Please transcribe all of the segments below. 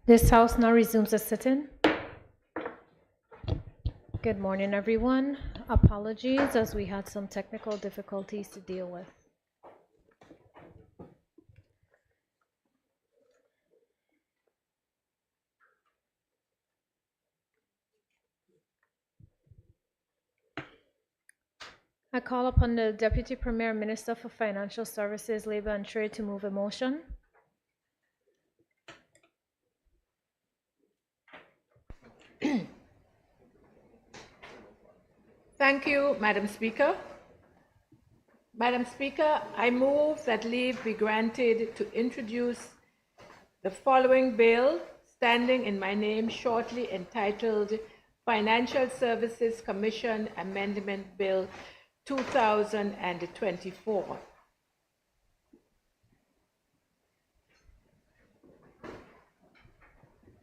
This House now resumes its sitting. Good morning, everyone. Apologies as we had some technical difficulties to deal with. I call upon the Deputy Premier Minister for Financial Services, Labor and Trade to move a motion. Thank you, Madam Speaker. Madam Speaker, I move that leave be granted to introduce the following bill standing in my name shortly entitled Financial Services Commission Amendment Bill 2024.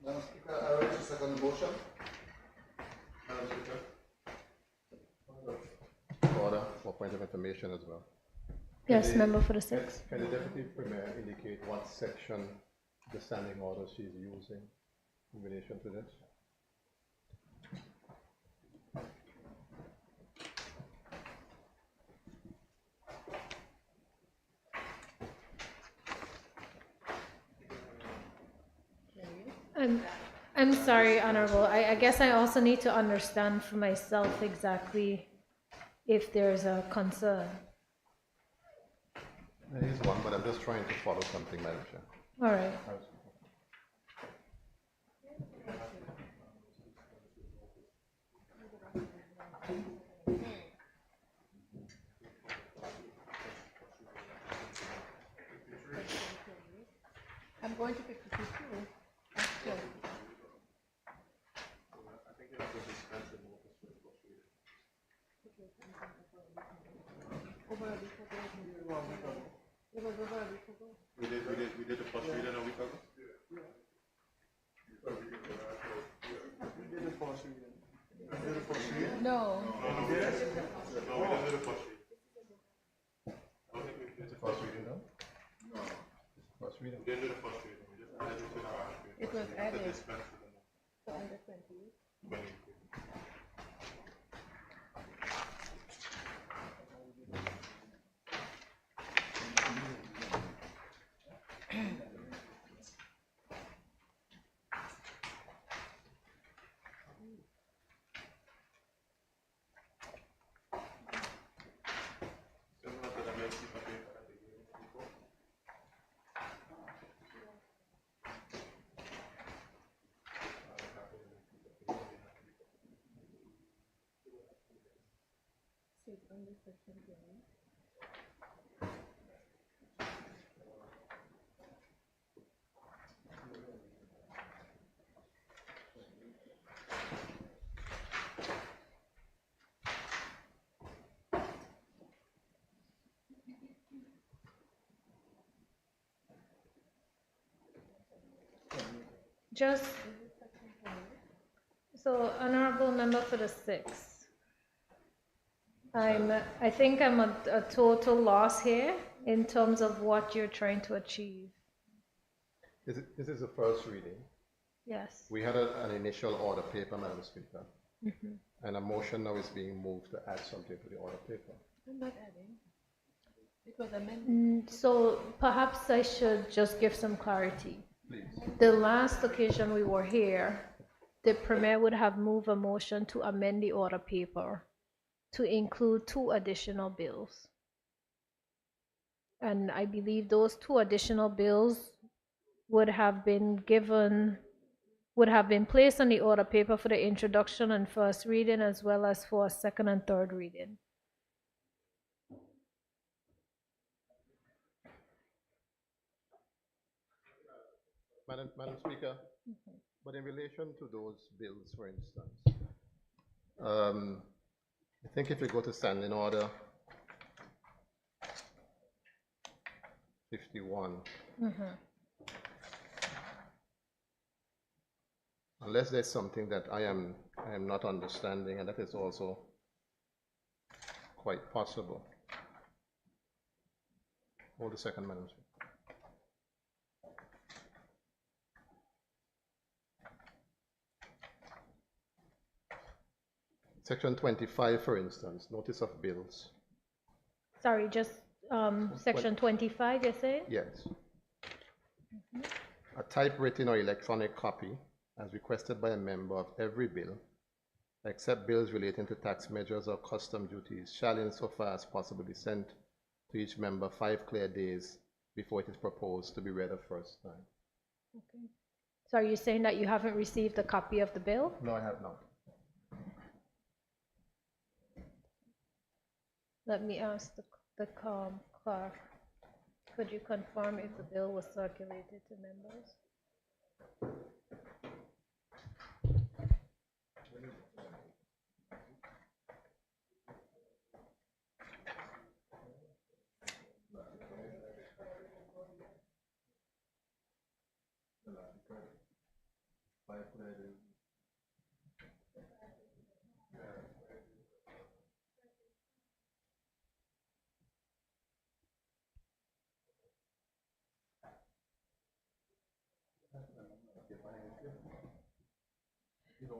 Madam Speaker, I raise a second motion. Madam Speaker. Order for point of information as well. Yes, member for the sixth. Can the Deputy Premier indicate what section the standing order she's using in relation to this? I'm sorry, Honorable. I guess I also need to understand for myself exactly if there's a concern. There is one, but I'm just trying to follow something, Madam Chair. All right. I'm going to 52. We did the first reading a week ago? No. No, we didn't do the first reading. Is the first reading done? No. First reading? We didn't do the first reading, we just added it to the last reading. It was added. The dispense with the So under 20. 20. Similar to the Mexican paper that they gave us before. So it's under section 20. Just so, honorable member for the sixth. I think I'm a total loss here in terms of what you're trying to achieve. This is the first reading. Yes. We had an initial order paper, Madam Speaker, and a motion now is being moved to add something to the order paper. I'm not adding. It was amended. So perhaps I should just give some clarity. Please. The last occasion we were here, the Premier would have moved a motion to amend the order paper to include 2 additional bills. And I believe those 2 additional bills would have been placed on the order paper for the introduction and first reading, as well as for second and third reading. Madam Speaker, but in relation to those bills, for instance, I think if you go to standing order 51, unless there's something that I am not understanding, and that is also quite possible. Hold a second, Madam Speaker. Section 25, for instance, notice of bills. Sorry, just section 25, you're saying? Yes. A typewritten or electronic copy, as requested by a member of every bill, except bills relating to tax measures or custom duties, shall insofar as possible be sent to each member 5 clear days before it is proposed to be read a first time. Okay. So are you saying that you haven't received a copy of the bill? No, I have not. Let me ask the clerk. Could you confirm if the bill was circulated to members?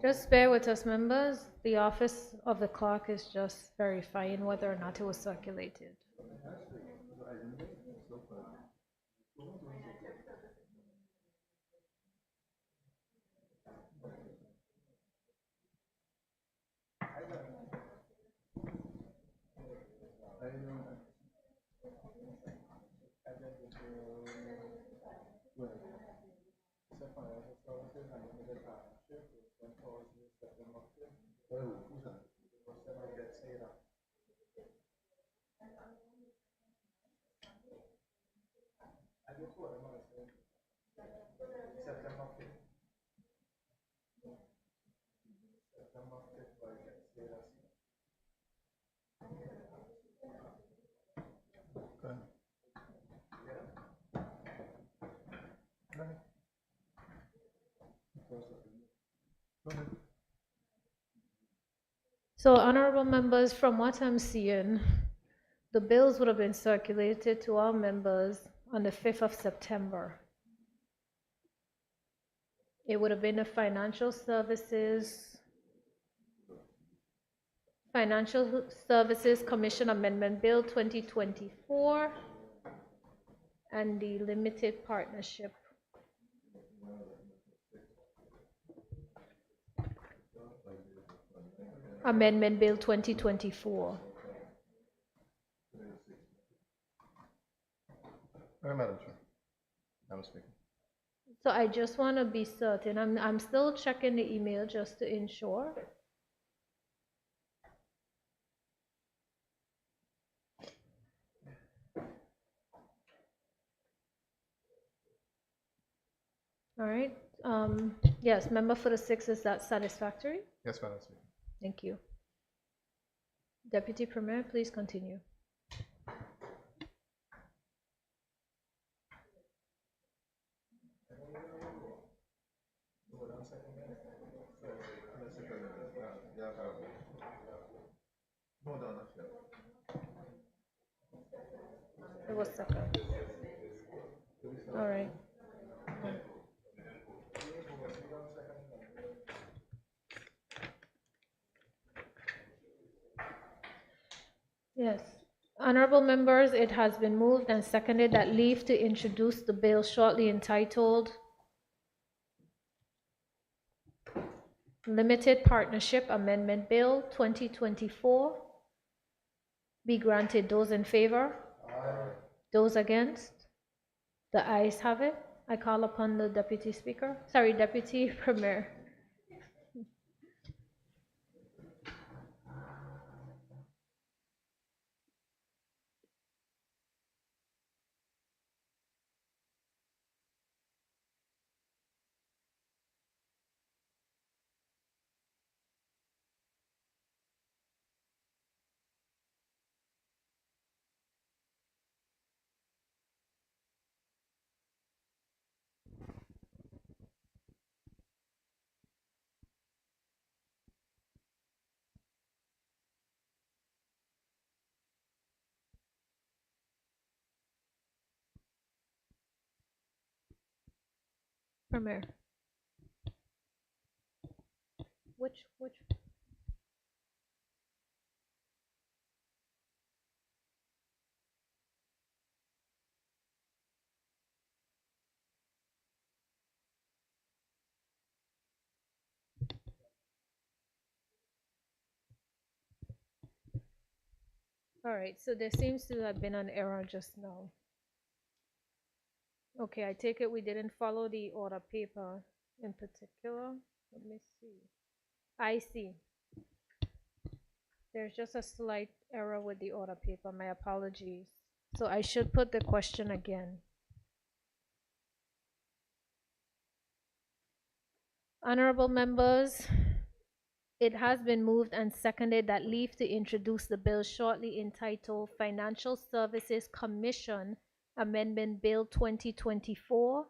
Just bear with us, members. The office of the clerk is just verifying whether or not it was circulated. So, honorable members, from what I'm seeing, the bills would have been circulated to all members on the 5th of September. It would have been a Financial Services Commission Amendment Bill 2024 and the Limited Partnership Amendment Bill 2024. Madam Chair, I'm speaking. So I just want to be certain. I'm still checking the email just to ensure. All right. Yes, member for the 6th, is that satisfactory? Yes, Madam Speaker. Thank you. Deputy Premier, please continue. It was second. All right. Yes. Honorable members, it has been moved and seconded that leave to introduce the bill shortly entitled Limited Partnership Amendment Bill 2024 be granted. Those in favor? Aye. Those against? The ayes have it. I call upon the Deputy Premier. Premier. Which All right, so there seems to have been an error just now. Okay, I take it we didn't follow the order paper in particular. Let me see. I see. There's just a slight error with the order paper. My apologies. So I should put the question again. Honorable members, it has been moved and seconded that leave to introduce the bill shortly entitled Financial Services Commission Amendment Bill 2024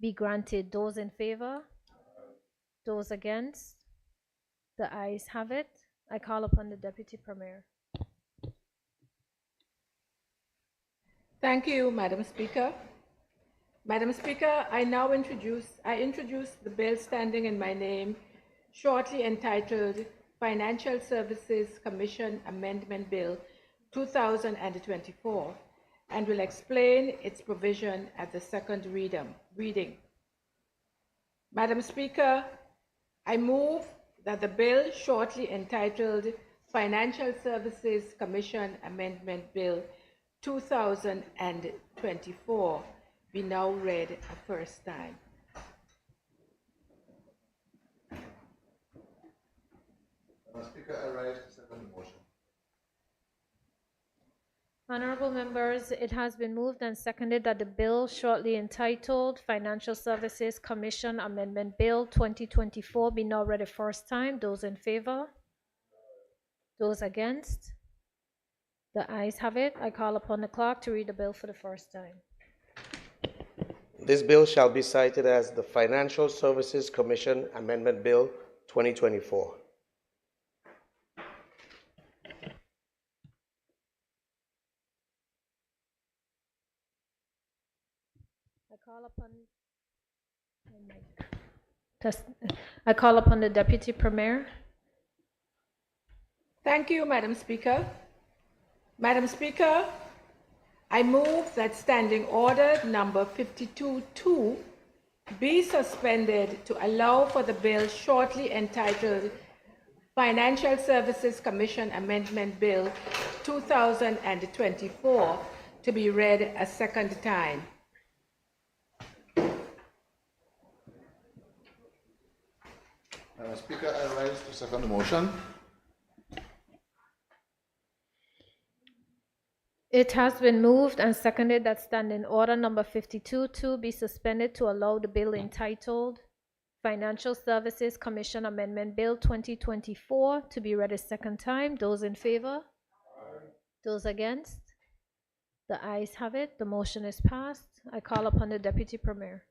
be granted. Those in favor? Those against? The ayes have it. I call upon the Deputy Premier. Thank you, Madam Speaker. Madam Speaker, I introduce the bill standing in my name, shortly entitled Financial Services Commission Amendment Bill 2024, and will explain its provision at the second reading. Madam Speaker, I move that the bill shortly entitled Financial Services Commission Amendment Bill 2024 be now read a first time. Madam Speaker, I rise to second the motion. Honorable members, it has been moved and seconded that the bill shortly entitled Financial Services Commission Amendment Bill 2024 be now read a first time. Those in favor? Those against? The ayes have it. I call upon the clerk to read the bill for the first time. This bill shall be cited as the Financial Services Commission Amendment Bill 2024. I call upon the Deputy Premier. Thank you, Madam Speaker. Madam Speaker, I move that Standing Order number 52-2 be suspended to allow for the bill shortly entitled Financial Services Commission Amendment Bill 2024 to be read a second time. Madam Speaker, I rise to second the motion. It has been moved and seconded that Standing Order number 52-2 be suspended to allow the bill entitled Financial Services Commission Amendment Bill 2024 to be read a second time. Those in favor? Those against? The ayes have it. The motion is passed. I call upon the Deputy Premier.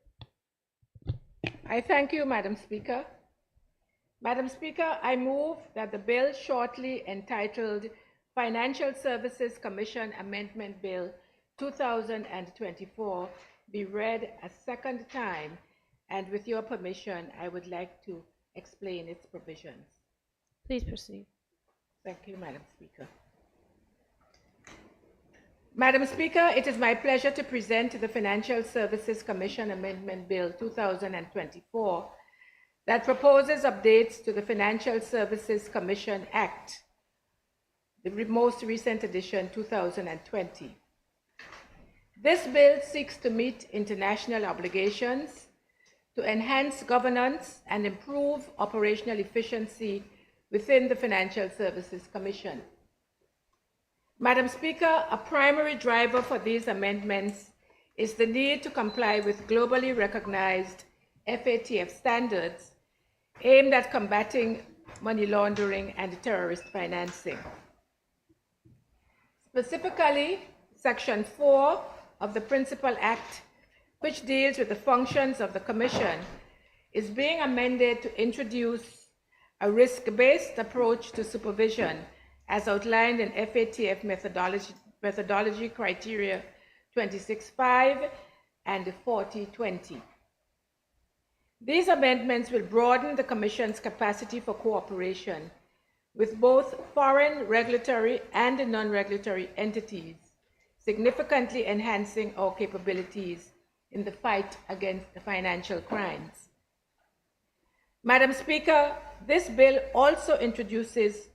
I thank you, Madam Speaker. Madam Speaker, I move that the bill shortly entitled Financial Services Commission Amendment Bill 2024 be read a second time, and with your permission, I would like to explain its provisions. Please proceed. Thank you, Madam Speaker. Madam Speaker, it is my pleasure to present the Financial Services Commission Amendment Bill 2024 that proposes updates to the Financial Services Commission Act, the most recent edition, 2020. This bill seeks to meet international obligations, to enhance governance and improve operational efficiency within the Financial Services Commission. Madam Speaker, a primary driver for these amendments is the need to comply with globally recognized FATF standards aimed at combating money laundering and terrorist financing. Specifically, Section 4 of the Principal Act, which deals with the functions of the Commission, is being amended to introduce a risk-based approach to supervision as outlined in FATF methodology criteria 26.5 and 40.20. These amendments will broaden the Commission's capacity for cooperation with both foreign regulatory and non-regulatory entities, significantly enhancing our capabilities in the fight against the financial crimes. Madam Speaker, this bill also introduces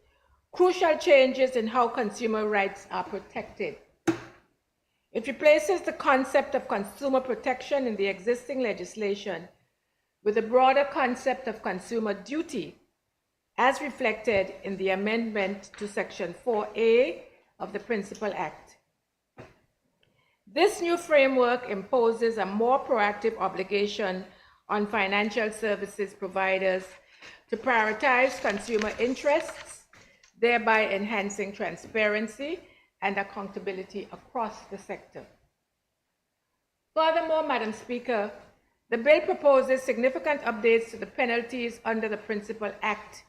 crucial changes in how consumer rights are protected. It replaces the concept of consumer protection in the existing legislation with a broader concept of consumer duty, as reflected in the amendment to Section 4A of the Principal Act. This new framework imposes a more proactive obligation on financial services providers to prioritize consumer interests, thereby enhancing transparency and accountability across the sector. Furthermore, Madam Speaker, the bill proposes significant updates to the penalties under the Principal Act,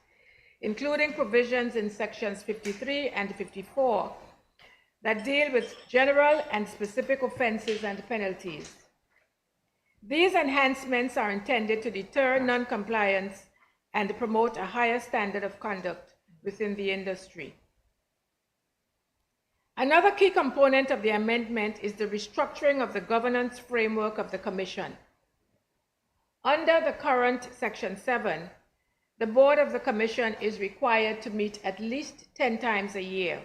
including provisions in sections 53 and 54 that deal with general and specific offenses and penalties. These enhancements are intended to deter non-compliance and promote a higher standard of conduct within the industry. Another key component of the amendment is the restructuring of the governance framework of the Commission. Under the current Section 7, the Board of the Commission is required to meet at least 10 times a year.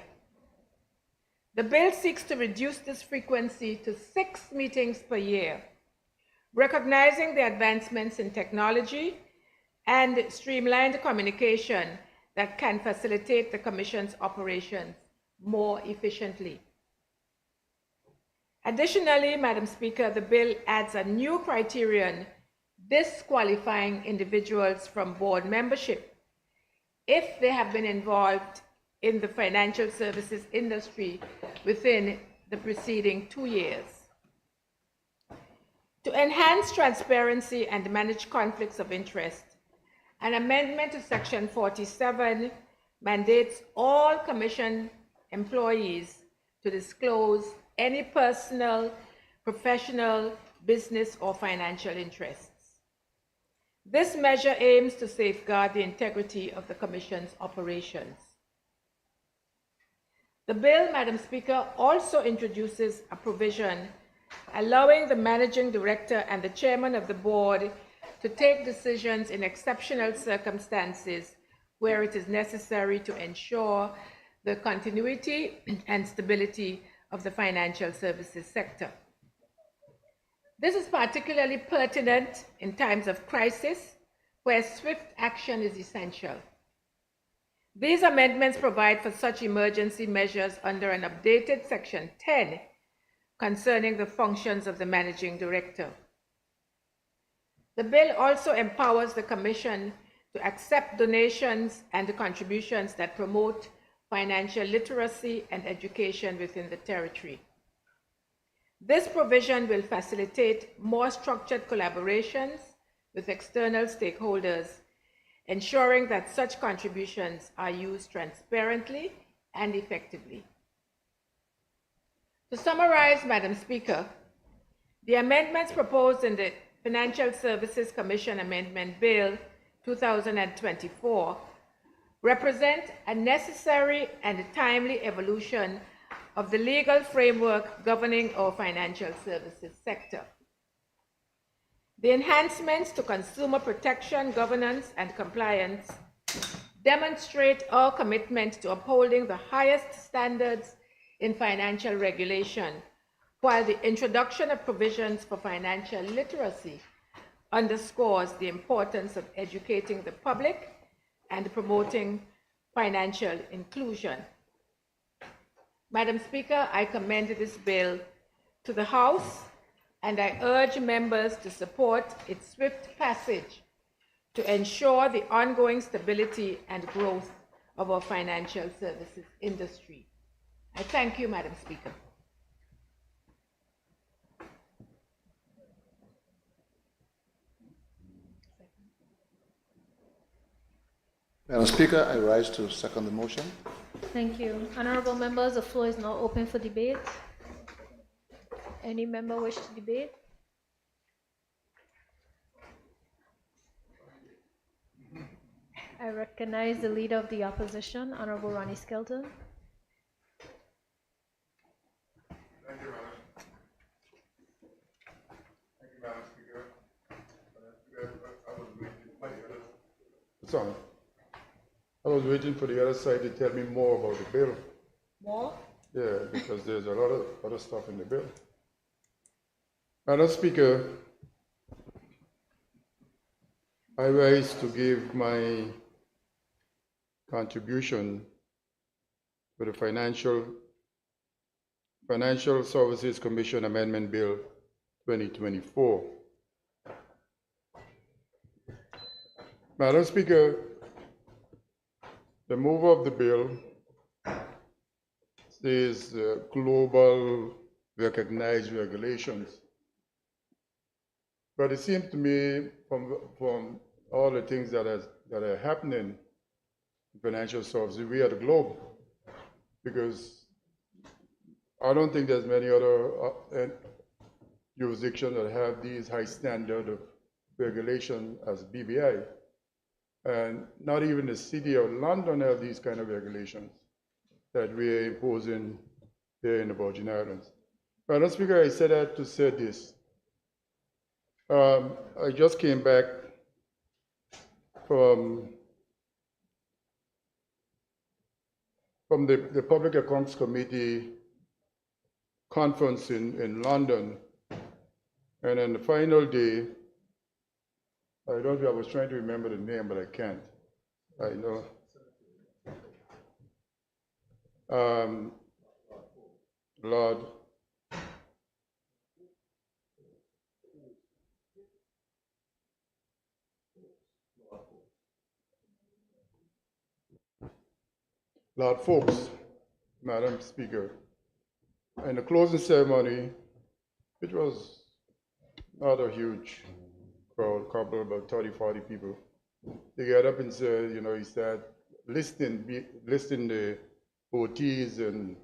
The bill seeks to reduce this frequency to 6 meetings per year, recognizing the advancements in technology and streamlined communication that can facilitate the Commission's operations more efficiently. Additionally, Madam Speaker, the bill adds a new criterion disqualifying individuals from board membership if they have been involved in the financial services industry within the preceding 2 years. To enhance transparency and manage conflicts of interest, an amendment to Section 47 mandates all Commission employees to disclose any personal, professional, business, or financial interests. This measure aims to safeguard the integrity of the Commission's operations. The bill, Madam Speaker, also introduces a provision allowing the Managing Director and the Chairman of the Board to take decisions in exceptional circumstances where it is necessary to ensure the continuity and stability of the financial services sector. This is particularly pertinent in times of crisis, where swift action is essential. These amendments provide for such emergency measures under an updated Section 10 concerning the functions of the Managing Director. The bill also empowers the Commission to accept donations and contributions that promote financial literacy and education within the territory. This provision will facilitate more structured collaborations with external stakeholders, ensuring that such contributions are used transparently and effectively. To summarize, Madam Speaker, the amendments proposed in the Financial Services Commission Amendment Bill 2024 represent a necessary and timely evolution of the legal framework governing our financial services sector. The enhancements to consumer protection, governance, and compliance demonstrate our commitment to upholding the highest standards in financial regulation, while the introduction of provisions for financial literacy underscores the importance of educating the public and promoting financial inclusion. Madam Speaker, I commend this bill to the House, and I urge members to support its swift passage to ensure the ongoing stability and growth of our financial services industry. I thank you, Madam Speaker. Madam Speaker, I rise to second the motion. Thank you. Honorable members, the floor is now open for debate. Any member wish to debate? I recognize the Leader of the Opposition, Honorable Ronnie Skelton. Thank you, Madam. Thank you, Madam Speaker. I was going to play this. It's on. I was waiting for the other side to tell me more about the bill. More? Yeah, because there's a lot of other stuff in the bill. Madam Speaker, I rise to give my contribution to the Financial Services Commission Amendment Bill 2024. Madam Speaker, the mover of the bill says global recognized regulations. But it seems to me from all the things that are happening in financial services, we are the globe, because I don't think there's many other jurisdictions that have these high standard of regulation as BVI. And not even the city of London have these kind of regulations that we are imposing here in the Virgin Islands. Madam Speaker, I said that to say this. I just came back from the Public Accounts Committee conference in London, and on the final day, I was trying to remember the name, but I can't. I know. Lord. Lord Folks, Madam Speaker. And the closing ceremony, it was not a huge crowd, couple about 30, 40 people. They got up and said, he said, listing the OTs, and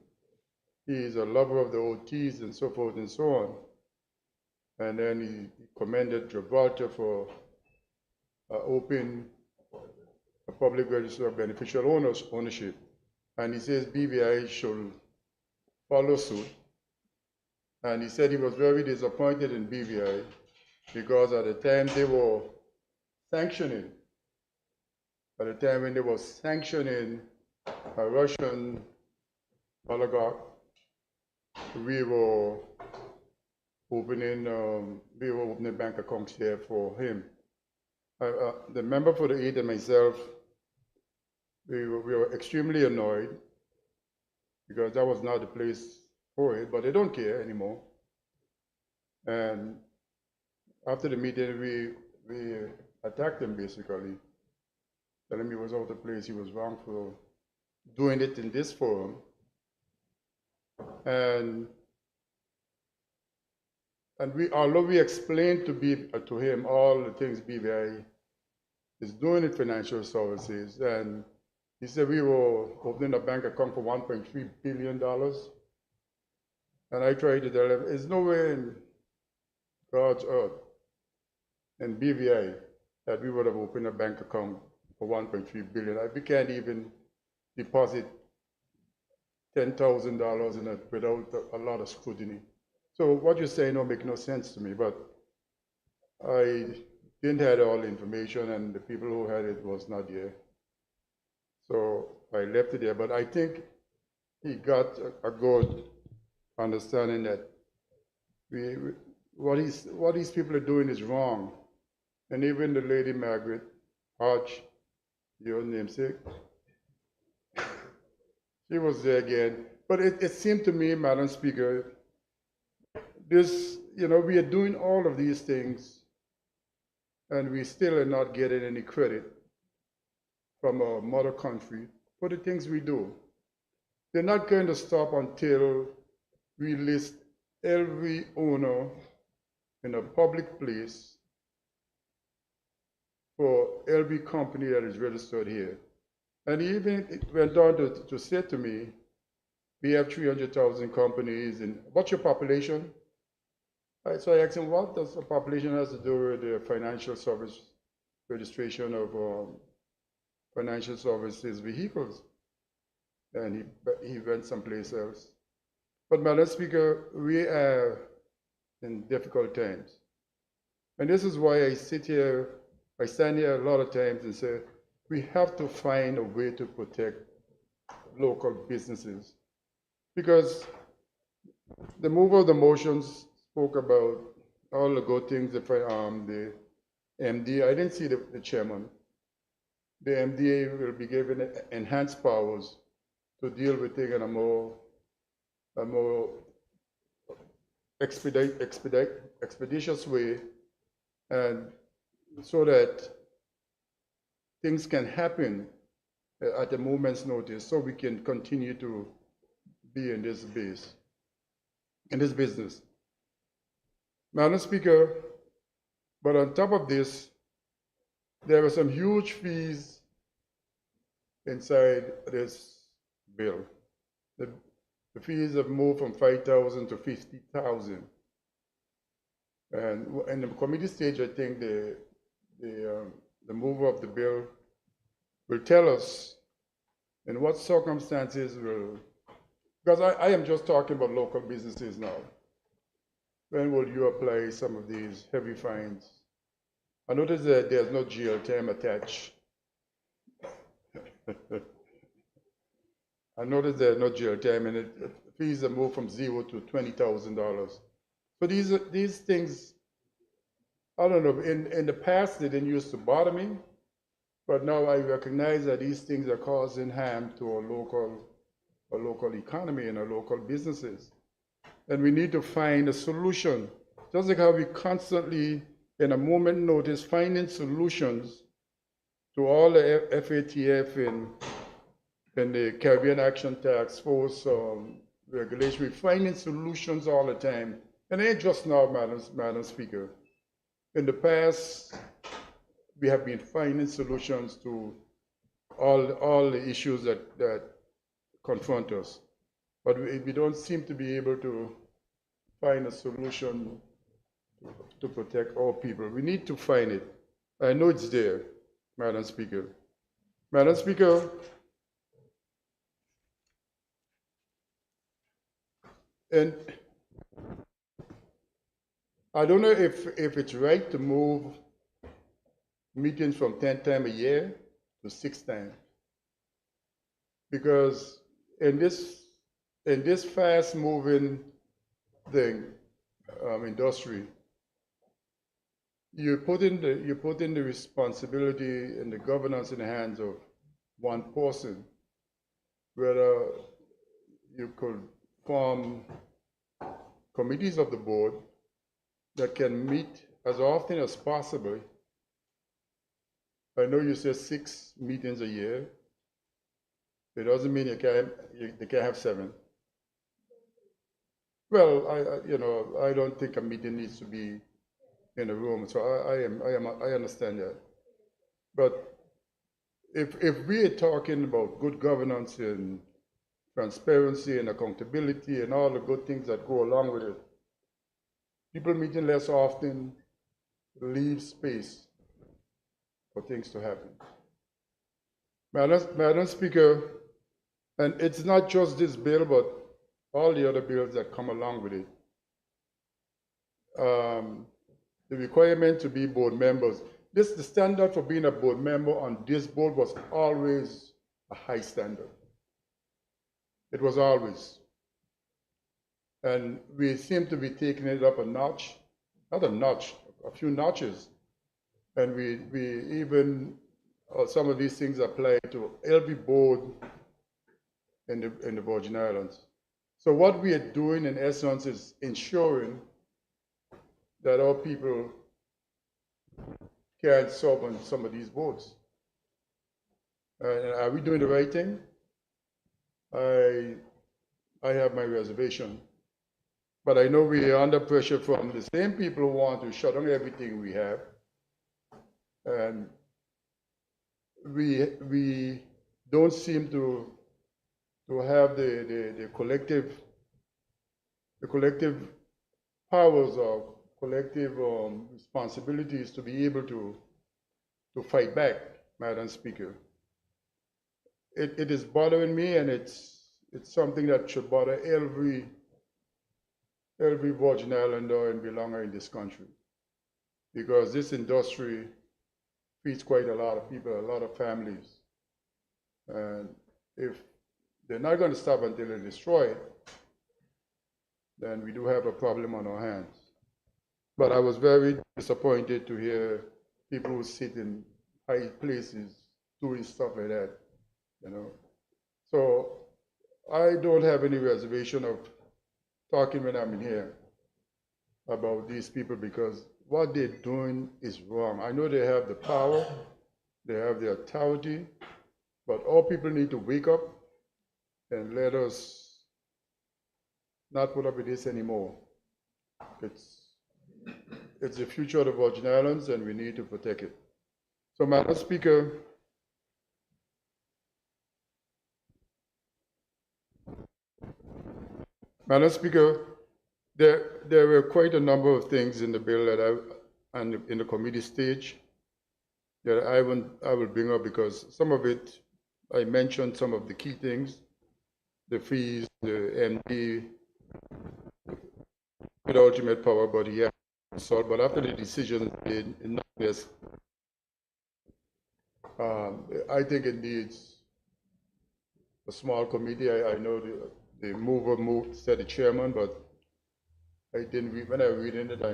he's a lover of the OTs and so forth and so on. And then he commended Gibraltar for opening a public register of beneficial ownership. And he says BVI should follow suit. And he said he was very disappointed in BVI because at the time they were sanctioning, a Russian oligarch, we were opening bank accounts here for him. The member for the 8 and myself, we were extremely annoyed because that was not the place for it, but they don't care anymore. And after the meeting, we attacked him basically, telling him he was out of place, he was wrong for doing it in this forum. And although we explained to him all the things BVI is doing in financial services, and he said we were opening a bank account for $1.3 billion. And I tried to tell him, there's no way in God's earth and BVI that we would have opened a bank account for $1.3 billion. We can't even deposit $10,000 in it without a lot of scrutiny. So what you're saying don't make no sense to me, but I didn't have all the information, and the people who had it was not there. So I left it there, but I think he got a good understanding that what these people are doing is wrong. And even the lady Margaret Hodge, your namesake, she was there again. But it seemed to me, Madam Speaker, we are doing all of these things, and we still are not getting any credit from our mother country for the things we do. They're not going to stop until we list every owner in a public place for every company that is registered here. And even it went on to say to me, we have 300,000 companies, and what's your population? So I asked him, what does the population has to do with the financial service registration of financial services vehicles? And he went someplace else. But Madam Speaker, we are in difficult times. And this is why I stand here a lot of times and say, we have to find a way to protect local businesses, because the mover of the motions spoke about all the good things. The MD, I didn't see the chairman. The MDA will be given enhanced powers to deal with things in a more expeditious way, and so that things can happen at a moment's notice, so we can continue to be in this business. Madam Speaker, but on top of this, there were some huge fees inside this bill. The fees have moved from 5,000 to 50,000. And in the committee stage, I think the mover of the bill will tell us in what circumstances because I am just talking about local businesses now. When will you apply some of these heavy fines? I notice that there's no jail term attached. I noticed there's no jail term, and fees are moved from $0 to $20,000. So these things, I don't know, in the past they didn't used to bother me, but now I recognize that these things are causing harm to our local economy and our local businesses. And we need to find a solution, just like how we constantly, in a moment notice, finding solutions to all the FATF and the Caribbean Action Task Force regulation. We're finding solutions all the time. And it ain't just now, Madam Speaker. In the past, we have been finding solutions to all the issues that confront us. But we don't seem to be able to find a solution to protect all people. We need to find it. I know it's there, Madam Speaker. Madam Speaker, and I don't know if it's right to move meetings from 10 times a year to 6 times. Because in this fast-moving thing, industry, you put in the responsibility and the governance in the hands of one person, whether you could form committees of the board that can meet as often as possible. I know you say 6 meetings a year. It doesn't mean they can't have 7. Well, I don't think a meeting needs to be in a room, so I understand that. But if we are talking about good governance and transparency and accountability and all the good things that go along with it, people meeting less often leave space for things to happen. Madam Speaker, and it's not just this bill, but all the other bills that come along with it. The requirement to be board members. The standard for being a board member on this board was always a high standard. It was always. And we seem to be taking it up a notch, not a notch, a few notches. And we even, some of these things apply to every board in the Virgin Islands. So what we are doing in essence is ensuring that our people can serve on some of these boards. Are we doing the right thing? I have my reservation. But I know we are under pressure from the same people who want to shut down everything we have. And we don't seem to have the collective powers or collective responsibilities to be able to fight back, Madam Speaker. It is bothering me, and it's something that should bother every Virgin Islander and belonger in this country, because this industry feeds quite a lot of people, a lot of families. And if they're not going to stop until they destroy it, then we do have a problem on our hands. But I was very disappointed to hear people who sit in high places doing stuff like that, you know. So I don't have any reservation of talking when I'm in here about these people, because what they're doing is wrong. I know they have the power, they have the authority, but all people need to wake up and let us not put up with this anymore. It's the future of the Virgin Islands, and we need to protect it. So, Madam Speaker, there were quite a number of things in the bill that and in the committee stage that I will bring up, because some of it, I mentioned some of the key things, the fees, the MD, with ultimate power, but he had solved. But after the decision in this, I think it needs a small committee. I know the mover said the chairman, but I didn't read, when I read it, I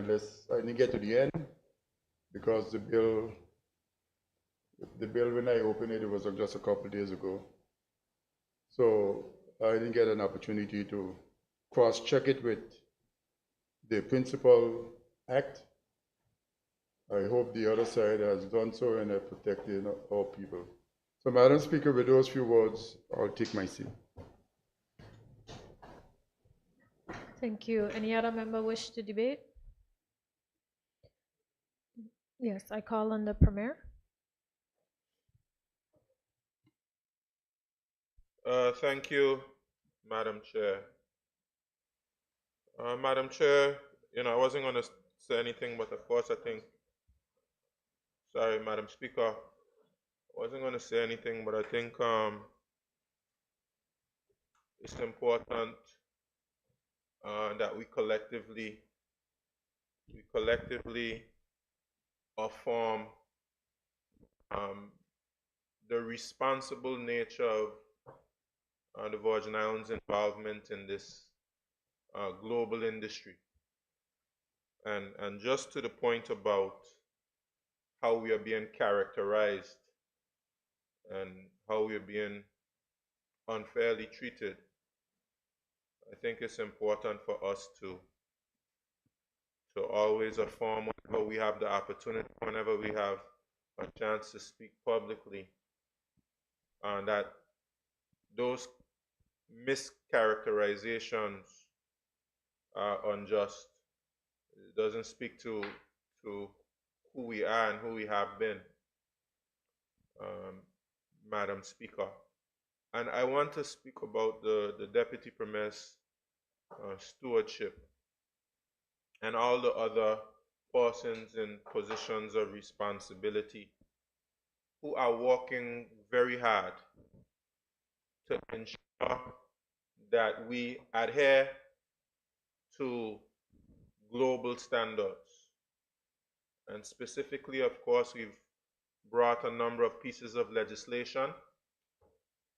didn't get to the end, because the bill, when I opened it, it was just a couple of days ago. So I didn't get an opportunity to cross-check it with the principal act. I hope the other side has done so and have protected our people. So, Madam Speaker, with those few words, I'll take my seat. Thank you. Any other member wish to debate? Yes, I call on the Premier. Thank you, Madam Chair. Madam Chair, I wasn't going to say anything, but of course sorry, Madam Speaker, I wasn't going to say anything, but I think it's important that we collectively affirm the responsible nature of the Virgin Islands' involvement in this global industry. And just to the point about how we are being characterized and how we are being unfairly treated, I think it's important for us to always affirm whenever we have the opportunity, whenever we have a chance to speak publicly, that those mischaracterizations are unjust. It doesn't speak to who we are and who we have been, Madam Speaker. And I want to speak about the Deputy Premier's stewardship and all the other persons in positions of responsibility who are working very hard to ensure that we adhere to global standards. And specifically, of course, we've brought a number of pieces of legislation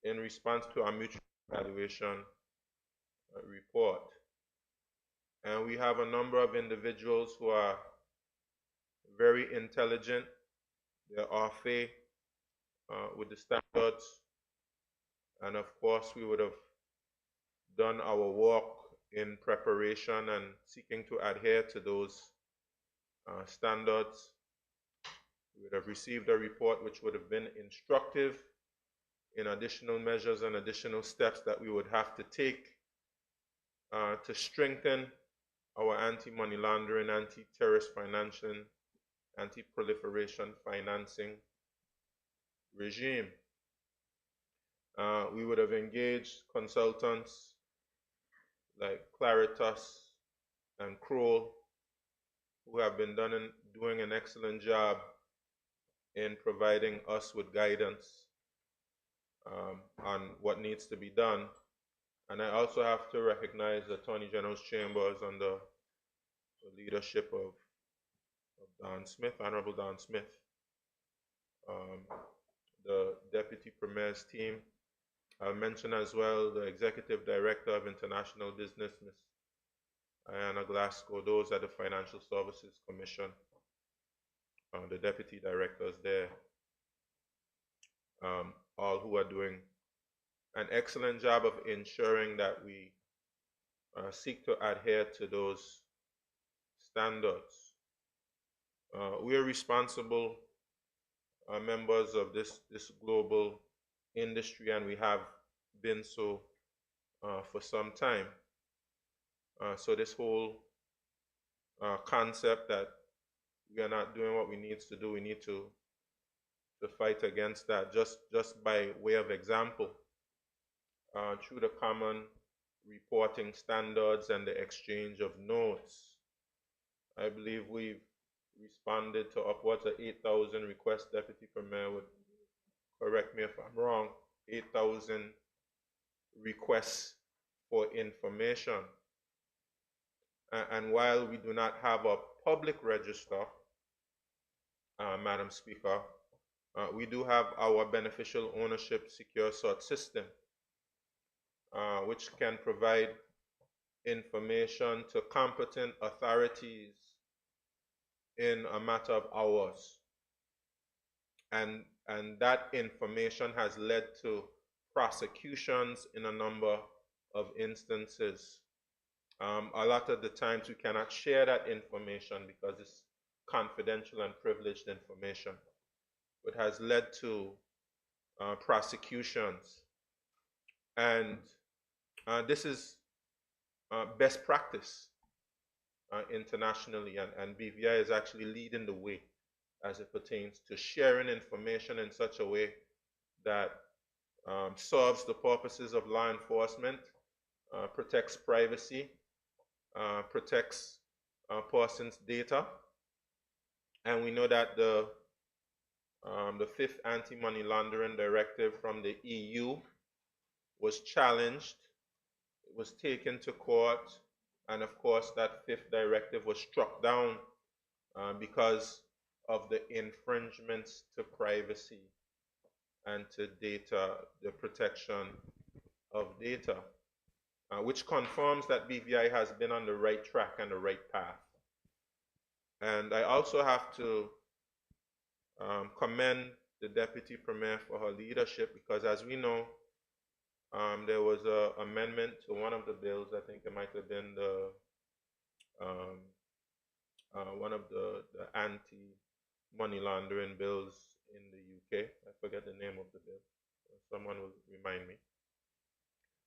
in response to our mutual evaluation report. And we have a number of individuals who are very intelligent. They're au fait with the standards. And of course, we would have done our work in preparation and seeking to adhere to those standards. We would have received a report which would have been instructive in additional measures and additional steps that we would have to take to strengthen our anti-money laundering, anti-terrorist financing, anti-proliferation financing regime. We would have engaged consultants like Claritas and Kroll, who have been doing an excellent job in providing us with guidance on what needs to be done. And I also have to recognize the Attorney General's Chambers under the leadership of Don Smith, Honorable Don Smith. Premier's team. I'll mention as well the Executive Director of International Business, Ms. Diana Glasgow. Those are the Financial Services Commission, the Deputy Directors there, all who are doing an excellent job of ensuring that we seek to adhere to those standards. We are responsible members of this global industry, and we have been so for some time. So this whole concept that we are not doing what we need to do, we need to fight against that. Just by way of example, through the common reporting standards and the exchange of notes, I believe we've responded to upwards of 8,000 requests. Deputy Premier would correct me if I'm wrong. 8,000 requests for information. And while we do not have a public register, Madam Speaker, we do have our beneficial ownership secure sort system, which can provide information to competent authorities in a matter of hours. And that information has led to prosecutions in a number of instances. A lot of the times we cannot share that information because it's confidential and privileged information. It has led to prosecutions. And this is best practice internationally, and BVI is actually leading the way as it pertains to sharing information in such a way that serves the purposes of law enforcement, protects privacy, protects persons' data. And we know that the fifth anti-money laundering directive from the EU was challenged. It was taken to court, and of course that fifth directive was struck down because of the infringements to privacy and to data, the protection of data, which confirms that BVI has been on the right track and the right path. And I also have to commend the Deputy Premier for her leadership, because as we know, there was an amendment to one of the bills. I think it might have been the one of the anti-money laundering bills in the UK. I forget the name of the bill. Someone will remind me.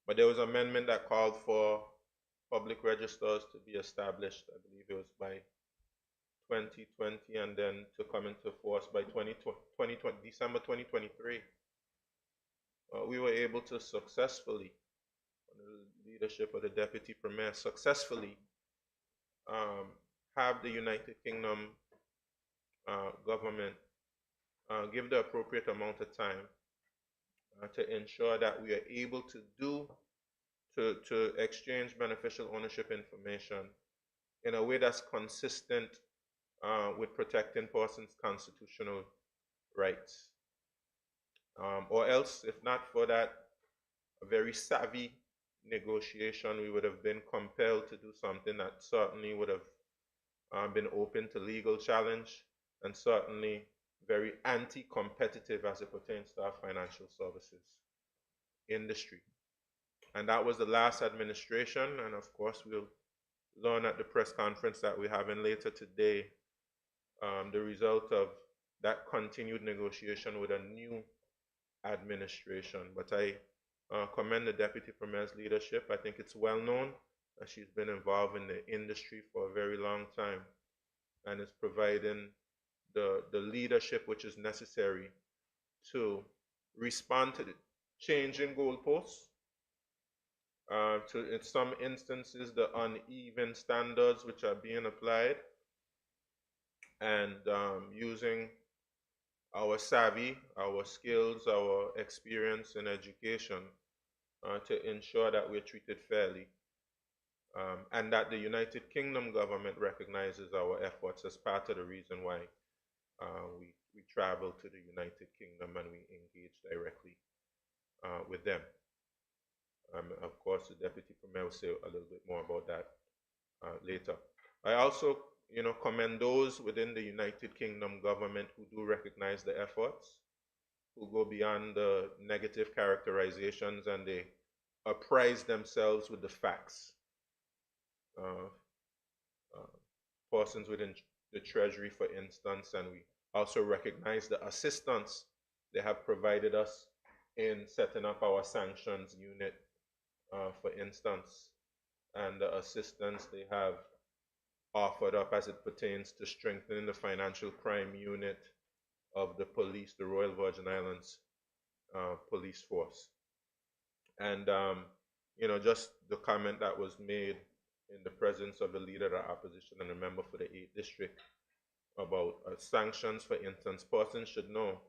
But there was an amendment that called for public registers to be established. I believe it was by 2020, and then to come into force by December 2023. We were able to successfully, under the leadership of the Deputy Premier, successfully have the United Kingdom government give the appropriate amount of time to ensure that we are able to exchange beneficial ownership information in a way that's consistent with protecting persons' constitutional rights. Or else, if not for that very savvy negotiation, we would have been compelled to do something that certainly would have been open to legal challenge, and certainly very anti-competitive as it pertains to our financial services industry. And that was the last administration, and of course we'll learn at the press conference that we're having later today the result of that continued negotiation with a new administration. But I commend the Deputy Premier's leadership. I think it's well known that she's been involved in the industry for a very long time, and is providing the leadership which is necessary to respond to the changing goalposts, to in some instances the uneven standards which are being applied, and using our savvy, our skills, our experience in education to ensure that we're treated fairly, and that the United Kingdom government recognizes our efforts as part of the reason why we travel to the United Kingdom and we engage directly with them. Of course, the Deputy Premier will say a little bit more about that later. I also, commend those within the United Kingdom government who do recognize the efforts, who go beyond the negative characterizations, and they apprise themselves with the facts. Persons within the Treasury, for instance, and we also recognize the assistance they have provided us in setting up our sanctions unit, for instance, and the assistance they have offered up as it pertains to strengthening the financial crime unit of the police, the Royal Virgin Islands police force. And, just the comment that was made in the presence of the leader of the opposition and a member for the 8th district about sanctions, for instance. Persons should know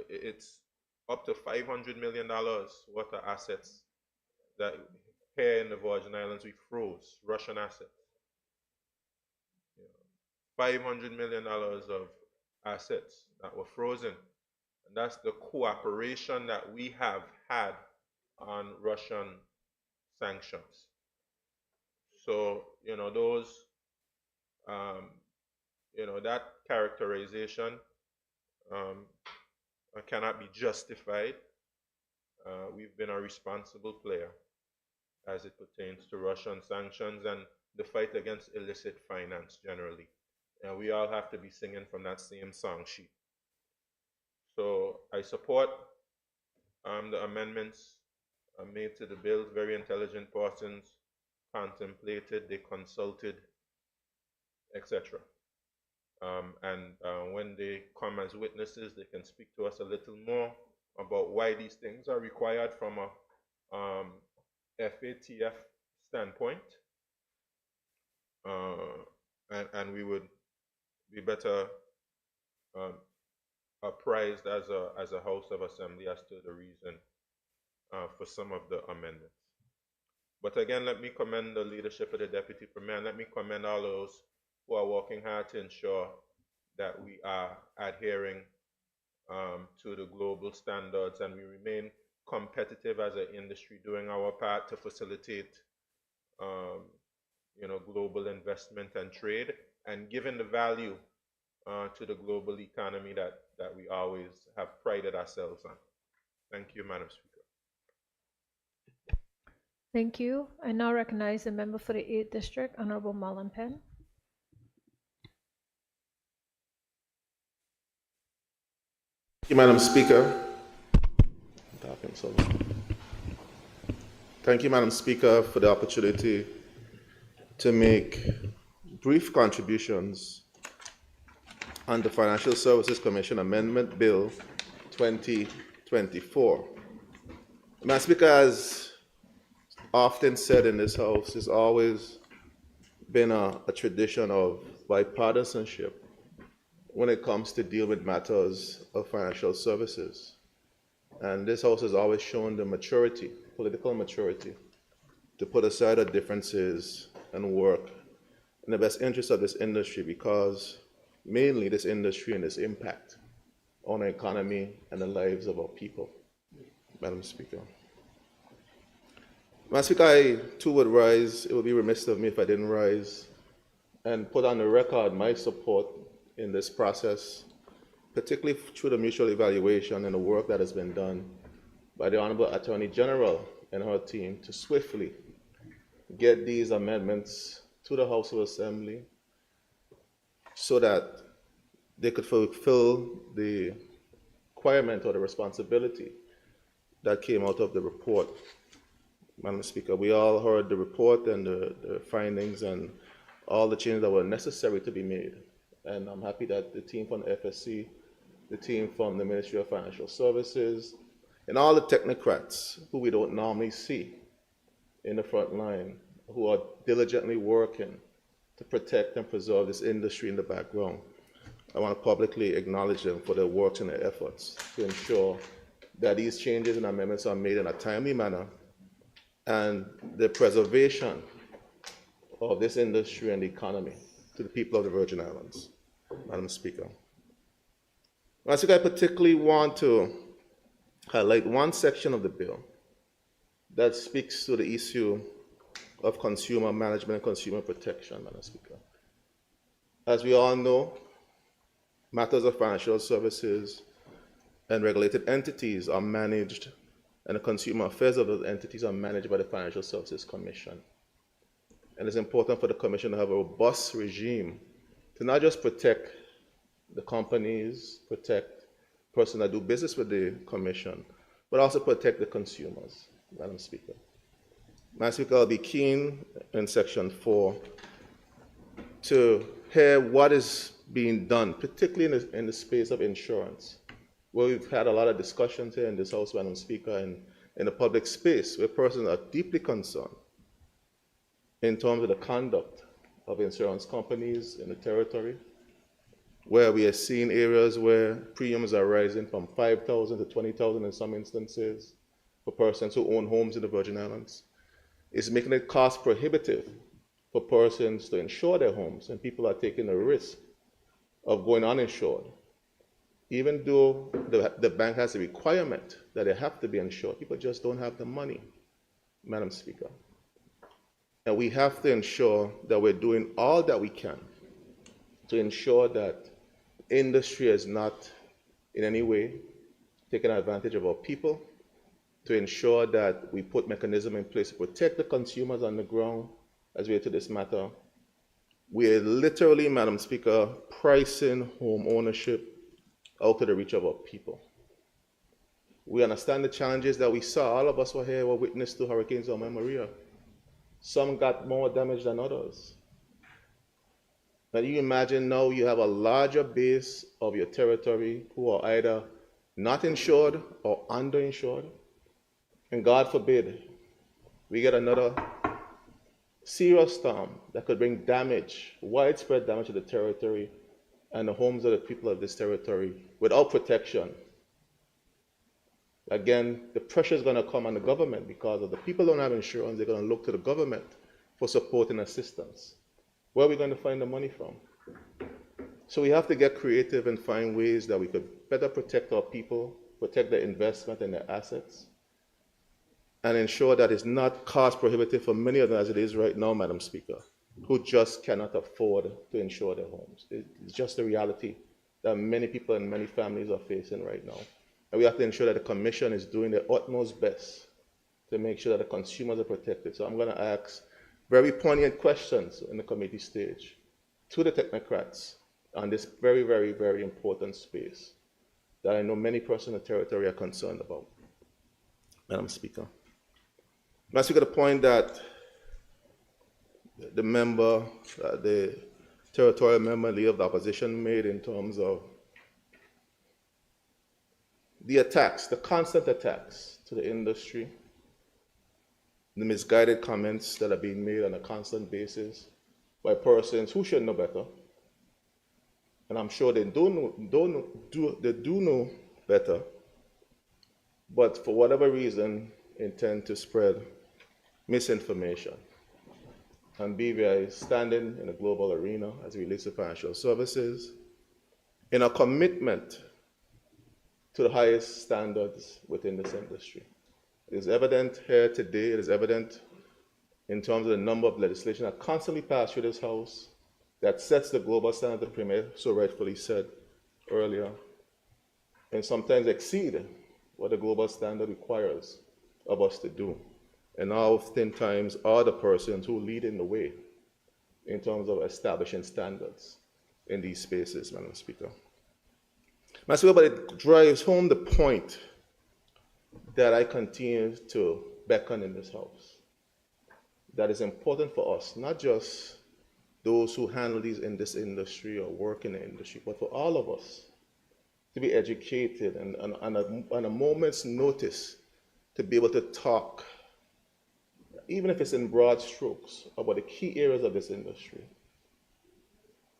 it's up to $500 million worth of assets that here in the Virgin Islands we froze, Russian assets. $500 million of assets that were frozen. And that's the cooperation that we have had on Russian sanctions. So, those, that characterization cannot be justified. We've been a responsible player as it pertains to Russian sanctions and the fight against illicit finance generally. And we all have to be singing from that same song sheet. So I support the amendments made to the bill. Very intelligent persons contemplated, they consulted, etc. When they come as witnesses, they can speak to us a little more about why these things are required from a FATF standpoint, and we would be better apprised as a House of Assembly as to the reason for some of the amendments. But again, let me commend the leadership of the Deputy Premier, and let me commend all those who are working hard to ensure that we are adhering to the global standards and we remain competitive as an industry, doing our part to facilitate global investment and trade, and giving the value to the global economy that we always have prided ourselves on. Thank you, Madam Speaker. Thank you. I now recognize the member for the 8th District, Honorable Marlon Penn. Thank you, Madam Speaker. Thank you, Madam Speaker, for the opportunity to make brief contributions on the Financial Services Commission Amendment Bill 2024. Madam Speaker, as often said in this House, there's always been a tradition of bipartisanship when it comes to deal with matters of financial services. And this House has always shown the maturity, political maturity, to put aside our differences and work in the best interest of this industry, because mainly this industry and its impact on our economy and the lives of our people. Madam Speaker. Madam Speaker, I too would rise. It would be remiss of me if I didn't rise and put on the record my support in this process, particularly through the mutual evaluation and the work that has been done by the Honorable Attorney General and her team to swiftly get these amendments to the House of Assembly so that they could fulfill the requirement or the responsibility that came out of the report. Madam Speaker, we all heard the report and the findings and all the changes that were necessary to be made. And I'm happy that the team from the FSC, the team from the Ministry of Financial Services, and all the technocrats who we don't normally see in the front line, who are diligently working to protect and preserve this industry in the background. I want to publicly acknowledge them for their work and their efforts to ensure that these changes and amendments are made in a timely manner and the preservation of this industry and the economy to the people of the Virgin Islands. Madam Speaker. Madam Speaker, I particularly want to highlight one section of the bill that speaks to the issue of consumer management and consumer protection, Madam Speaker. As we all know, matters of financial services and regulated entities are managed, and the consumer affairs of those entities are managed by the Financial Services Commission. And it's important for the Commission to have a robust regime to not just protect the companies, protect persons that do business with the Commission, but also protect the consumers, Madam Speaker. Madam Speaker, I'll be keen in Section 4 to hear what is being done, particularly in the space of insurance, where we've had a lot of discussions here in this House, Madam Speaker, and in the public space, where persons are deeply concerned in terms of the conduct of insurance companies in the territory, where we are seeing areas where premiums are rising from $5,000 to $20,000 in some instances for persons who own homes in the Virgin Islands. It's making it cost prohibitive for persons to insure their homes, and people are taking the risk of going uninsured. Even though the bank has a requirement that they have to be insured, people just don't have the money, Madam Speaker. And we have to ensure that we're doing all that we can to ensure that industry is not in any way taking advantage of our people, to ensure that we put mechanisms in place to protect the consumers on the ground as we relate to this matter. We are literally, Madam Speaker, pricing home ownership out of the reach of our people. We understand the challenges that we saw. All of us were here, were witness to Hurricanes Irma and Maria. Some got more damage than others. But you imagine now you have a larger base of your territory who are either not insured or underinsured. And God forbid, we get another serious storm that could bring damage, widespread damage to the territory and the homes of the people of this territory without protection. Again, the pressure is going to come on the government because if the people don't have insurance, they're going to look to the government for support and assistance. Where are we going to find the money from? So we have to get creative and find ways that we could better protect our people, protect their investment and their assets, and ensure that it's not cost prohibitive for many of them as it is right now, Madam Speaker, who just cannot afford to insure their homes. It's just the reality that many people and many families are facing right now. And we have to ensure that the Commission is doing their utmost best to make sure that the consumers are protected. So I'm going to ask very poignant questions in the committee stage to the technocrats on this very, very, very important space that I know many persons in the territory are concerned about. Madam Speaker. Madam Speaker, the point that the member, the territorial member, leader of the opposition made in terms of the attacks, the constant attacks to the industry, the misguided comments that are being made on a constant basis by persons who should know better, and I'm sure they do know better, but for whatever reason intend to spread misinformation. And BVI is standing in the global arena as it relates to financial services in a commitment to the highest standards within this industry. It is evident here today, it is evident in terms of the number of legislation that constantly pass through this House that sets the global standard the Premier so rightfully said earlier, and sometimes exceed what the global standard requires of us to do. And oftentimes are the persons who lead in the way in terms of establishing standards in these spaces, Madam Speaker. Madam Speaker, but it drives home the point that I continue to beckon in this House, that is important for us, not just those who handle these in this industry or work in the industry, but for all of us to be educated and on a moment's notice to be able to talk, even if it's in broad strokes, about the key areas of this industry.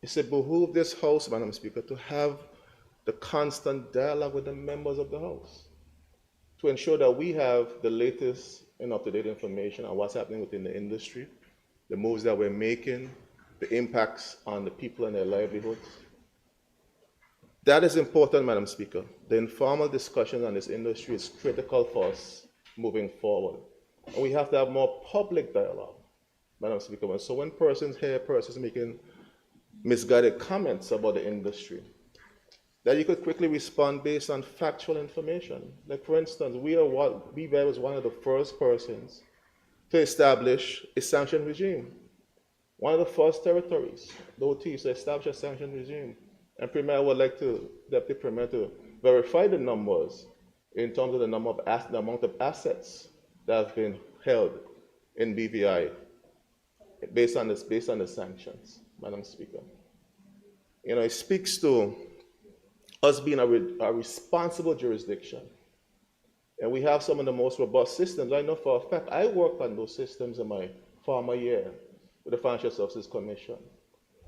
It's a behoove this House, Madam Speaker, to have the constant dialogue with the members of the House to ensure that we have the latest and up-to-date information on what's happening within the industry, the moves that we're making, the impacts on the people and their livelihoods. That is important, Madam Speaker. The informal discussion on this industry is critical for us moving forward. And we have to have more public dialogue, Madam Speaker. So when persons hear persons making misguided comments about the industry, that you could quickly respond based on factual information. Like for instance, BVI was one of the first persons to establish a sanction regime. One of the first territories, the OTs, to establish a sanction regime. And Premier, I would like to, Deputy Premier, to verify the numbers in terms of the amount of assets that have been held in BVI based on the sanctions, Madam Speaker. You know, it speaks to us being a responsible jurisdiction. And we have some of the most robust systems. I know for a fact, I worked on those systems in my former year with the Financial Services Commission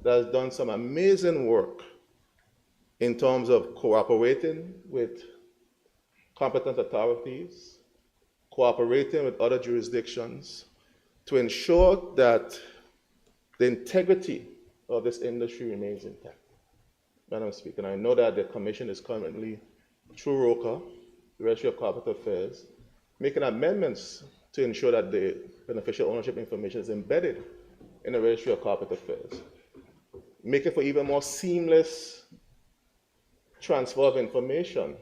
that has done some amazing work in terms of cooperating with competent authorities, cooperating with other jurisdictions to ensure that the integrity of this industry remains intact. Madam Speaker, and I know that the Commission is currently, through ROCA, the Registry of Corporate Affairs, making amendments to ensure that the beneficial ownership information is embedded in the Registry of Corporate Affairs, making for even more seamless transfer of information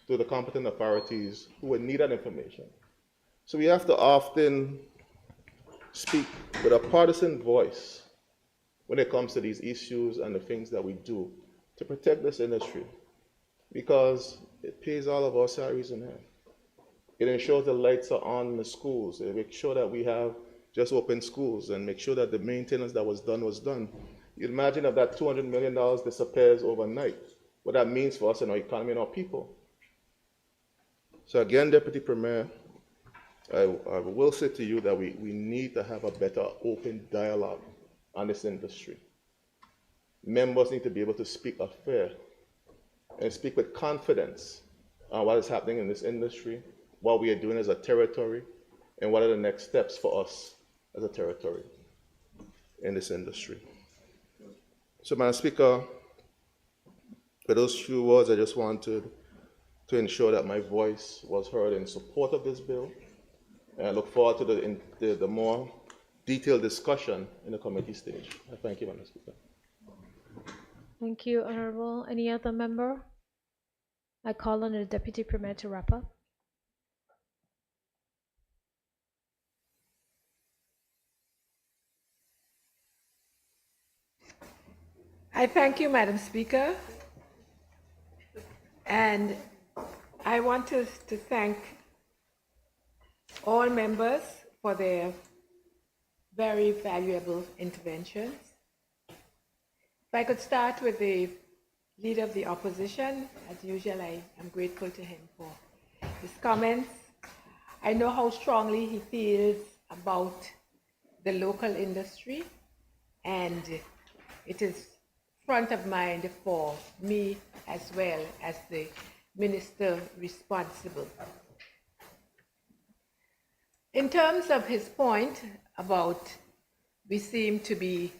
to the competent authorities who would need that information. So we have to often speak with a partisan voice when it comes to these issues and the things that we do to protect this industry, because it pays all of our salaries in hand. It ensures the lights are on in the schools. It makes sure that we have just open schools and make sure that the maintenance that was done was done. You imagine if that $200 million disappears overnight, what that means for us and our economy and our people. So again, Deputy Premier, I will say to you that we need to have a better open dialogue on this industry. Members need to be able to speak fair and speak with confidence on what is happening in this industry, what we are doing as a territory, and what are the next steps for us as a territory in this industry. So, Madam Speaker, with those few words, I just wanted to ensure that my voice was heard in support of this bill, and I look forward to the more detailed discussion in the committee stage. I thank you, Madam Speaker. Thank you, Honorable. Any other member? I call on the Deputy Premier to wrap up. I thank you, Madam Speaker. And I want to thank all members for their very valuable interventions. If I could start with the Leader of the Opposition, as usual, I am grateful to him for his comments. I know how strongly he feels about the local industry, and it is front of mind for me as well as the minister responsible. In terms of his point about we seem to be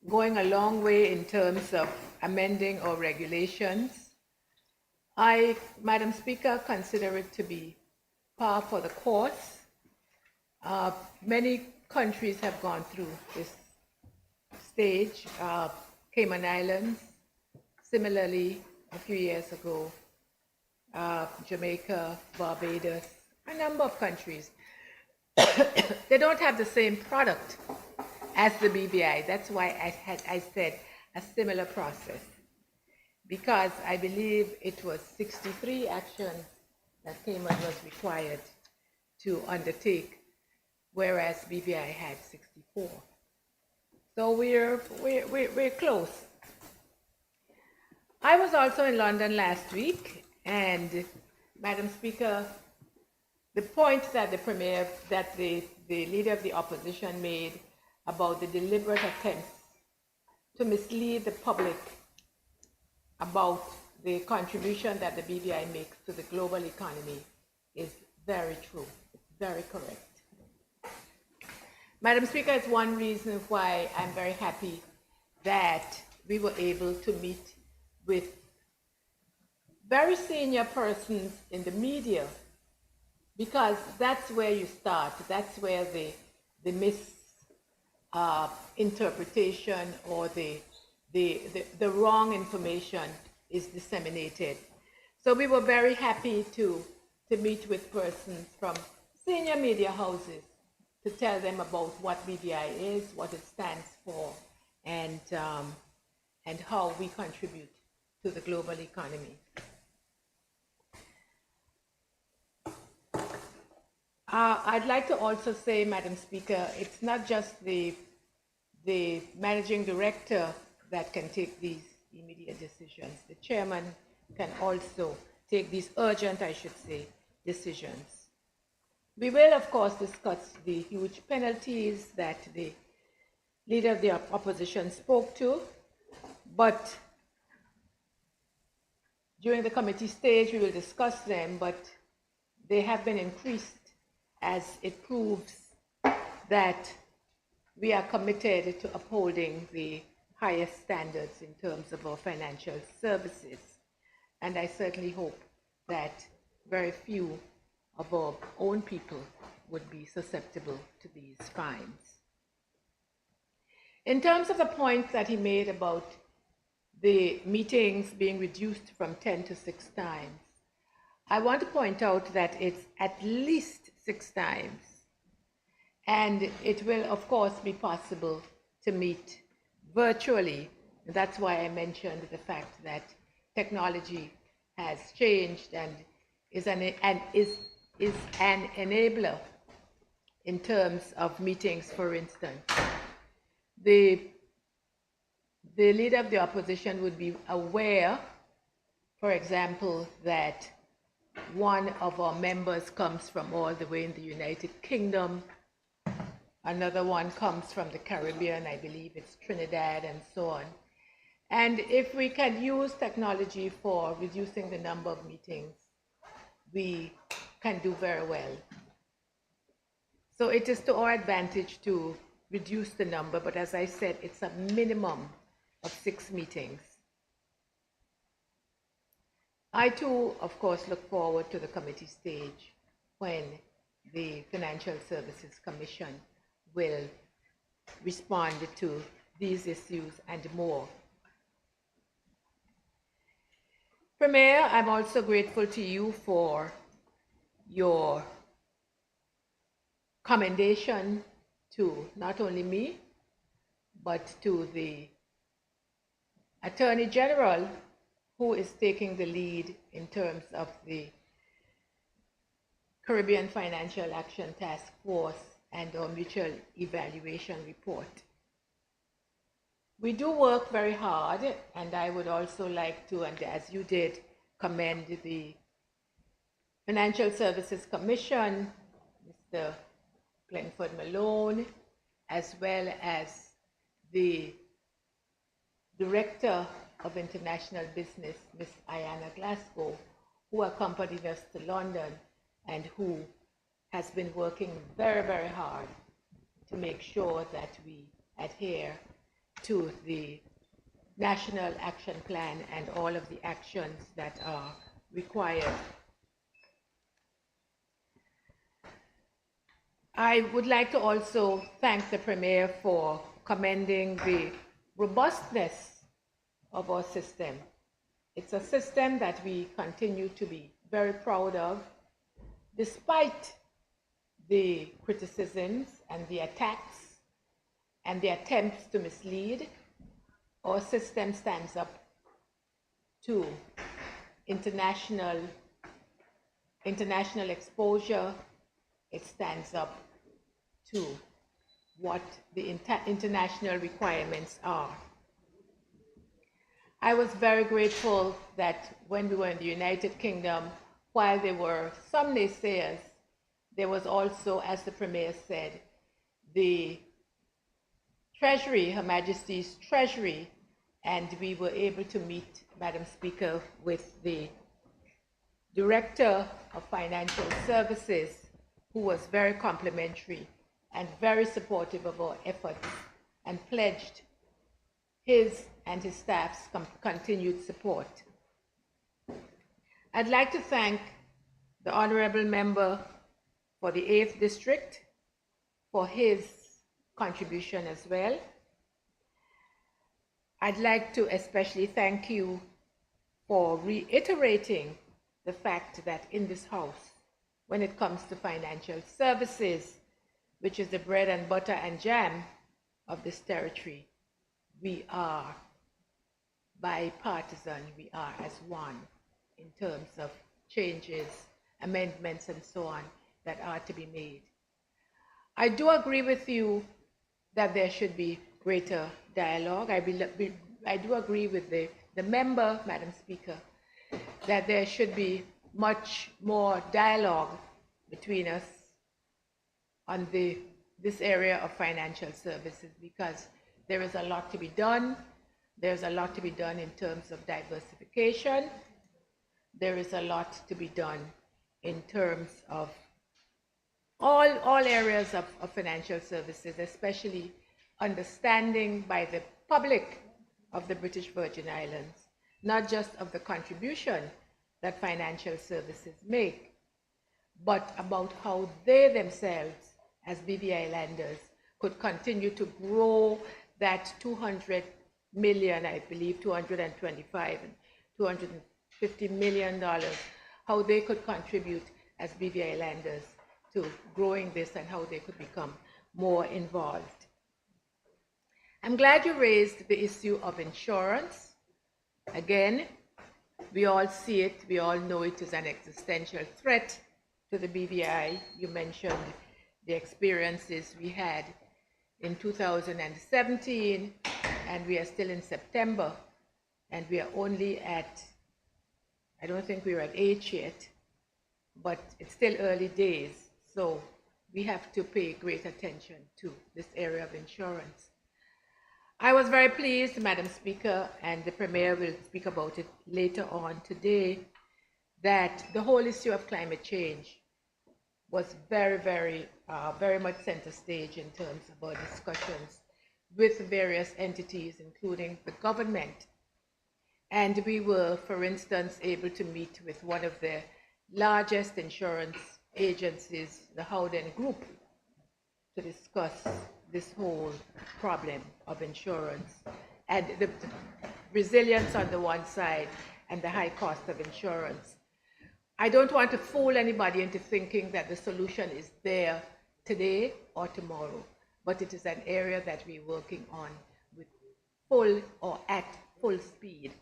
going a long way in terms of amending our regulations, I, Madam Speaker, consider it to be par for the course. Many countries have gone through this stage. Cayman Islands, similarly, a few years ago, Jamaica, Barbados, a number of countries. They don't have the same product as the BVI. That's why I said a similar process, because I believe it was 63 actions that Cayman was required to undertake, whereas BVI had 64. So we're close. I was also in London last week, and Madam Speaker, the point that the Leader of the Opposition made about the deliberate attempts to mislead the public about the contribution that the BVI makes to the global economy is very true. It's very correct. Madam Speaker, it's one reason why I'm very happy that we were able to meet with very senior persons in the media, because that's where you start. That's where the misinterpretation or the wrong information is disseminated. So we were very happy to meet with persons from senior media houses to tell them about what BVI is, what it stands for, and how we contribute to the global economy. I'd like to also say, Madam Speaker, it's not just the managing director that can take these immediate decisions. The chairman can also take these urgent, I should say, decisions. We will, of course, discuss the huge penalties that the leader of the opposition spoke to, but during the committee stage, we will discuss them, but they have been increased as it proves that we are committed to upholding the highest standards in terms of our financial services. And I certainly hope that very few of our own people would be susceptible to these fines. In terms of the point that he made about the meetings being reduced from 10 to 6 times, I want to point out that it's at least 6 times. And it will, of course, be possible to meet virtually. That's why I mentioned the fact that technology has changed and is an enabler in terms of meetings, for instance. The leader of the opposition would be aware, for example, that one of our members comes from all the way in the United Kingdom. Another one comes from the Caribbean, I believe it's Trinidad and so on. And if we can use technology for reducing the number of meetings, we can do very well. So it is to our advantage to reduce the number, but as I said, it's a minimum of 6 meetings. I too, of course, look forward to the committee stage when the Financial Services Commission will respond to these issues and more. Premier, I'm also grateful to you for your commendation to not only me, but to the Attorney General, who is taking the lead in terms of the Caribbean Financial Action Task Force and our mutual evaluation report. We do work very hard, and I would also like to, and as you did, commend the Financial Services Commission, Mr. Glenford Malone, as well as the Director of International Business, Ms. Ayanna Glasgow, who accompanied us to London and who has been working very, very hard to make sure that we adhere to the National Action Plan and all of the actions that are required. I would like to also thank the Premier for commending the robustness of our system. It's a system that we continue to be very proud of, despite the criticisms and the attacks and the attempts to mislead. Our system stands up to international exposure. It stands up to what the international requirements are. I was very grateful that when we were in the United Kingdom, while there were some naysayers, there was also, as the Premier said, the Treasury, Her Majesty's Treasury, and we were able to meet, Madam Speaker, with the Director of Financial Services, who was very complimentary and very supportive of our efforts and pledged his and his staff's continued support. I'd like to thank the honorable member for the 8th District for his contribution as well. I'd like to especially thank you for reiterating the fact that in this House, when it comes to financial services, which is the bread and butter and jam of this territory, we are bipartisan, we are as one in terms of changes, amendments, and so on that are to be made. I do agree with you that there should be greater dialogue. I do agree with the member, Madam Speaker, that there should be much more dialogue between us on this area of financial services, because there is a lot to be done. There's a lot to be done in terms of diversification. There is a lot to be done in terms of all areas of financial services, especially understanding by the public of the British Virgin Islands, not just of the contribution that financial services make, but about how they themselves, as BVI lenders, could continue to grow that 200 million, I believe 225 and $250 million, how they could contribute as BVI lenders to growing this and how they could become more involved. I'm glad you raised the issue of insurance. Again, we all see it, we all know it is an existential threat to the BVI. You mentioned the experiences we had in 2017, and we are still in September, and we are only at, I don't think we're at H yet, but it's still early days, so we have to pay great attention to this area of insurance. I was very pleased, Madam Speaker, and the Premier will speak about it later on today, that the whole issue of climate change was very much center stage in terms of our discussions with various entities, including the government. And we were, for instance, able to meet with one of the largest insurance agencies, the Howden Group, to discuss this whole problem of insurance and the resilience on the one side and the high cost of insurance. I don't want to fool anybody into thinking that the solution is there today or tomorrow, but it is an area that we're working on with full or at full speed.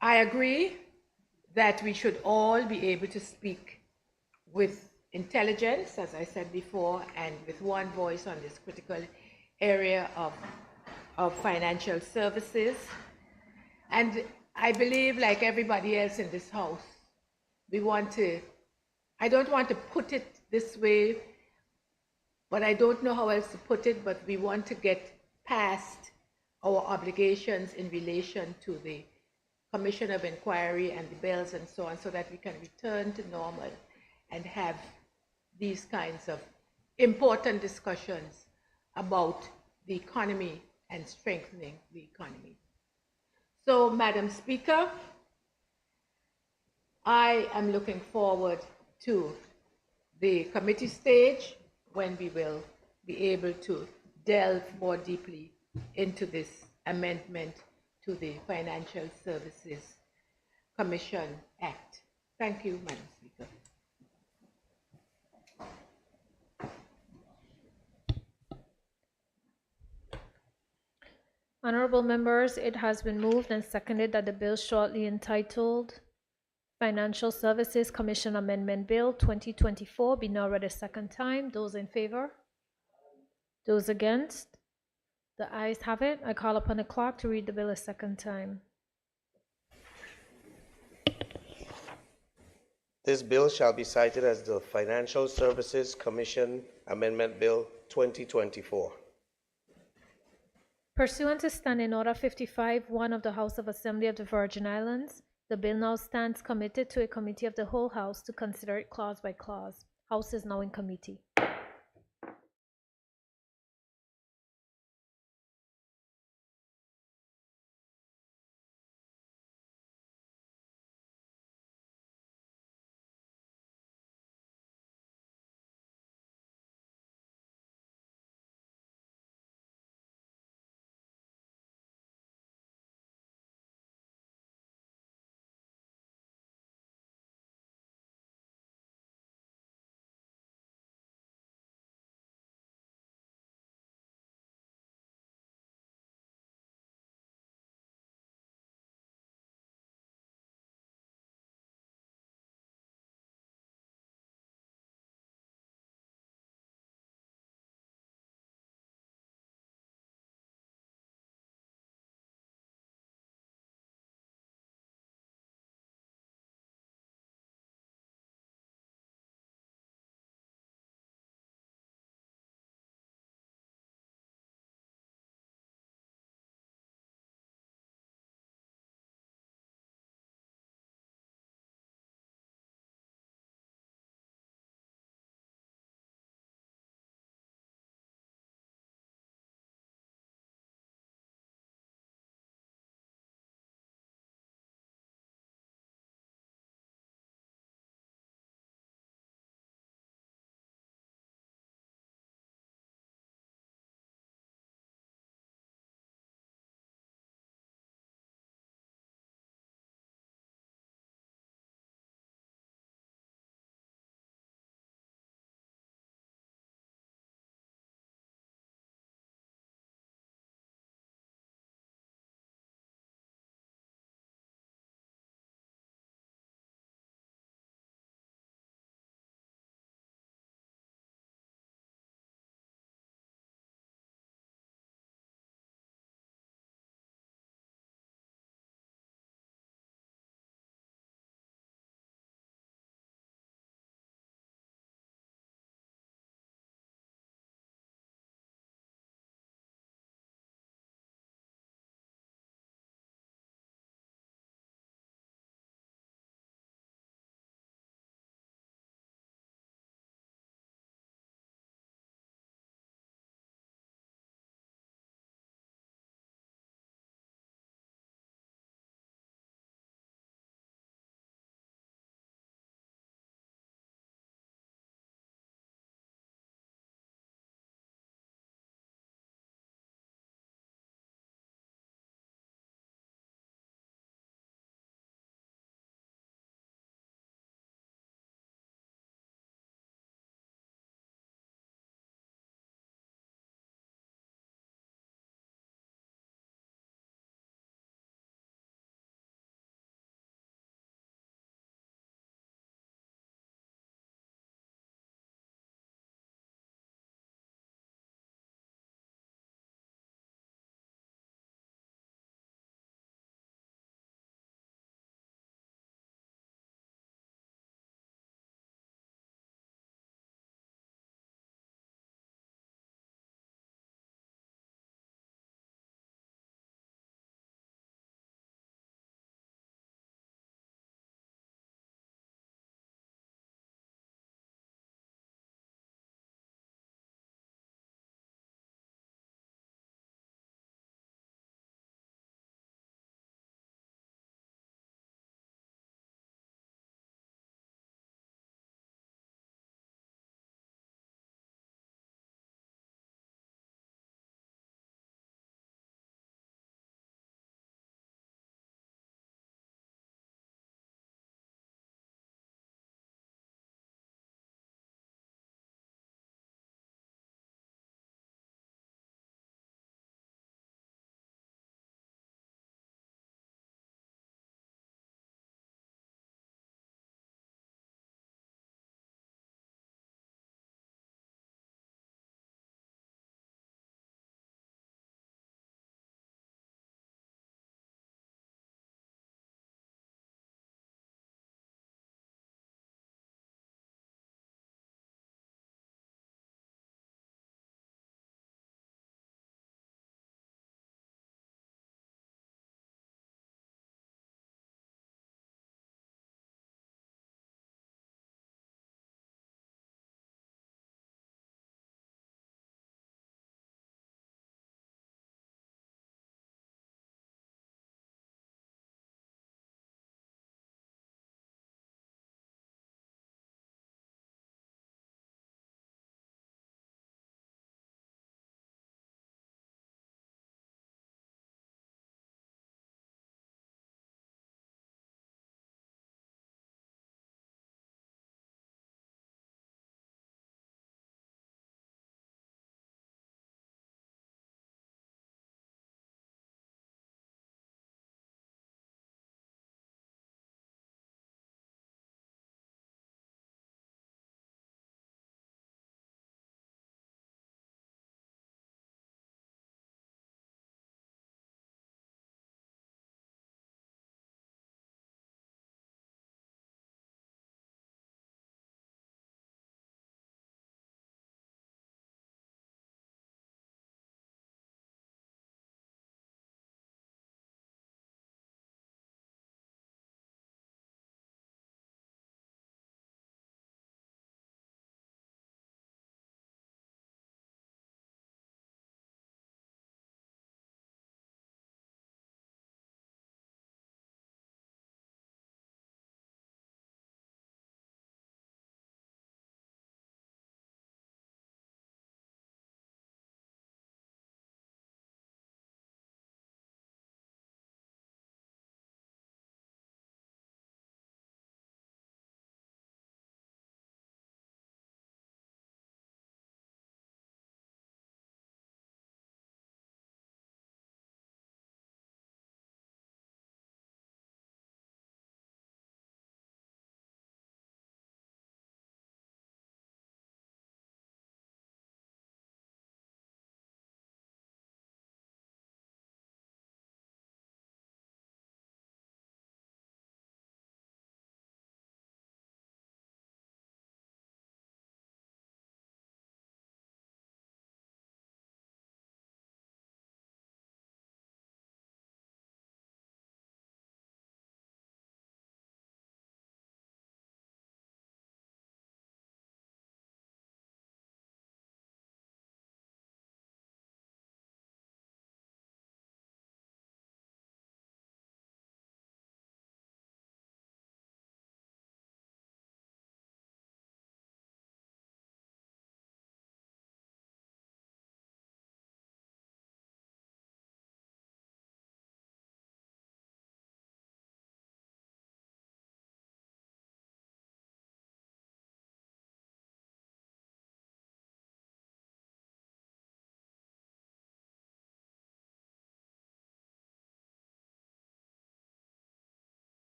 I agree that we should all be able to speak with intelligence, as I said before, and with one voice on this critical area of financial services. And I believe, like everybody else in this House, I don't want to put it this way, but I don't know how else to put it, but we want to get past our obligations in relation to the Commission of Inquiry and the bills and so on, so that we can return to normal and have these kinds of important discussions about the economy and strengthening the economy. So, Madam Speaker, I am looking forward to the committee stage when we will be able to delve more deeply into this amendment to the Financial Services Commission Act. Thank you, Madam Speaker. Honorable members, it has been moved and seconded that the bill shortly entitled Financial Services Commission Amendment Bill 2024 be now read a second time. Those in favor? Those against? The ayes have it. I call upon the clerk to read the bill a second time. This bill shall be cited as the Financial Services Commission Amendment Bill 2024. Pursuant to Standing Order 55-1 of the House of Assembly of the Virgin Islands, the bill now stands committed to a committee of the whole House to consider it clause by clause. House is now in committee.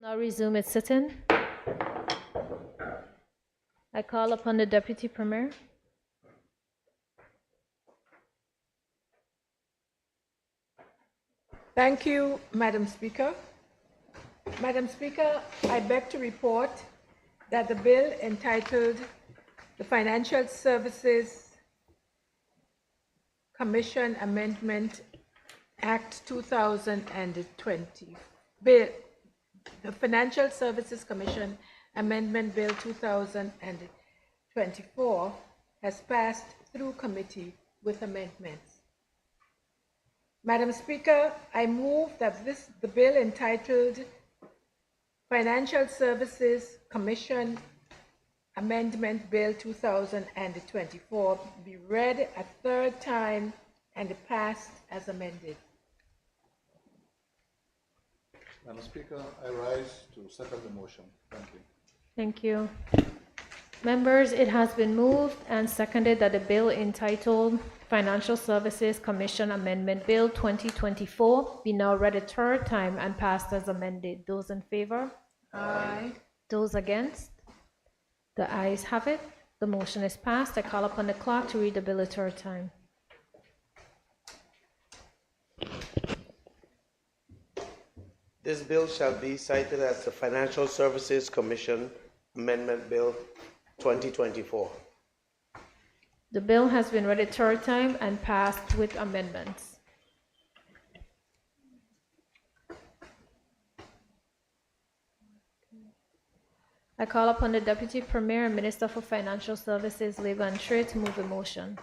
Now resume its sitting. I call upon the Deputy Premier. Thank you, Madam Speaker. Madam Speaker, I beg to report that the bill entitled the Financial Services Commission Amendment Act 2020, Bill, the Financial Services Commission Amendment Bill 2024 has passed through committee with amendments. Madam Speaker, I move that the bill entitled Financial Services Commission Amendment Bill 2024 be read a third time and passed as amended. Madam Speaker, I rise to second the motion. Thank you. Thank you. Members, it has been moved and seconded that the bill entitled Financial Services Commission Amendment Bill 2024 be now read a third time and passed as amended. Those in favor? Aye. Those against? The ayes have it. The motion is passed. I call upon the clerk to read the bill a third time. This bill shall be cited as the Financial Services Commission Amendment Bill 2024. The bill has been read a third time and passed with amendments. I call upon the Deputy Premier and Minister for Financial Services, Labor and Trade to move the motion.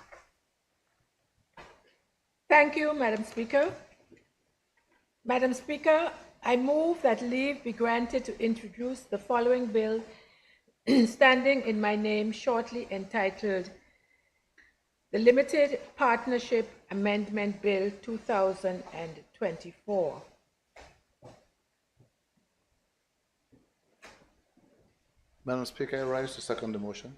Thank you, Madam Speaker. Madam Speaker, I move that leave be granted to introduce the following bill standing in my name shortly entitled the Limited Partnership Amendment Bill 2024. Madam Speaker, I rise to second the motion.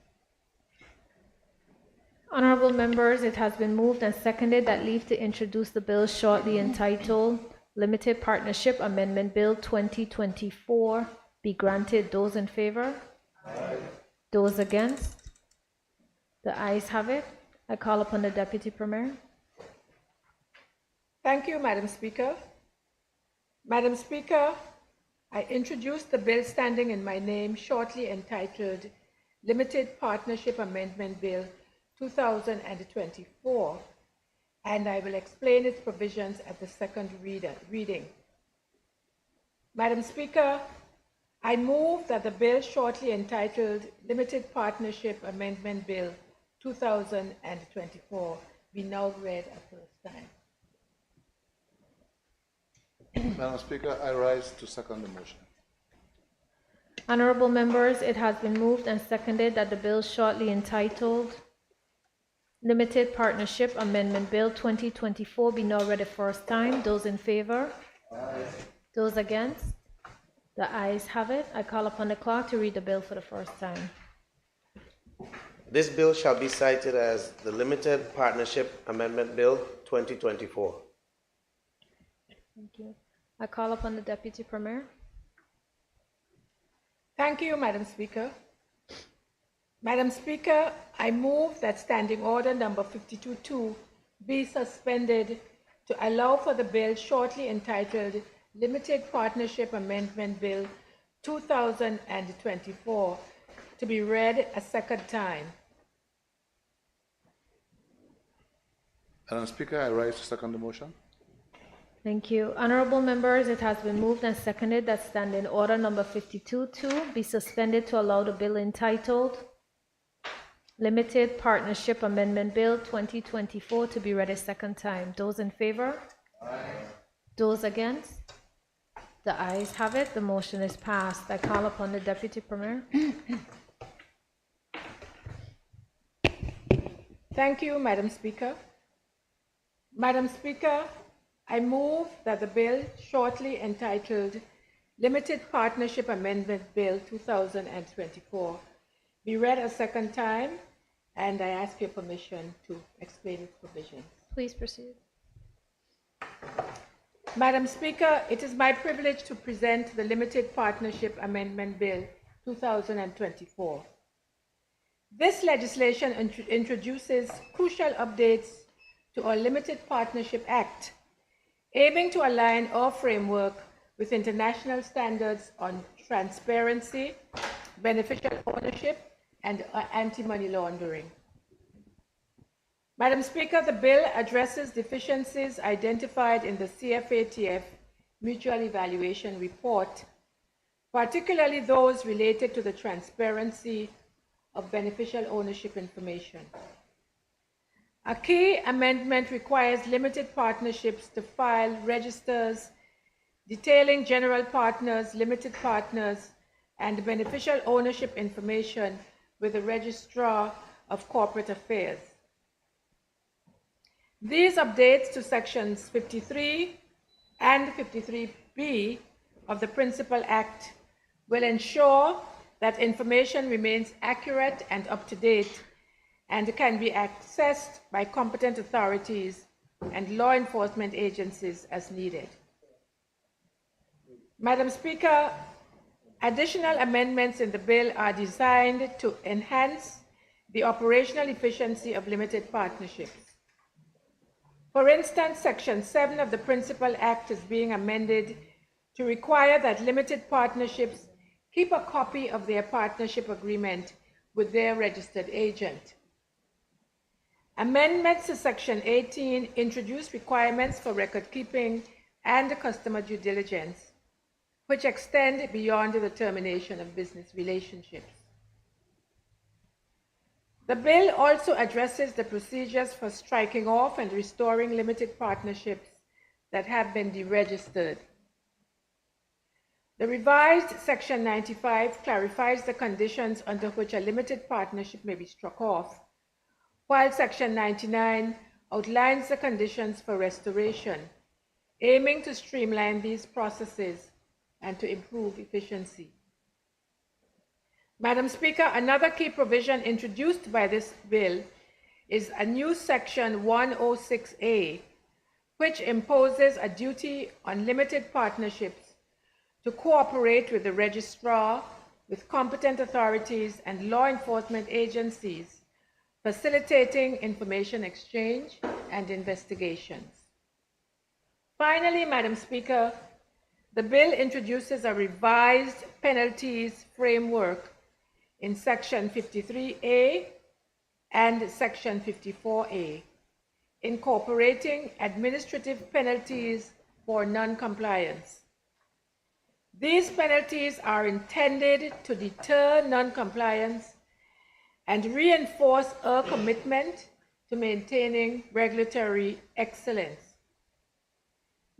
Honorable members, it has been moved and seconded that leave to introduce the bill shortly entitled Limited Partnership Amendment Bill 2024 be granted. Those in favor? Aye. Those against? The ayes have it. I call upon the Deputy Premier. Thank you, Madam Speaker. Madam Speaker, I introduce the bill standing in my name shortly entitled Limited Partnership Amendment Bill 2024, and I will explain its provisions at the second reading. Madam Speaker, I move that the bill shortly entitled Limited Partnership Amendment Bill 2024 be now read a first time. Madam Speaker, I rise to second the motion. Honorable members, it has been moved and seconded that the bill shortly entitled Limited Partnership Amendment Bill 2024 be now read a first time. Those in favor? Aye. Those against? The ayes have it. I call upon the clerk to read the bill for the first time. This bill shall be cited as the Limited Partnership Amendment Bill 2024. Thank you. I call upon the Deputy Premier. Thank you, Madam Speaker. Madam Speaker, I move that Standing Order number 52-2 be suspended to allow for the bill shortly entitled Limited Partnership Amendment Bill 2024 to be read a second time. Madam Speaker, I rise to second the motion. Thank you. Honorable members, it has been moved and seconded that Standing Order number 52-2 be suspended to allow the bill entitled Limited Partnership Amendment Bill 2024 to be read a second time. Those in favor? Aye. Those against? The ayes have it. The motion is passed. I call upon the Deputy Premier. Thank you, Madam Speaker. Madam Speaker, I move that the bill shortly entitled Limited Partnership Amendment Bill 2024 be read a second time, and I ask your permission to explain its provisions. Please proceed. Madam Speaker, it is my privilege to present the Limited Partnership Amendment Bill 2024. This legislation introduces crucial updates to our Limited Partnership Act, aiming to align our framework with international standards on transparency, beneficial ownership, and anti-money laundering. Madam Speaker, the bill addresses deficiencies identified in the CFATF Mutual Evaluation Report, particularly those related to the transparency of beneficial ownership information. A key amendment requires limited partnerships to file registers detailing general partners, limited partners, and beneficial ownership information with the Registrar of Corporate Affairs. These updates to sections 53 and 53B of the Principal Act will ensure that information remains accurate and up-to-date and can be accessed by competent authorities and law enforcement agencies as needed. Madam Speaker, additional amendments in the bill are designed to enhance the operational efficiency of limited partnerships. For instance, Section 7 of the Principal Act is being amended to require that limited partnerships keep a copy of their partnership agreement with their registered agent. Amendments to Section 18 introduce requirements for record keeping and customer due diligence, which extend beyond the termination of business relationships. The bill also addresses the procedures for striking off and restoring limited partnerships that have been deregistered. The revised Section 95 clarifies the conditions under which a limited partnership may be struck off, while Section 99 outlines the conditions for restoration, aiming to streamline these processes and to improve efficiency. Madam Speaker, another key provision introduced by this bill is a new Section 106A, which imposes a duty on limited partnerships to cooperate with the registrar, with competent authorities and law enforcement agencies, facilitating information exchange and investigations. Finally, Madam Speaker, the bill introduces a revised penalties framework in Section 53A and Section 54A, incorporating administrative penalties for non-compliance. These penalties are intended to deter non-compliance and reinforce our commitment to maintaining regulatory excellence.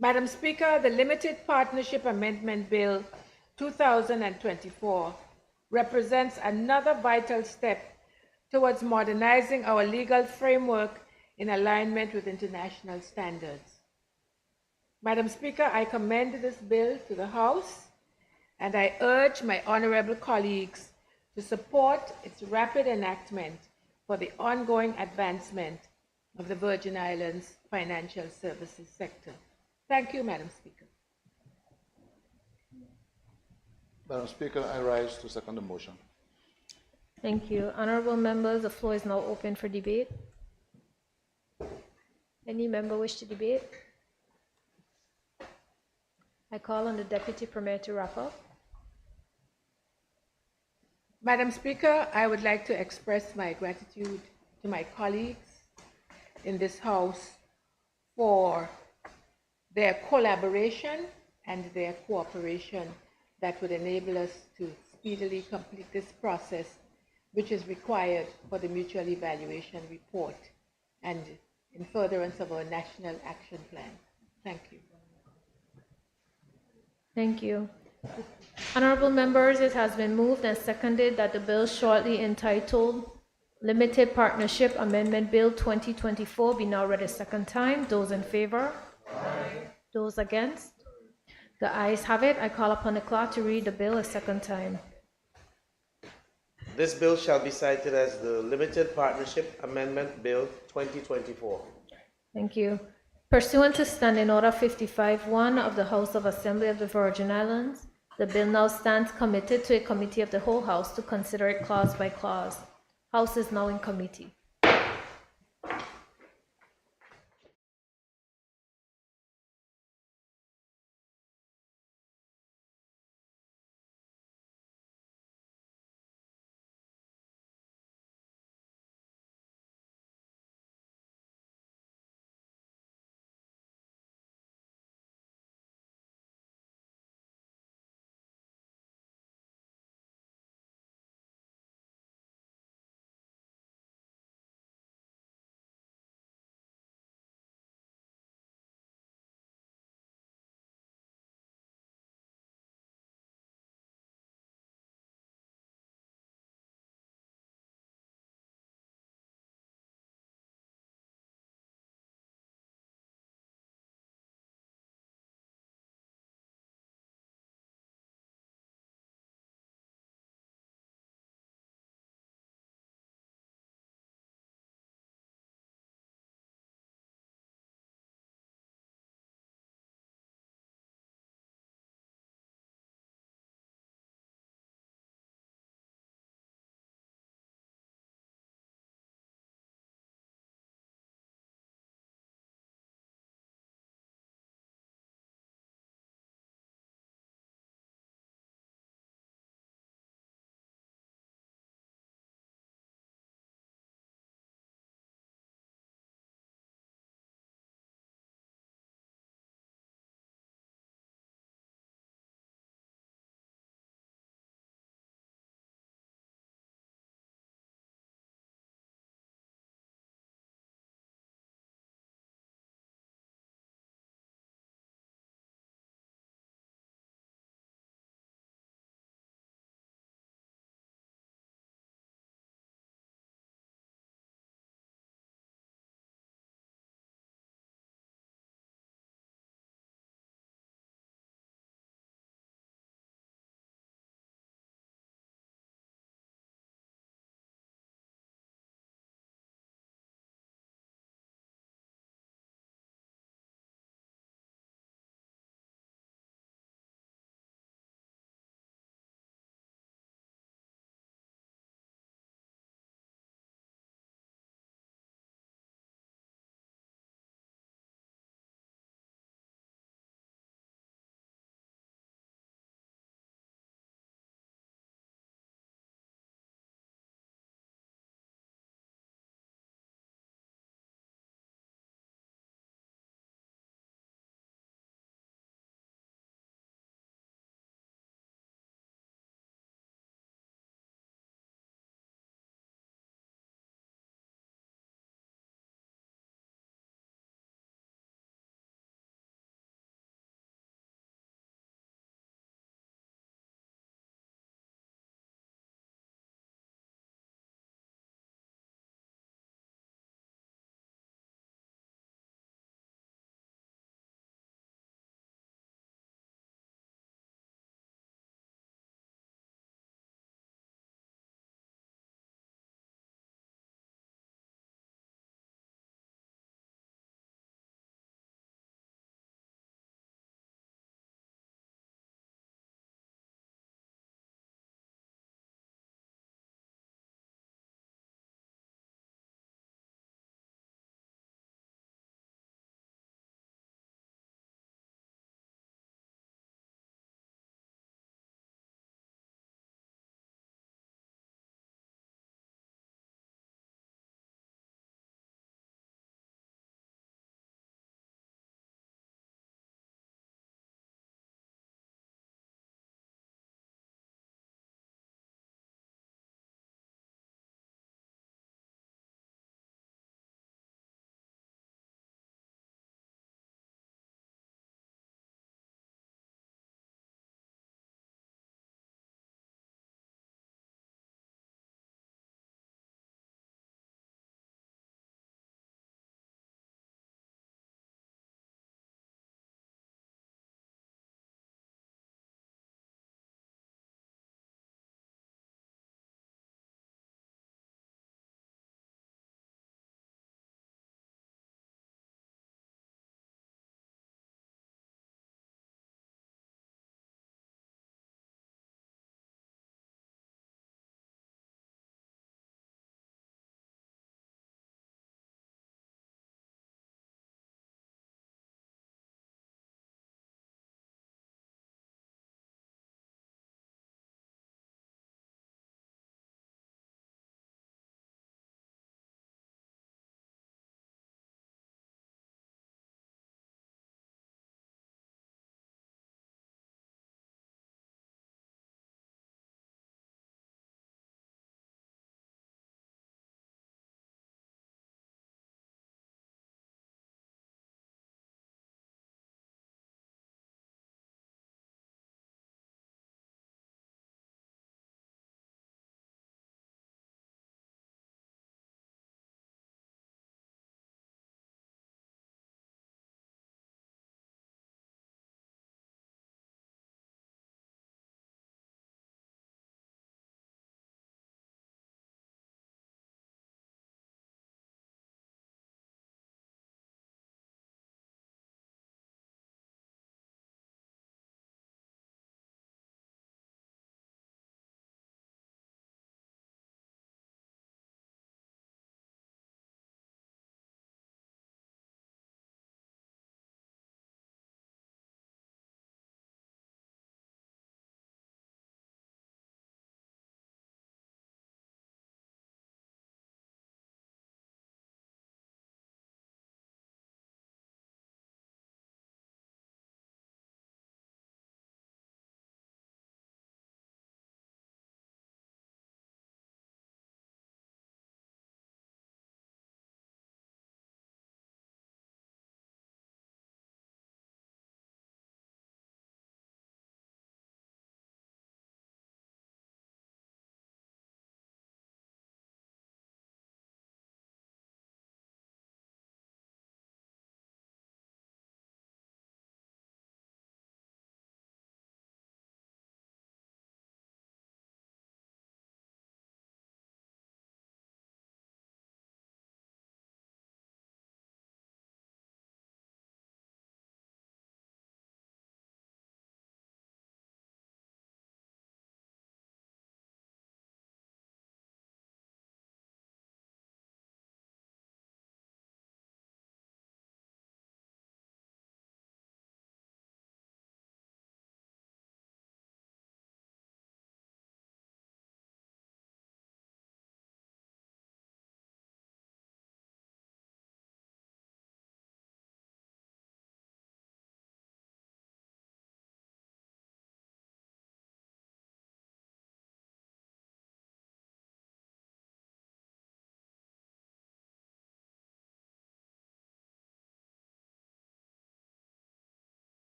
Madam Speaker, the Limited Partnership Amendment Bill 2024 represents another vital step towards modernizing our legal framework in alignment with international standards. Madam Speaker, I commend this bill to the House, and I urge my honorable colleagues to support its rapid enactment for the ongoing advancement of the Virgin Islands financial services sector. Thank you, Madam Speaker. Madam Speaker, I rise to second the motion. Thank you. Honorable members, the floor is now open for debate. Any member wish to debate? I call on the Deputy Premier to wrap up. Madam Speaker, I would like to express my gratitude to my colleagues in this House for their collaboration and their cooperation that would enable us to speedily complete this process, which is required for the mutual evaluation report and in furtherance of our national action plan. Thank you. Thank you. Honorable members, it has been moved and seconded that the bill shortly entitled Limited Partnership Amendment Bill 2024 be now read a second time. Those in favor? Aye. Those against? The ayes have it. I call upon the clerk to read the bill a second time. This bill shall be cited as the Limited Partnership Amendment Bill 2024. Thank you. Pursuant to Standing Order 55-1 of the House of Assembly of the Virgin Islands, the bill now stands committed to a committee of the whole House to consider it clause by clause. House is now in committee.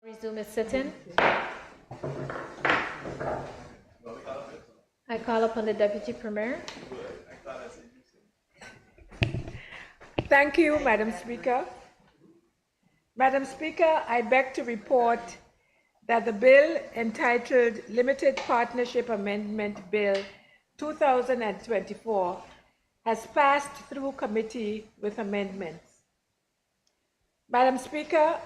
Resume its sitting. I call upon the Deputy Premier. Thank you, Madam Speaker. Madam Speaker, I beg to report that the bill entitled Limited Partnership Amendment Bill 2024 has passed through committee with amendments. Madam Speaker,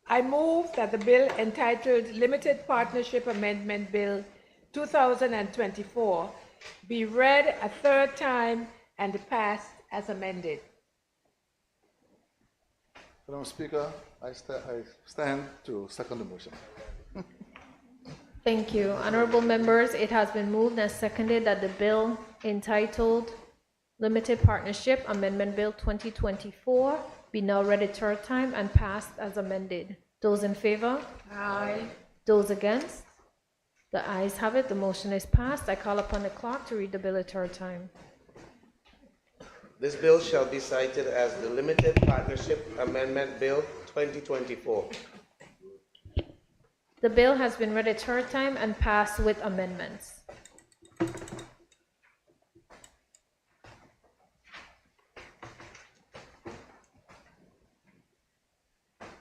I move that the bill entitled Limited Partnership Amendment Bill 2024 be read a third time and passed as amended. Madam Speaker, I stand to second the motion. Thank you. Honorable members, it has been moved and seconded that the bill entitled Limited Partnership Amendment Bill 2024 be now read a third time and passed as amended. Those in favor? Aye. Those against? The ayes have it. The motion is passed. I call upon the clerk to read the bill a third time. This bill shall be cited as the Limited Partnership Amendment Bill 2024. The bill has been read a third time and passed with amendments.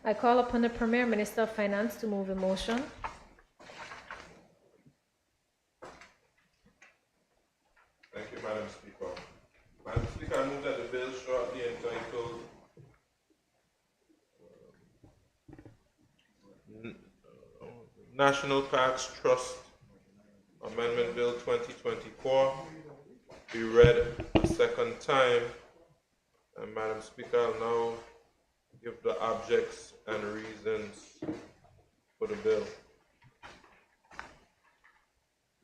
I call upon the Premier Minister of Finance to move a motion. Thank you, Madam Speaker. Madam Speaker, I move that the bill shortly entitled National Parks Trust Amendment Bill 2024 be read a second time. And Madam Speaker, I'll now give the objects and reasons for the bill.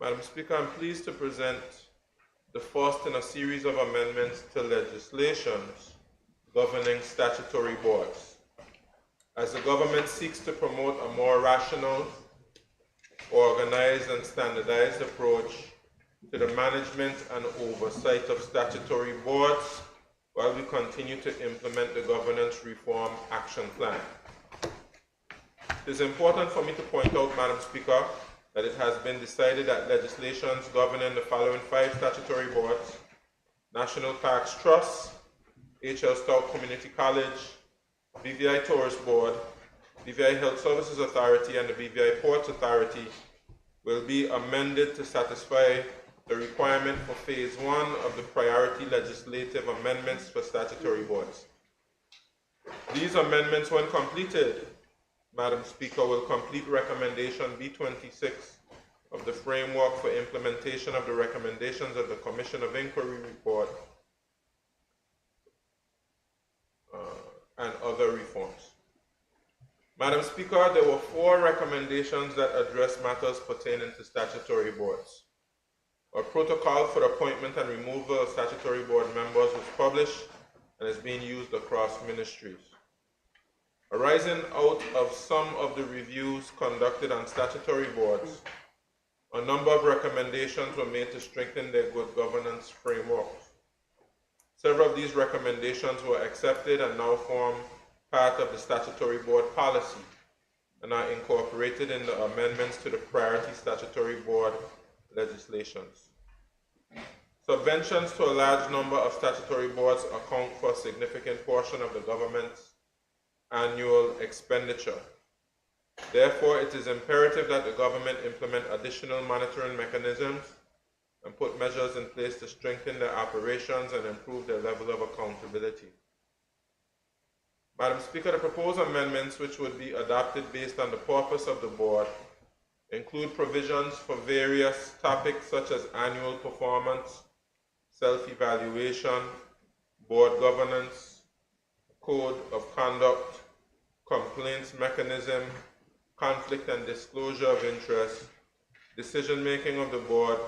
Madam Speaker, I'm pleased to present the first in a series of amendments to legislations governing statutory boards, as the government seeks to promote a more rational, organized and standardized approach to the management and oversight of statutory boards while we continue to implement the Governance Reform Action Plan. It is important for me to point out, Madam Speaker, that it has been decided that legislations governing the following 5 statutory boards: National Parks Trust, H.L. Stout Community College, BVI Tourist Board, BVI Health Services Authority, and the BVI Ports Authority will be amended to satisfy the requirement for Phase 1 of the priority legislative amendments for statutory boards. These amendments, when completed, Madam Speaker, will complete recommendation B26 of the framework for implementation of the recommendations of the Commission of Inquiry report and other reforms. Madam Speaker, there were 4 recommendations that address matters pertaining to statutory boards. A protocol for appointment and removal of statutory board members was published and is being used across ministries. Arising out of some of the reviews conducted on statutory boards, a number of recommendations were made to strengthen their good governance frameworks. Several of these recommendations were accepted and now form part of the statutory board policy and are incorporated in the amendments to the priority statutory board legislations. Subventions to a large number of statutory boards account for a significant portion of the government's annual expenditure. Therefore, it is imperative that the government implement additional monitoring mechanisms and put measures in place to strengthen their operations and improve their level of accountability. Madam Speaker, the proposed amendments, which would be adopted based on the purpose of the board, include provisions for various topics such as annual performance, self-evaluation, board governance, code of conduct, complaints mechanism, conflict and disclosure of interest, decision-making of the board,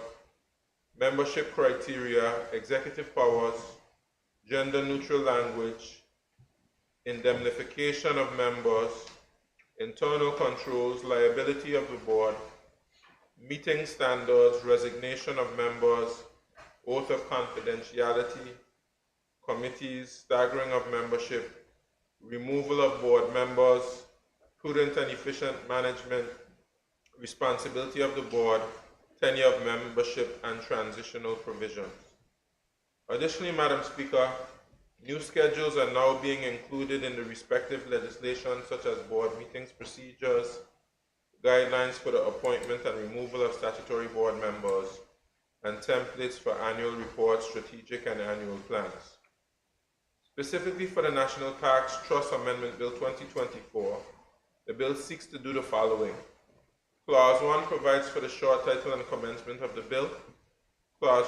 membership criteria, executive powers, gender-neutral language, indemnification of members, internal controls, liability of the board, meeting standards, resignation of members, oath of confidentiality, committees, staggering of membership, removal of board members, prudent and efficient management, responsibility of the board, tenure of membership, and transitional provisions. Additionally, Madam Speaker, new schedules are now being included in the respective legislation, such as board meetings procedures, guidelines for the appointment and removal of statutory board members, and templates for annual reports, strategic and annual plans. Specifically for the National Parks Trust Amendment Bill 2024, the bill seeks to do the following. Clause 1 provides for the short title and commencement of the bill. Clause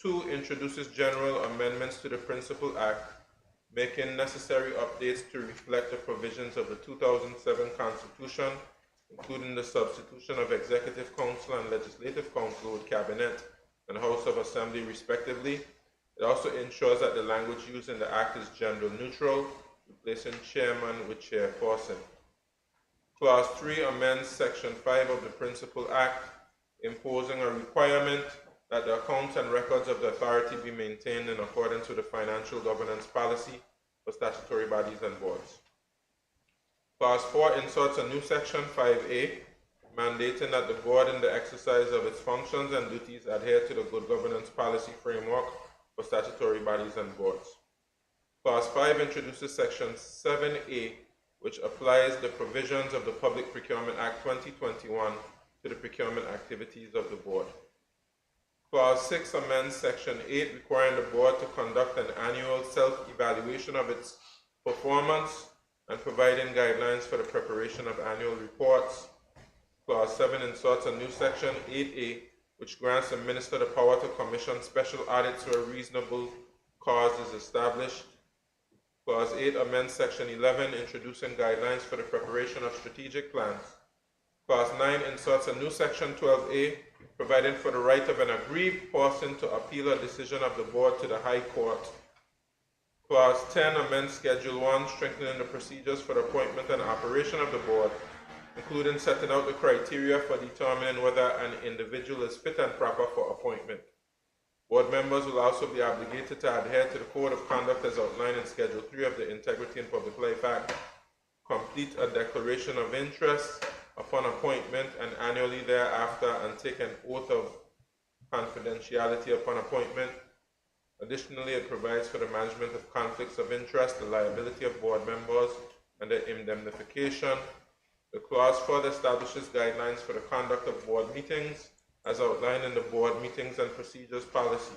2 introduces general amendments to the Principal Act, making necessary updates to reflect the provisions of the 2007 Constitution, including the substitution of Executive Council and Legislative Council with Cabinet and House of Assembly respectively. It also ensures that the language used in the Act is gender neutral, replacing chairman with chairperson. Clause 3 amends Section 5 of the Principal Act, imposing a requirement that the accounts and records of the authority be maintained in accordance with the financial governance policy for statutory bodies and boards. Clause 4 inserts a new Section 5A, mandating that the board in the exercise of its functions and duties adhere to the good governance policy framework for statutory bodies and boards. Clause 5 introduces Section 7A, which applies the provisions of the Public Procurement Act 2021 to the procurement activities of the board. Clause 6 amends Section 8, requiring the board to conduct an annual self-evaluation of its performance and providing guidelines for the preparation of annual reports. Clause 7 inserts a new Section 8A, which grants the minister the power to commission special audits where reasonable cause is established. Clause 8 amends Section 11, introducing guidelines for the preparation of strategic plans. Clause 9 inserts a new Section 12A, providing for the right of an aggrieved person to appeal a decision of the board to the High Court. Clause 10 amends Schedule 1, strengthening the procedures for the appointment and operation of the board, including setting out the criteria for determining whether an individual is fit and proper for appointment. Board members will also be obligated to adhere to the Code of Conduct as outlined in Schedule 3 of the Integrity and Public Life Act, complete a declaration of interest upon appointment and annually thereafter, and take an oath of confidentiality upon appointment. Additionally, it provides for the management of conflicts of interest, the liability of board members, and their indemnification. The clause further establishes guidelines for the conduct of board meetings, as outlined in the Board Meetings and Procedures Policy.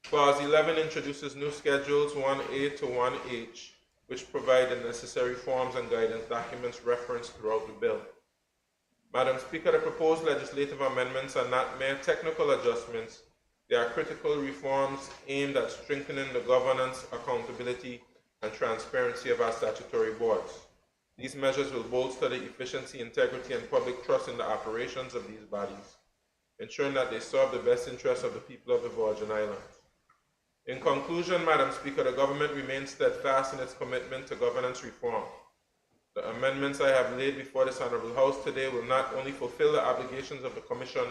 Clause 11 introduces new Schedules 1A to 1H, which provide the necessary forms and guidance documents referenced throughout the bill. Madam Speaker, the proposed legislative amendments are not mere technical adjustments. They are critical reforms aimed at strengthening the governance, accountability, and transparency of our statutory boards. These measures will bolster the efficiency, integrity, and public trust in the operations of these bodies, ensuring that they serve the best interests of the people of the Virgin Islands. In conclusion, Madam Speaker, the government remains steadfast in its commitment to governance reform. The amendments I have laid before this Honorable House today will not only fulfill the obligations of the Commission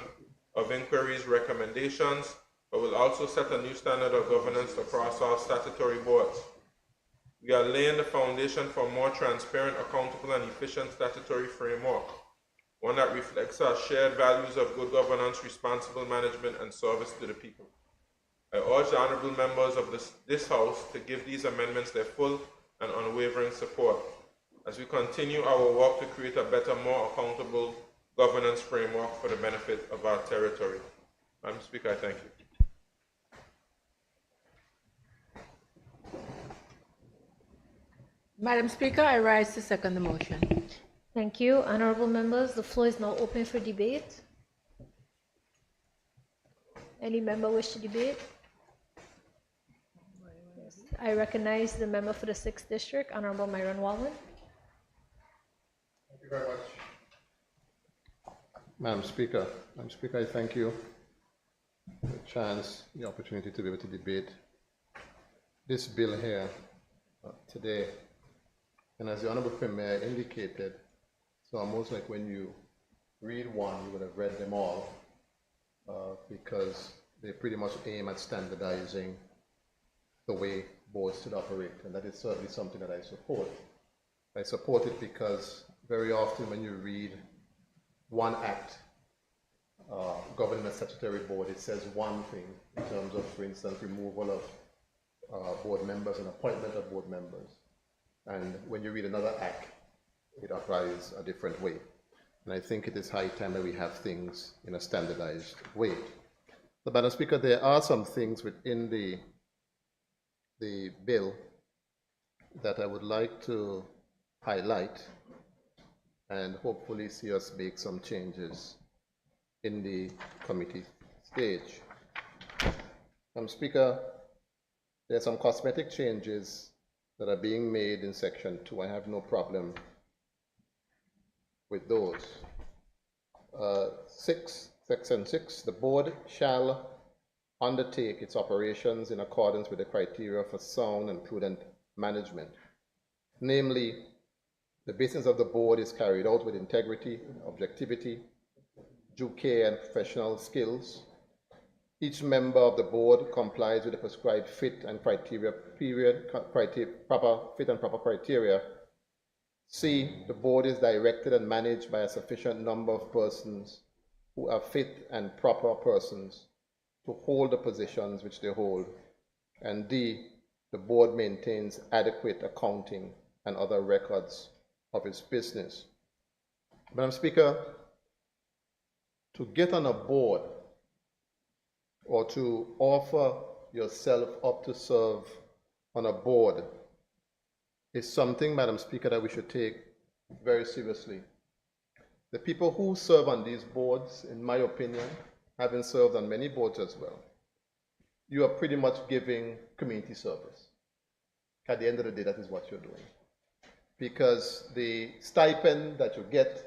of Inquiry's recommendations, but will also set a new standard of governance across all statutory boards. We are laying the foundation for a more transparent, accountable, and efficient statutory framework, one that reflects our shared values of good governance, responsible management, and service to the people. I urge the honorable members of this House to give these amendments their full and unwavering support as we continue our work to create a better, more accountable governance framework for the benefit of our territory. Madam Speaker, I thank you. Madam Speaker, I rise to second the motion. Thank you. Honorable members, the floor is now open for debate. Any member wish to debate? Yes. I recognize the member for the 6th District, Honorable Myron Wallen. Thank you very much. Madam Speaker, I thank you for the chance, the opportunity to be able to debate this bill here today. And as the Honorable Premier indicated, it's almost like when you read one, you would have read them all, because they pretty much aim at standardizing the way boards should operate, and that is certainly something that I support. I support it because very often when you read one act governing a statutory board, it says one thing in terms of, for instance, removal of board members and appointment of board members. And when you read another act, it applies a different way. And I think it is high time that we have things in a standardized way. So, Madam Speaker, there are some things within the bill that I would like to highlight and hopefully see us make some changes in the committee stage. Madam Speaker, there are some cosmetic changes that are being made in Section 2. I have no problem with those. Section 6, the board shall undertake its operations in accordance with the criteria for sound and prudent management. Namely, the business of the board is carried out with integrity, objectivity, due care and professional skills. Each member of the board complies with the prescribed fit and proper criteria. C, the board is directed and managed by a sufficient number of persons who are fit and proper persons to hold the positions which they hold. And D, the board maintains adequate accounting and other records of its business. Madam Speaker, to get on a board or to offer yourself up to serve on a board is something, Madam Speaker, that we should take very seriously. The people who serve on these boards, in my opinion, having served on many boards as well, you are pretty much giving community service. At the end of the day, that is what you're doing. Because the stipend that you get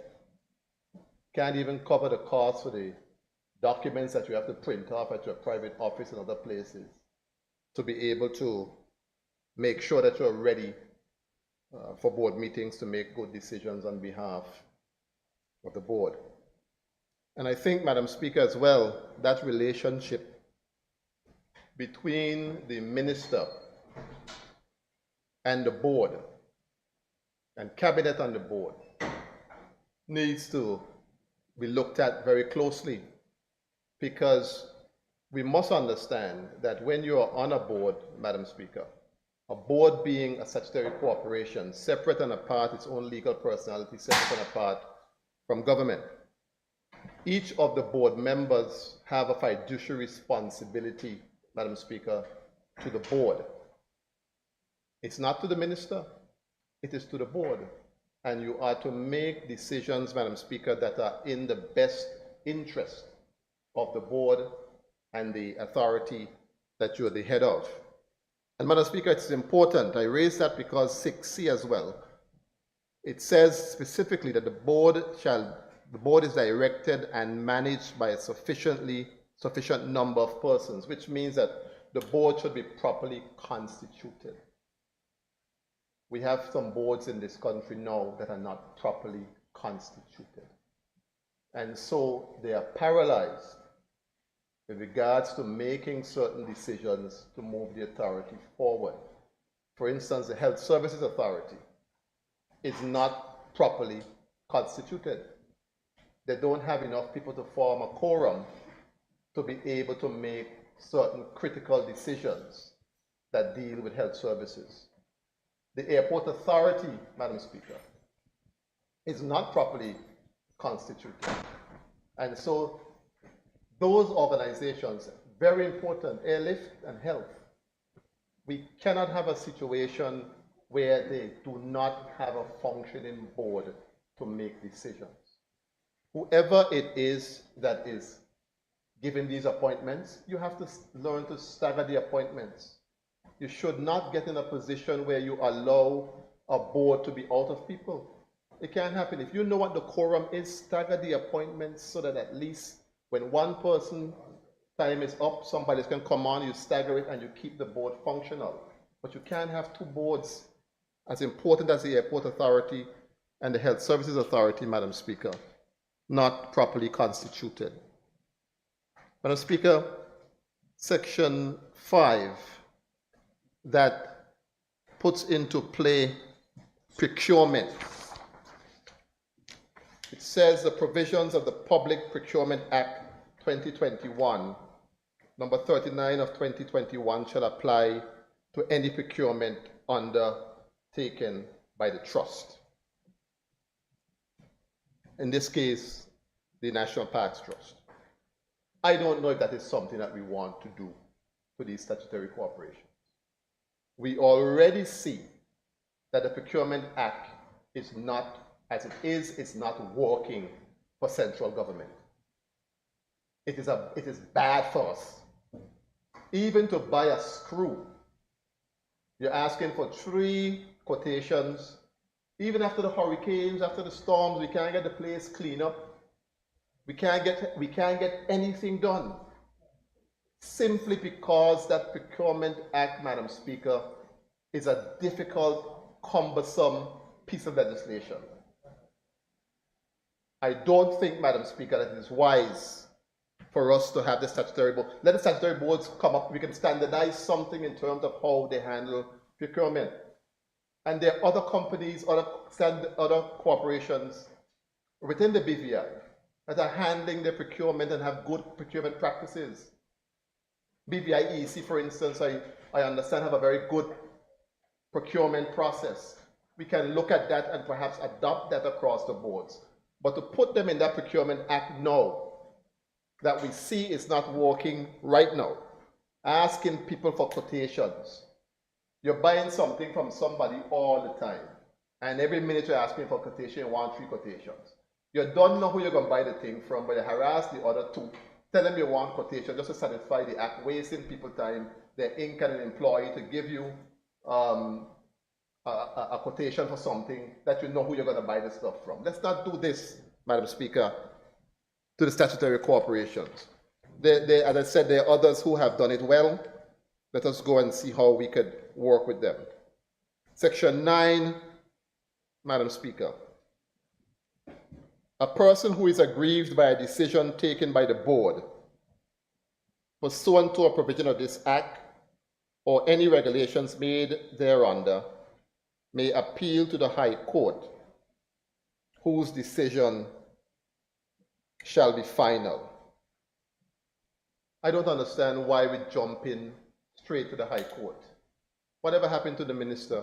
can't even cover the cost for the documents that you have to print off at your private office and other places to be able to make sure that you're ready for board meetings to make good decisions on behalf of the board. And I think, Madam Speaker, as well, that relationship between the minister and the board and cabinet on the board needs to be looked at very closely, because we must understand that when you are on a board, Madam Speaker, a board being a statutory corporation, separate and apart, its own legal personality, separate and apart from government, each of the board members have a fiduciary responsibility, Madam Speaker, to the board. It's not to the minister, it is to the board. And you are to make decisions, Madam Speaker, that are in the best interest of the board and the authority that you're the head of. And Madam Speaker, it's important. I raise that because 6C as well. It says specifically that the board is directed and managed by a sufficient number of persons, which means that the board should be properly constituted. We have some boards in this country now that are not properly constituted. And so they are paralyzed with regards to making certain decisions to move the authority forward. For instance, the Health Services Authority is not properly constituted. They don't have enough people to form a quorum to be able to make certain critical decisions that deal with health services. The Airport Authority, Madam Speaker, is not properly constituted. And so those organizations, very important, airlift and health, we cannot have a situation where they do not have a functioning board to make decisions. Whoever it is that is giving these appointments, you have to learn to stagger the appointments. You should not get in a position where you allow a board to be out of people. It can't happen. If you know what the quorum is, stagger the appointments so that at least when one person's time is up, somebody can come on, you stagger it, and you keep the board functional. But you can't have two boards as important as the Airport Authority and the Health Services Authority, Madam Speaker, not properly constituted. Madam Speaker, Section 5 that puts into play procurement. It says the provisions of the Public Procurement Act 2021, number 39 of 2021, shall apply to any procurement undertaken by the trust. In this case, the National Parks Trust. I don't know if that is something that we want to do to these statutory corporations. We already see that the Procurement Act is not, as it is, it's not working for central government. It is bad for us. Even to buy a screw, you're asking for 3 quotations. Even after the hurricanes, after the storms, we can't get the place cleaned up. We can't get anything done. Simply because that Procurement Act, Madam Speaker, is a difficult, cumbersome piece of legislation. I don't think, Madam Speaker, that it is wise for us to have the statutory board. Let the statutory boards come up. We can standardize something in terms of how they handle procurement. And there are other companies, other corporations within the BVI that are handling their procurement and have good procurement practices. BVI EC, for instance, I understand have a very good procurement process. We can look at that and perhaps adopt that across the boards. But to put them in that Procurement Act now, that we see is not working right now, asking people for quotations. You're buying something from somebody all the time, and every minute you're asking for quotation, you want 3 quotations. You don't know who you're going to buy the thing from, but you harass the other 2. Tell them you want quotation just to satisfy the act, wasting people's time, their ink and an employee to give you a quotation for something that you know who you're going to buy the stuff from. Let's not do this, Madam Speaker, to the statutory corporations. As I said, there are others who have done it well. Let us go and see how we could work with them. Section 9, Madam Speaker. A person who is aggrieved by a decision taken by the board pursuant to a provision of this Act or any regulations made thereunder may appeal to the High Court, whose decision shall be final. I don't understand why we jump in straight to the High Court. Whatever happened to the minister?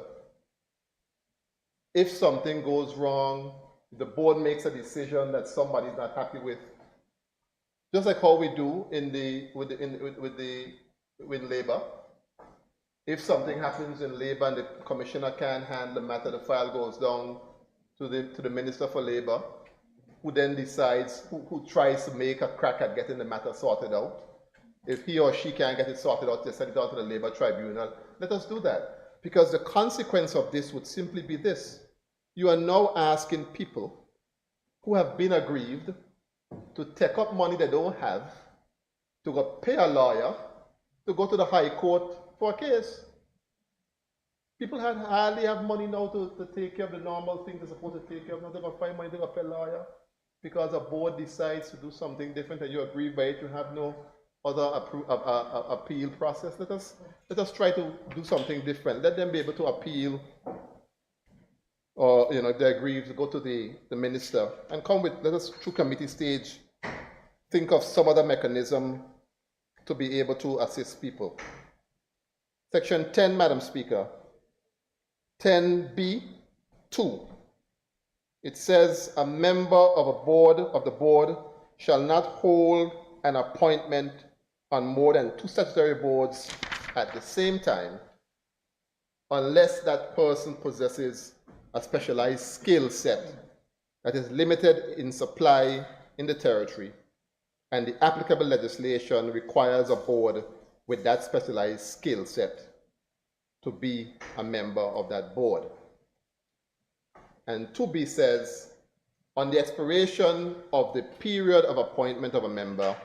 If something goes wrong, the board makes a decision that somebody's not happy with, just like how we do with labor. If something happens in labor and the commissioner can't handle the matter, the file goes down to the minister for labor, who then decides, who tries to make a crack at getting the matter sorted out. If he or she can't get it sorted out, they send it out to the labor tribunal. Let us do that. Because the consequence of this would simply be this. You are now asking people who have been aggrieved to take up money they don't have, to go pay a lawyer, to go to the High Court for a case. People hardly have money now to take care of the normal things they're supposed to take care of. Now they're going to find money to go pay a lawyer because a board decides to do something different and you agree by it. You have no other appeal process. Let us try to do something different. Let them be able to appeal, or if they're aggrieved, go to the minister and come with. Let us through committee stage think of some other mechanism to be able to assist people. Section 10, Madam Speaker. 10B(2). It says a member of the board shall not hold an appointment on more than 2 statutory boards at the same time unless that person possesses a specialized skill set that is limited in supply in the territory and the applicable legislation requires a board with that specialized skill set to be a member of that board. And 2B says, on the expiration of the period of appointment of a member,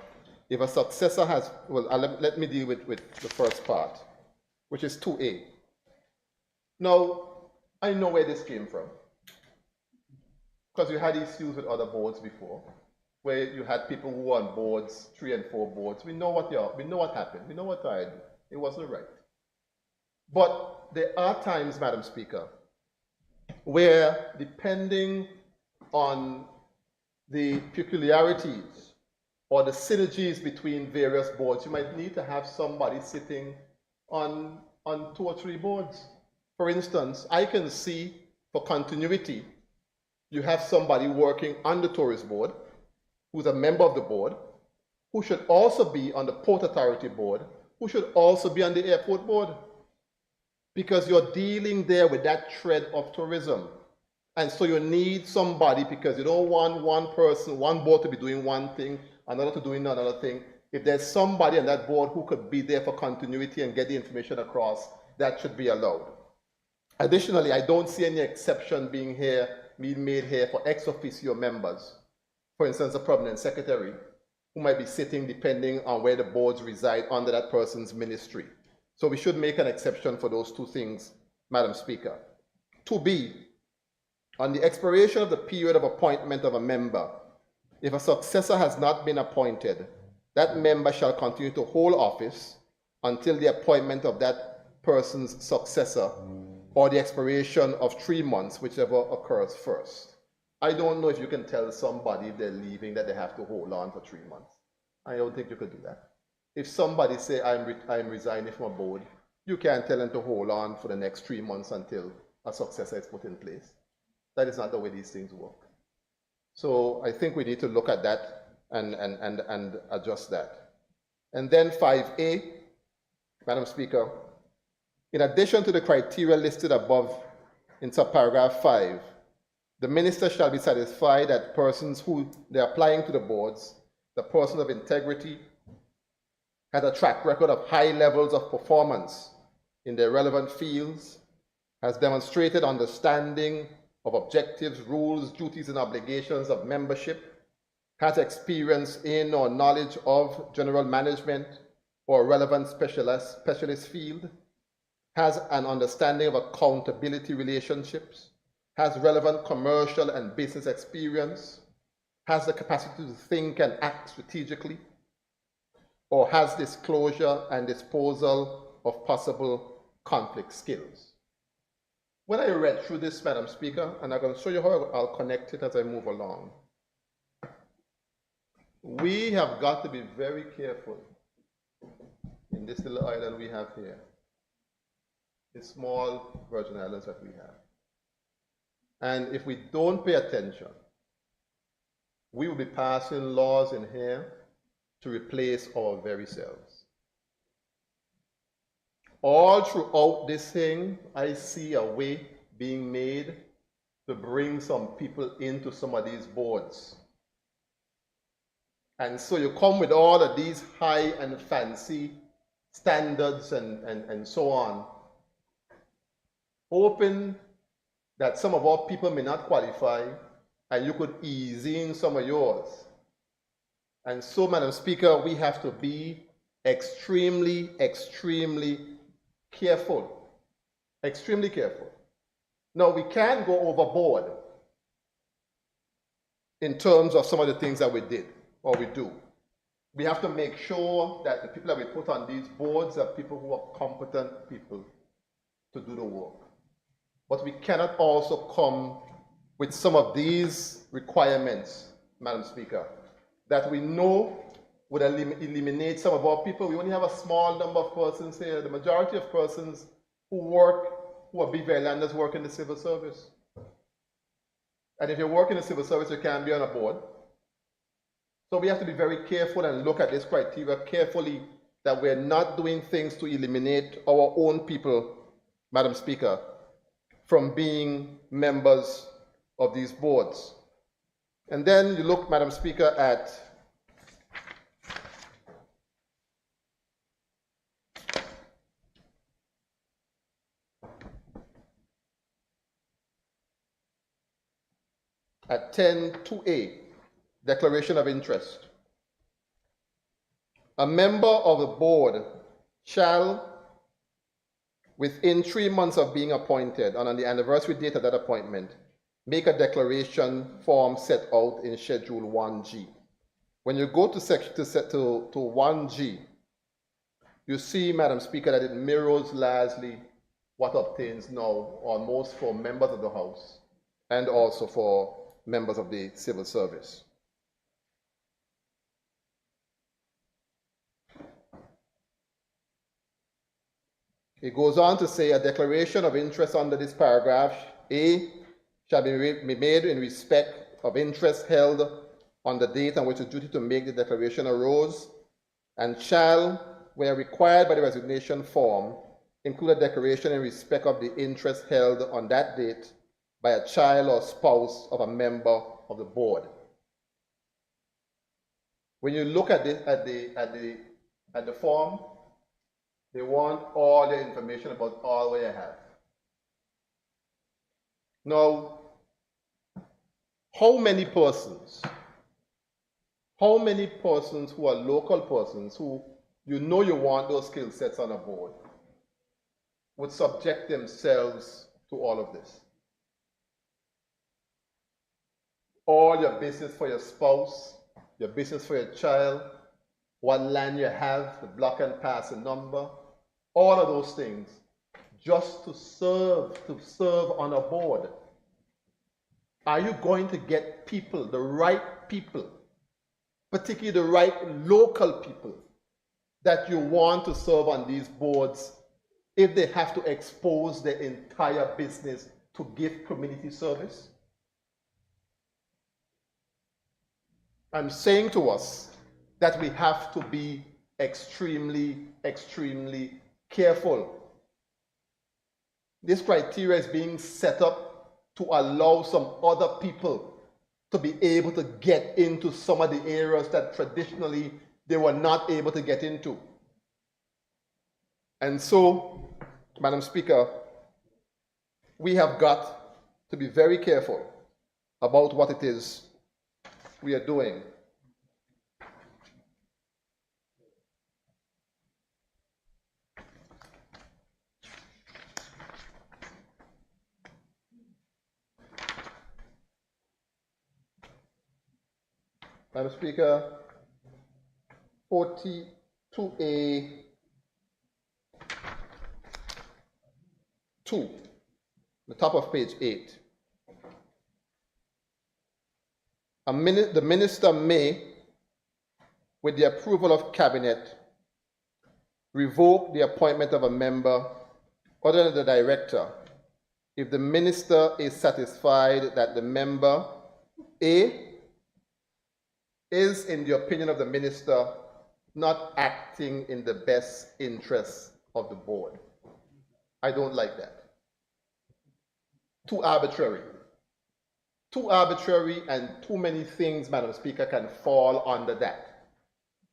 if a successor has, let me deal with the first part, which is 2A. Now, I know where this came from, because we had issues with other boards before, where you had people who were on boards, 3 and 4 boards. We know what happened. We know what I did. It wasn't right. But there are times, Madam Speaker, where, depending on the peculiarities or the synergies between various boards, you might need to have somebody sitting on 2 or 3 boards. For instance, I can see, for continuity, you have somebody working on the tourist board who's a member of the board, who should also be on the Port Authority board, who should also be on the airport board, because you're dealing there with that thread of tourism. And so you need somebody, because you don't want one person, one board to be doing one thing, another to doing another thing. If there's somebody on that board who could be there for continuity and get the information across, that should be allowed. Additionally, I don't see any exception being made here for ex officio members. For instance, a permanent secretary who might be sitting depending on where the boards reside under that person's ministry. So we should make an exception for those 2 things, Madam Speaker. 2B, on the expiration of the period of appointment of a member, if a successor has not been appointed, that member shall continue to hold office until the appointment of that person's successor or the expiration of 3 months, whichever occurs first. I don't know if you can tell somebody if they're leaving that they have to hold on for 3 months. I don't think you could do that. If somebody say, I'm resigning from a board, you can't tell them to hold on for the next 3 months until a successor is put in place. That is not the way these things work. So I think we need to look at that and adjust that. And then 5A, Madam Speaker, in addition to the criteria listed above in subparagraph 5, the minister shall be satisfied that persons who they're applying to the boards, the person of integrity, has a track record of high levels of performance in their relevant fields, has demonstrated understanding of objectives, rules, duties, and obligations of membership, has experience in or knowledge of general management or relevant specialist field, has an understanding of accountability relationships, has relevant commercial and business experience, has the capacity to think and act strategically, or has disclosure and disposal of possible conflict skills. When I read through this, Madam Speaker, and I'm going to show you how I'll connect it as I move along, we have got to be very careful in this little island we have here, the small Virgin Islands that we have. And if we don't pay attention, we will be passing laws in here to replace our very selves. All throughout this thing, I see a way being made to bring some people into some of these boards. And so you come with all of these high and fancy standards and so on, hoping that some of our people may not qualify, and you could ease in some of yours. And so, Madam Speaker, we have to be extremely, extremely careful. Extremely careful. Now, we can't go overboard in terms of some of the things that we did or we do. We have to make sure that the people that we put on these boards are people who are competent people to do the work. But we cannot also come with some of these requirements, Madam Speaker, that we know would eliminate some of our people. We only have a small number of persons here. The majority of persons who are big landers work in the civil service. And if you work in the civil service, you can't be on a board. So we have to be very careful and look at this criteria carefully, that we're not doing things to eliminate our own people, Madam Speaker, from being members of these boards. And then you look, Madam Speaker, at at 10.2a, Declaration of Interest. A member of the board shall, within 3 months of being appointed and on the anniversary date of that appointment, make a declaration form set out in Schedule 1G. When you go to 1G, you see, Madam Speaker, that it mirrors largely what obtains now almost for members of the House and also for members of the civil service. It goes on to say a declaration of interest under this paragraph A shall be made in respect of interest held on the date on which the duty to make the declaration arose, and shall, where required by the resignation form, include a declaration in respect of the interest held on that date by a child or spouse of a member of the board. When you look at the form, they want all the information about all what you have. Now, how many persons who are local persons who you know you want those skill sets on a board would subject themselves to all of this? All your business for your spouse, your business for your child, what land you have, the block and parcel number, all of those things, just to serve on a board. Are you going to get people, the right people, particularly the right local people that you want to serve on these boards if they have to expose their entire business to give community service? I'm saying to us that we have to be extremely, extremely careful. This criteria is being set up to allow some other people to be able to get into some of the areas that traditionally they were not able to get into. And so, Madam Speaker, we have got to be very careful about what it is we are doing. Madam Speaker, 42A 2, the top of page 8. The minister may, with the approval of cabinet, revoke the appointment of a member other than the director if the minister is satisfied that the member A is, in the opinion of the minister, not acting in the best interests of the board. I don't like that. Too arbitrary. Too arbitrary, and too many things, Madam Speaker, can fall under that.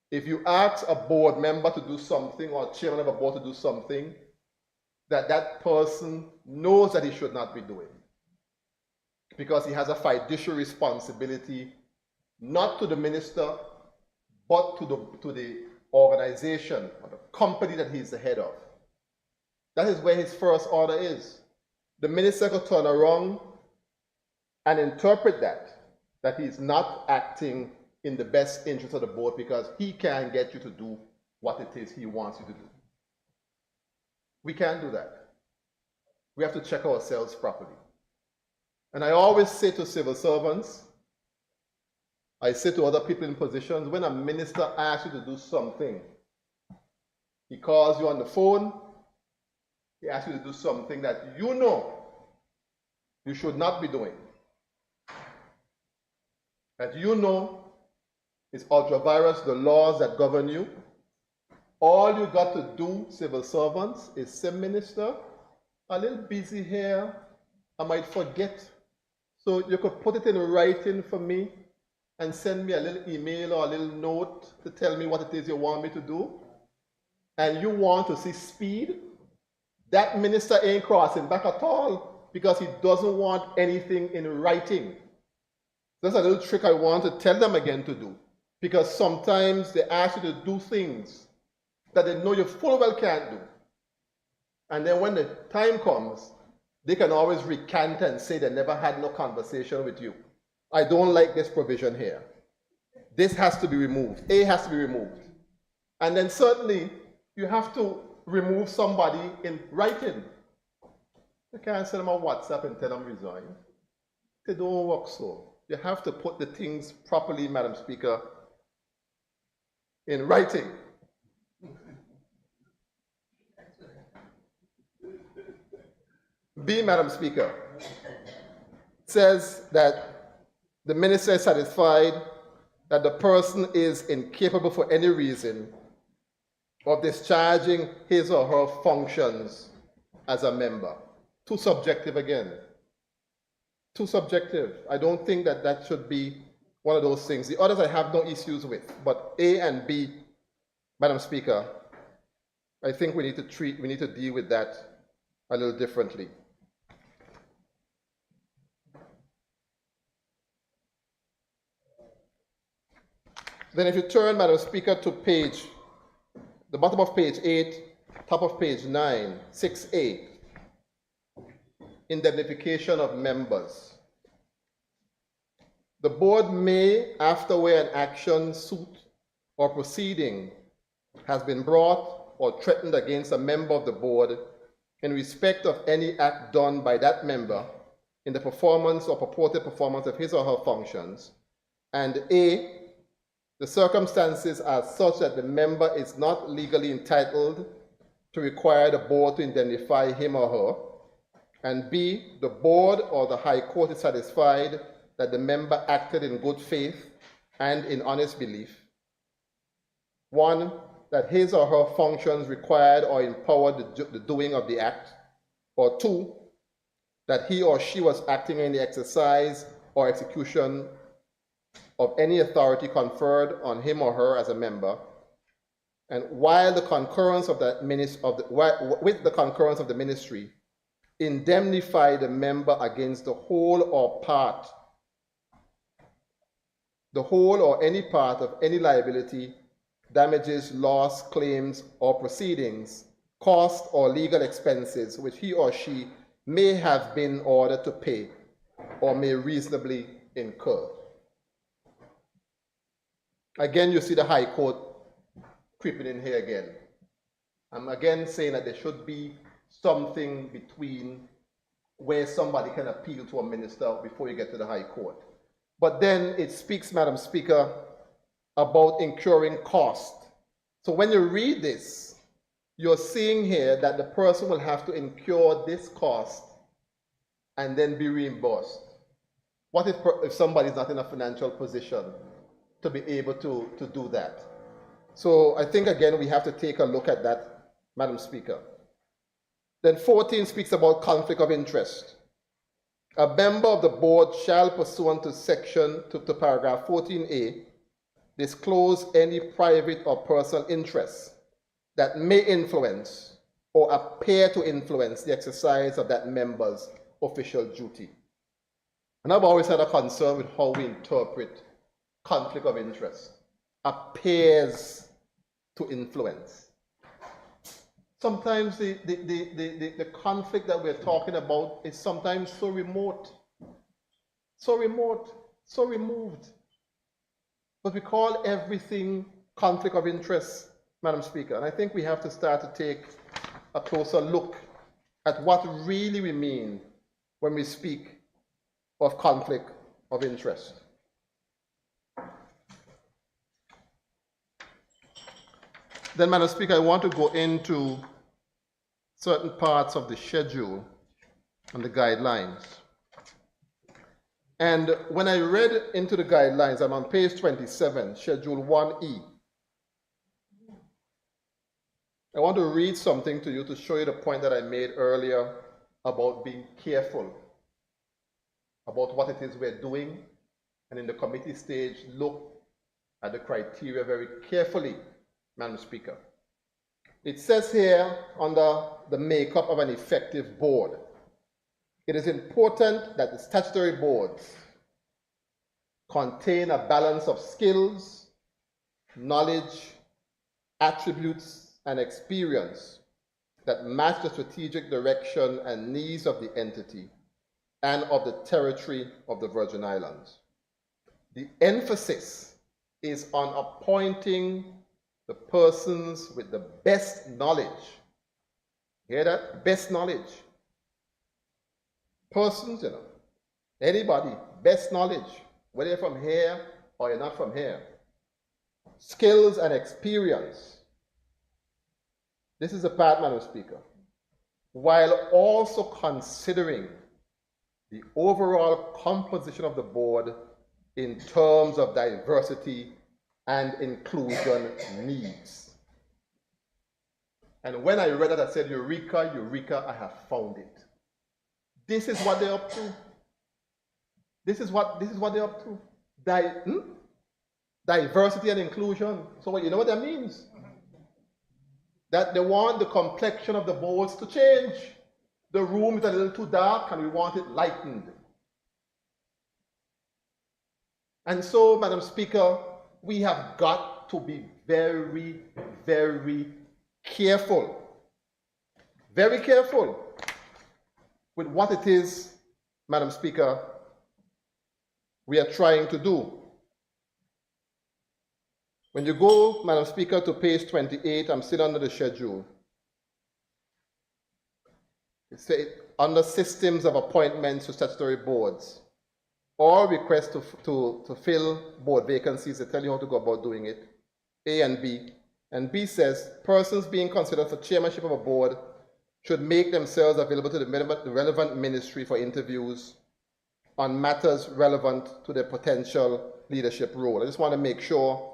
If you ask a board member to do something or chairman of a board to do something that that person knows that he should not be doing, because he has a fiduciary responsibility not to the minister, but to the organization or the company that he's the head of. That is where his first order is. The minister could turn around and interpret that he's not acting in the best interest of the board because he can't get you to do what it is he wants you to do. We can't do that. We have to check ourselves properly. And I always say to civil servants, I say to other people in positions, when a minister asks you to do something, he calls you on the phone, he asks you to do something that you know you should not be doing, that you know is ultra-virus, the laws that govern you. All you got to do, civil servants, is say, Minister, a little busy here, I might forget. So you could put it in writing for me and send me a little email or a little note to tell me what it is you want me to do. And you want to see speed, that minister ain't crossing back at all because he doesn't want anything in writing. That's a little trick I want to tell them again to do, because sometimes they ask you to do things that they know you full well can't do. And then when the time comes, they can always recant and say they never had no conversation with you. I don't like this provision here. This has to be removed. A has to be removed. And then certainly you have to remove somebody in writing. You can't send them a WhatsApp and tell them resign. They don't work so. You have to put the things properly, Madam Speaker, in writing. B, Madam Speaker, says that the minister is satisfied that the person is incapable for any reason of discharging his or her functions as a member. Too subjective again. Too subjective. I don't think that that should be one of those things. The others I have no issues with, but A and B, Madam Speaker, I think we need to deal with that a little differently. Then if you turn, Madam Speaker, to the bottom of page 8, top of page 9, 6A, indemnification of members. The board may, after where an action, suit, or proceeding has been brought or threatened against a member of the board in respect of any act done by that member in the performance or purported performance of his or her functions, and A, the circumstances are such that the member is not legally entitled to require the board to indemnify him or her, and B, the board or the High Court is satisfied that the member acted in good faith and in honest belief. 1, that his or her functions required or empowered the doing of the act, or 2, that he or she was acting in the exercise or execution of any authority conferred on him or her as a member, and with the concurrence of the ministry, indemnify the member against the whole or any part of any liability, damages, loss, claims, or proceedings, cost or legal expenses which he or she may have been ordered to pay or may reasonably incur. Again, you see the High Court creeping in here again. I'm again saying that there should be something between where somebody can appeal to a minister before you get to the High Court. But then it speaks, Madam Speaker, about incurring cost. So when you read this, you're seeing here that the person will have to incur this cost and then be reimbursed. What if somebody's not in a financial position to be able to do that? So I think, again, we have to take a look at that, Madam Speaker. Then 14 speaks about conflict of interest. A member of the board shall, pursuant to paragraph 14A, disclose any private or personal interests that may influence or appear to influence the exercise of that member's official duty. And I've always had a concern with how we interpret conflict of interest. Appears to influence. Sometimes the conflict that we're talking about is sometimes so remote, so removed. But we call everything conflict of interest, Madam Speaker. And I think we have to start to take a closer look at what really we mean when we speak of conflict of interest. Then, Madam Speaker, I want to go into certain parts of the schedule and the guidelines. And when I read into the guidelines, I'm on page 27, Schedule 1E. I want to read something to you to show you the point that I made earlier about being careful about what it is we're doing, and in the committee stage, look at the criteria very carefully, Madam Speaker. It says here under the makeup of an effective board, it is important that the statutory boards contain a balance of skills, knowledge, attributes, and experience that match the strategic direction and needs of the entity and of the territory of the Virgin Islands. The emphasis is on appointing the persons with the best knowledge. Hear that? Best knowledge persons, anybody, best knowledge, whether you're from here or you're not from here, skills and experience. This is the part, Madam Speaker, while also considering the overall composition of the board in terms of diversity and inclusion needs. And when I read that, I said, Eureka, Eureka, I have found it. This is what they're up to. This is what they're up to. Diversity and inclusion. So you know what that means? That they want the complexion of the boards to change. The room is a little too dark and we want it lightened. And so, Madam Speaker, we have got to be very, very careful. Very careful with what it is, Madam Speaker, we are trying to do. When you go, Madam Speaker, to page 28, I'm still under the schedule. It says, under systems of appointments to statutory boards, or requests to fill board vacancies, they tell you how to go about doing it, A and B. And B says, persons being considered for chairmanship of a board should make themselves available to the relevant ministry for interviews on matters relevant to their potential leadership role. I just want to make sure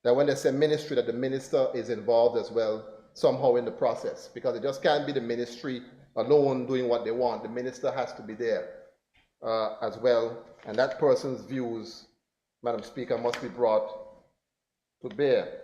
that when they say ministry, that the minister is involved as well, somehow in the process, because it just can't be the ministry alone doing what they want. The minister has to be there as well, and that person's views, Madam Speaker, must be brought to bear.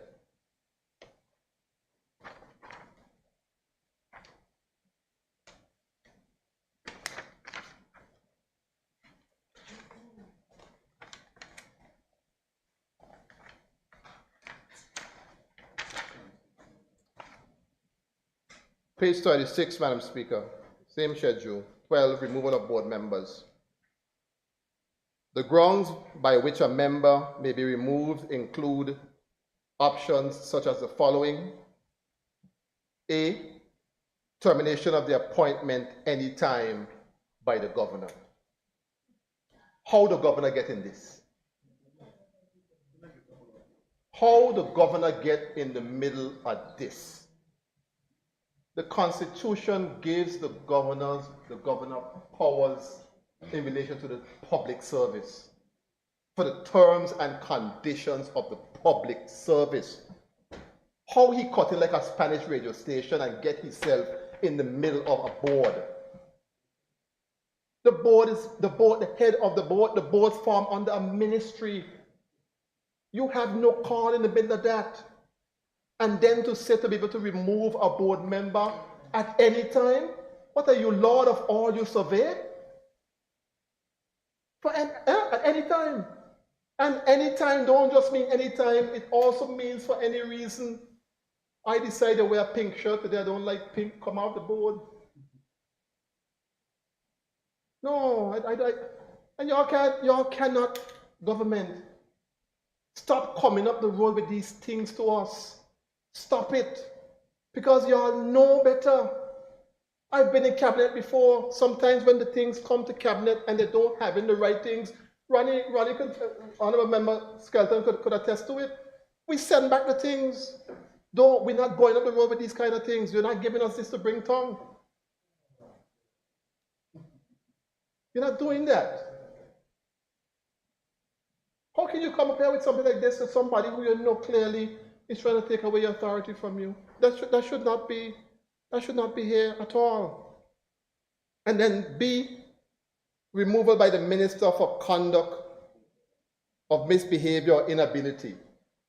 Page 36, Madam Speaker, same schedule, 12, removal of board members. The grounds by which a member may be removed include options such as the following. A, termination of the appointment anytime by the governor. How the governor get in this? How the governor get in the middle of this? The Constitution gives the governor powers in relation to the public service, for the terms and conditions of the public service. How he cut in like a Spanish radio station and get himself in the middle of a board. The head of the board's formed under a ministry. You have no call in the middle of that. And then to say to be able to remove a board member at any time? What are you, Lord of all you survey? At any time. And any time don't just mean any time, it also means for any reason. I decide to wear a pink shirt today, I don't like pink, come off the board. No, and y'all cannot, government, stop coming up the road with these things to us. Stop it, because y'all know better. I've been in cabinet before. Sometimes when the things come to cabinet and they don't have in the right things, Ronnie Honorable Member Skelton could attest to it. We send back the things. We're not going up the road with these kind of things. You're not giving us this to bring tongue. You're not doing that. How can you come up here with something like this to somebody who you know clearly is trying to take away your authority from you? That should not be here at all. And then B, removal by the minister for conduct of misbehavior or inability,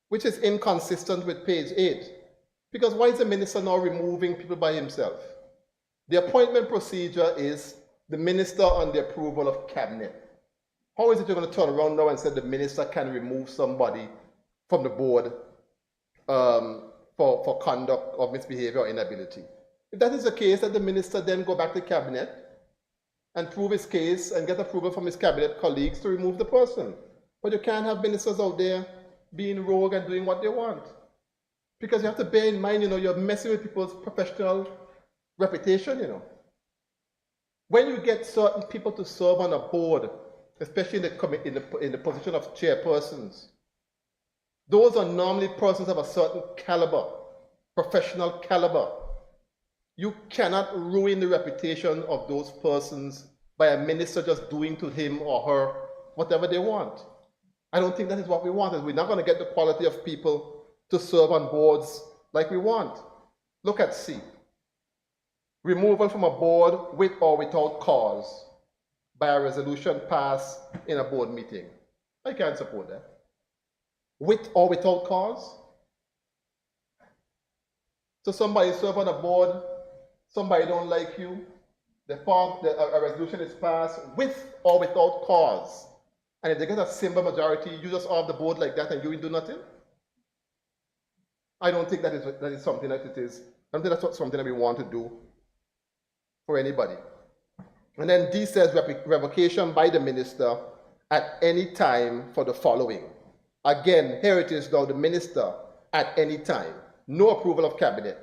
which is inconsistent with page 8. Because why is the minister now removing people by himself? The appointment procedure is the minister on the approval of cabinet. How is it you're going to turn around now and say the minister can remove somebody from the board for conduct of misbehavior or inability? If that is the case, then the minister then go back to cabinet and prove his case and get approval from his cabinet colleagues to remove the person. But you can't have ministers out there being rogue and doing what they want. Because you have to bear in mind, you're messing with people's professional reputation, When you get certain people to serve on a board, especially in the position of chairpersons, those are normally persons of a certain caliber, professional caliber. You cannot ruin the reputation of those persons by a minister just doing to him or her whatever they want. I don't think that is what we want. We're not going to get the quality of people to serve on boards like we want. Look at C. Removal from a board with or without cause by a resolution passed in a board meeting. I can't support that. With or without cause. So somebody serve on a board, somebody don't like you, a resolution is passed with or without cause. And if they get a simple majority, you just off the board like that and you will do nothing? I don't think that is something that it is. I don't think that's something that we want to do for anybody. And then D says revocation by the minister at any time for the following. Again, here it is now, the minister at any time. No approval of cabinet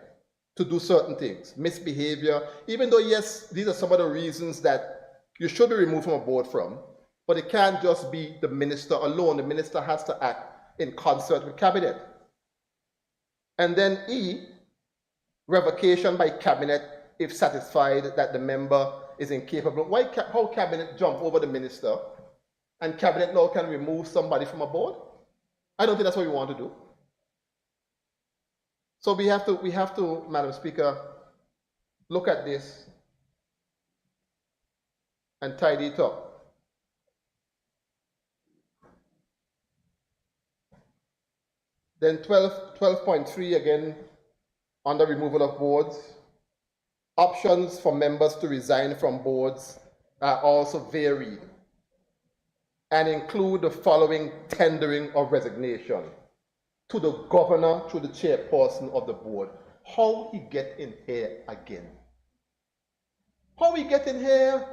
to do certain things. Misbehavior, even though yes, these are some of the reasons that you should be removed from a board from, but it can't just be the minister alone. The minister has to act in concert with cabinet. And then E, revocation by cabinet if satisfied that the member is incapable. How cabinet jump over the minister and cabinet now can remove somebody from a board? I don't think that's what we want to do. So we have to, Madam Speaker, look at this and tidy it up. Then 12.3 again, on the removal of boards. Options for members to resign from boards are also varied and include the following tendering of resignation to the governor through the chairperson of the board. How he get in here again? How he get in here?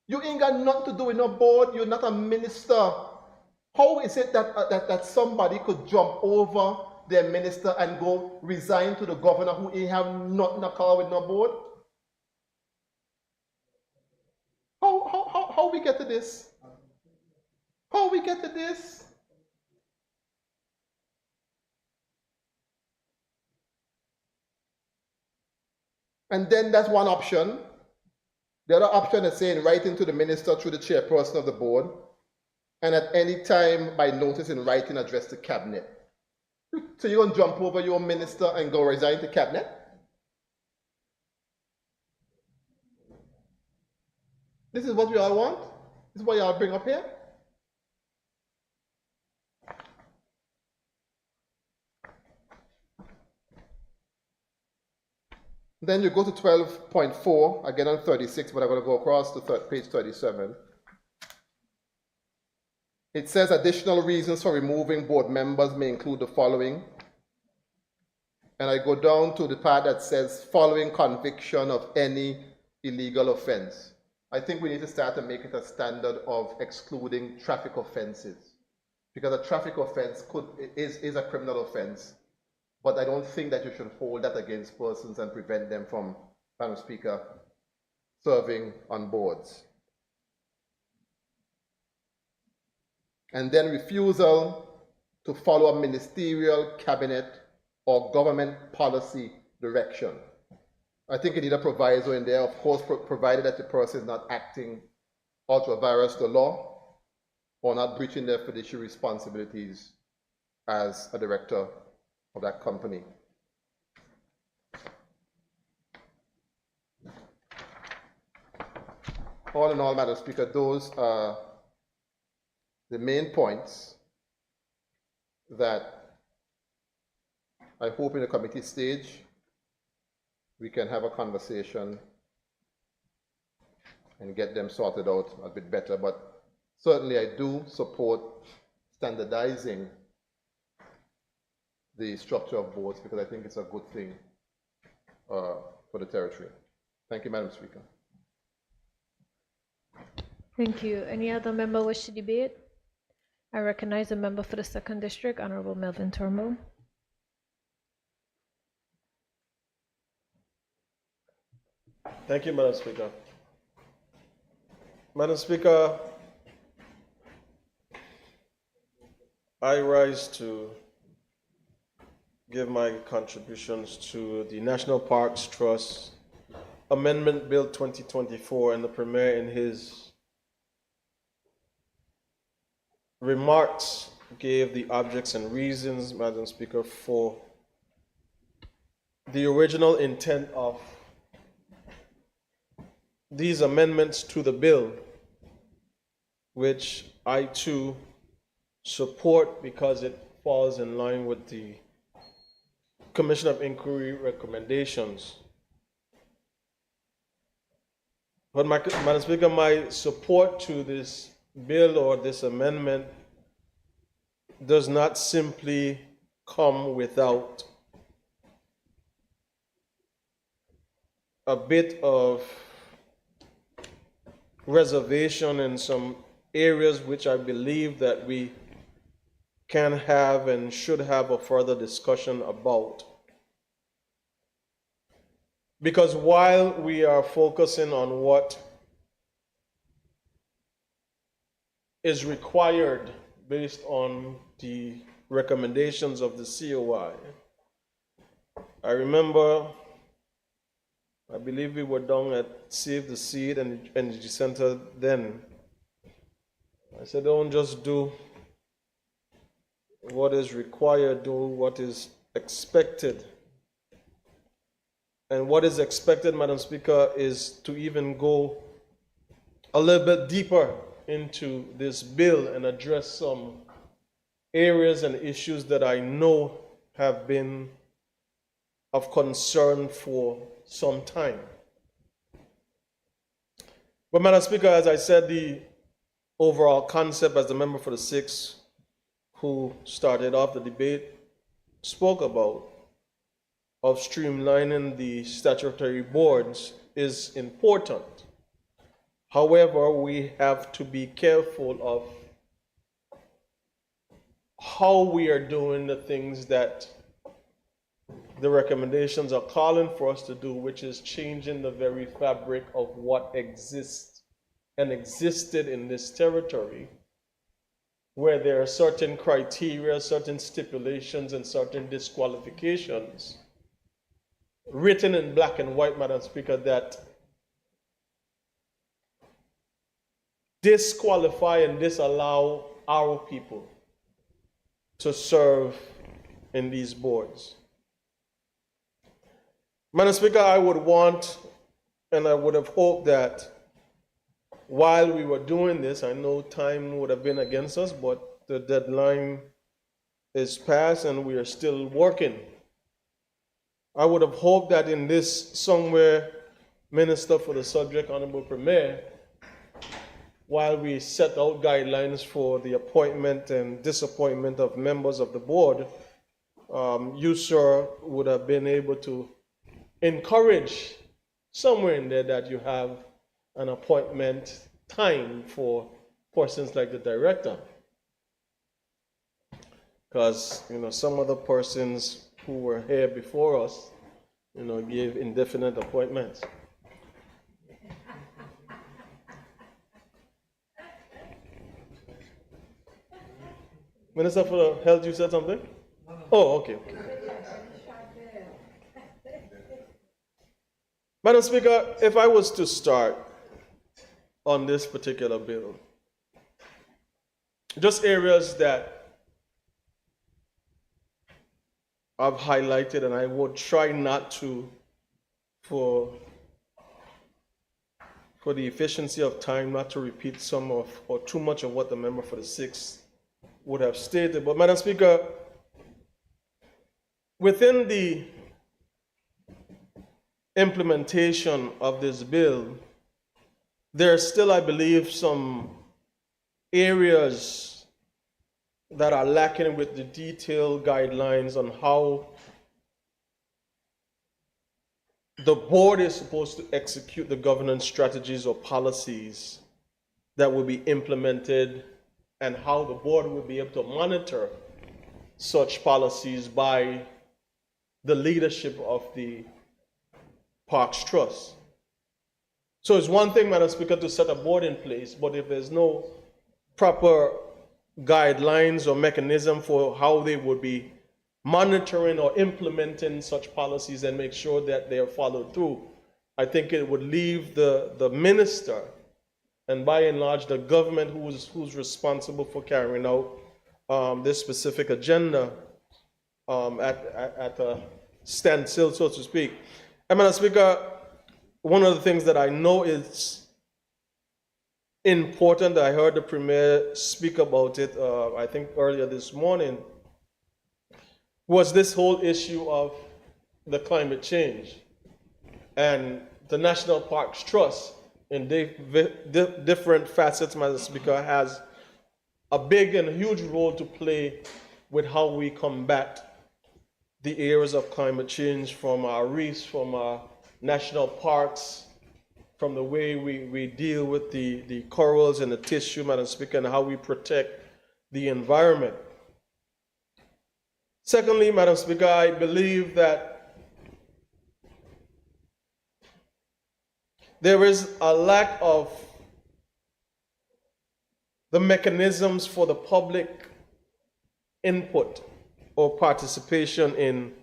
You ain't got nothing to do with no board. You're not a minister. How is it that somebody could jump over their minister and go resign to the governor who ain't have nothing to call with no board? How we get to this? How we get to this? And then that's one option. The other option is saying writing to the minister through the chairperson of the board, and at any time by notice in writing address to cabinet. So you're going to jump over your minister and go resign to cabinet? This is what we all want? This is what y'all bring up here? Then you go to 12.4, again on 36, but I'm going to go across to page 37. It says additional reasons for removing board members may include the following. And I go down to the part that says following conviction of any illegal offense. I think we need to start to make it a standard of excluding traffic offenses, because a traffic offense is a criminal offense, but I don't think that you should hold that against persons and prevent them from, Madam Speaker, serving on boards. And then refusal to follow a ministerial, cabinet, or government policy direction. I think you need a proviso in there, of course, provided that the person is not acting ultra vires the law or not breaching their fiduciary responsibilities as a director of that company. All in all, Madam Speaker, those are the main points that I hope in the committee stage we can have a conversation and get them sorted out a bit better. But certainly I do support standardizing the structure of boards, because I think it's a good thing for the territory. Thank you, Madam Speaker. Thank you. Any other member wish to debate? I recognize a member for the 2nd District, Honorable Melvin Turnbull. Thank you, Madam Speaker. Madam Speaker, I rise to give my contributions to the National Parks Trust Amendment Bill 2024, and the Premier in his remarks gave the objects and reasons, Madam Speaker, for the original intent of these amendments to the bill, which I too support because it falls in line with the Commission of Inquiry recommendations. But Madam Speaker, my support to this bill or this amendment does not simply come without a bit of reservation in some areas which I believe that we can have and should have a further discussion about. Because while we are focusing on what is required based on the recommendations of the COI, I remember, I believe we were down at Save the Seed and Energy Center then. I said, don't just do what is required, do what is expected. And what is expected, Madam Speaker, is to even go a little bit deeper into this bill and address some areas and issues that I know have been of concern for some time. But Madam Speaker, as I said, the overall concept as the member for the 6th who started off the debate spoke about of streamlining the statutory boards is important. However, we have to be careful of how we are doing the things that the recommendations are calling for us to do, which is changing the very fabric of what exists and existed in this territory, where there are certain criteria, certain stipulations, and certain disqualifications written in black and white, Madam Speaker, that disqualify and disallow our people to serve in these boards. Madam Speaker, I would want and I would have hoped that while we were doing this, I know time would have been against us, but the deadline is passed and we are still working. I would have hoped that in this somewhere, Minister for the subject, Honorable Premier, while we set out guidelines for the appointment and disappointment of members of the board, you, sir, would have been able to encourage somewhere in there that you have an appointment time for persons like the director. Because, some other persons who were here before us, gave indefinite appointments. Minister for Health, you said something? Oh, okay. Madam Speaker, if I was to start on this particular bill, just areas that I've highlighted, and I would try not to, for the efficiency of time, not to repeat some of, or too much of what the member for the 6th would have stated. But Madam Speaker, within the implementation of this bill, there are still, I believe, some areas that are lacking with the detailed guidelines on how the board is supposed to execute the governance strategies or policies that will be implemented, and how the board will be able to monitor such policies by the leadership of the Parks Trust. So it's one thing, Madam Speaker, to set a board in place, but if there's no proper guidelines or mechanism for how they would be monitoring or implementing such policies and make sure that they are followed through, I think it would leave the minister and by and large the government who's responsible for carrying out this specific agenda at a standstill, so to speak. And Madam Speaker, one of the things that I know is important, I heard the Premier speak about it, I think earlier this morning, was this whole issue of the climate change. And the National Parks Trust, in different facets, Madam Speaker, has a big and huge role to play with how we combat the areas of climate change, from our reefs, from our national parks, from the way we deal with the corals and the tissue, Madam Speaker, and how we protect the environment. Secondly, Madam Speaker, I believe that there is a lack of the mechanisms for the public input or participation in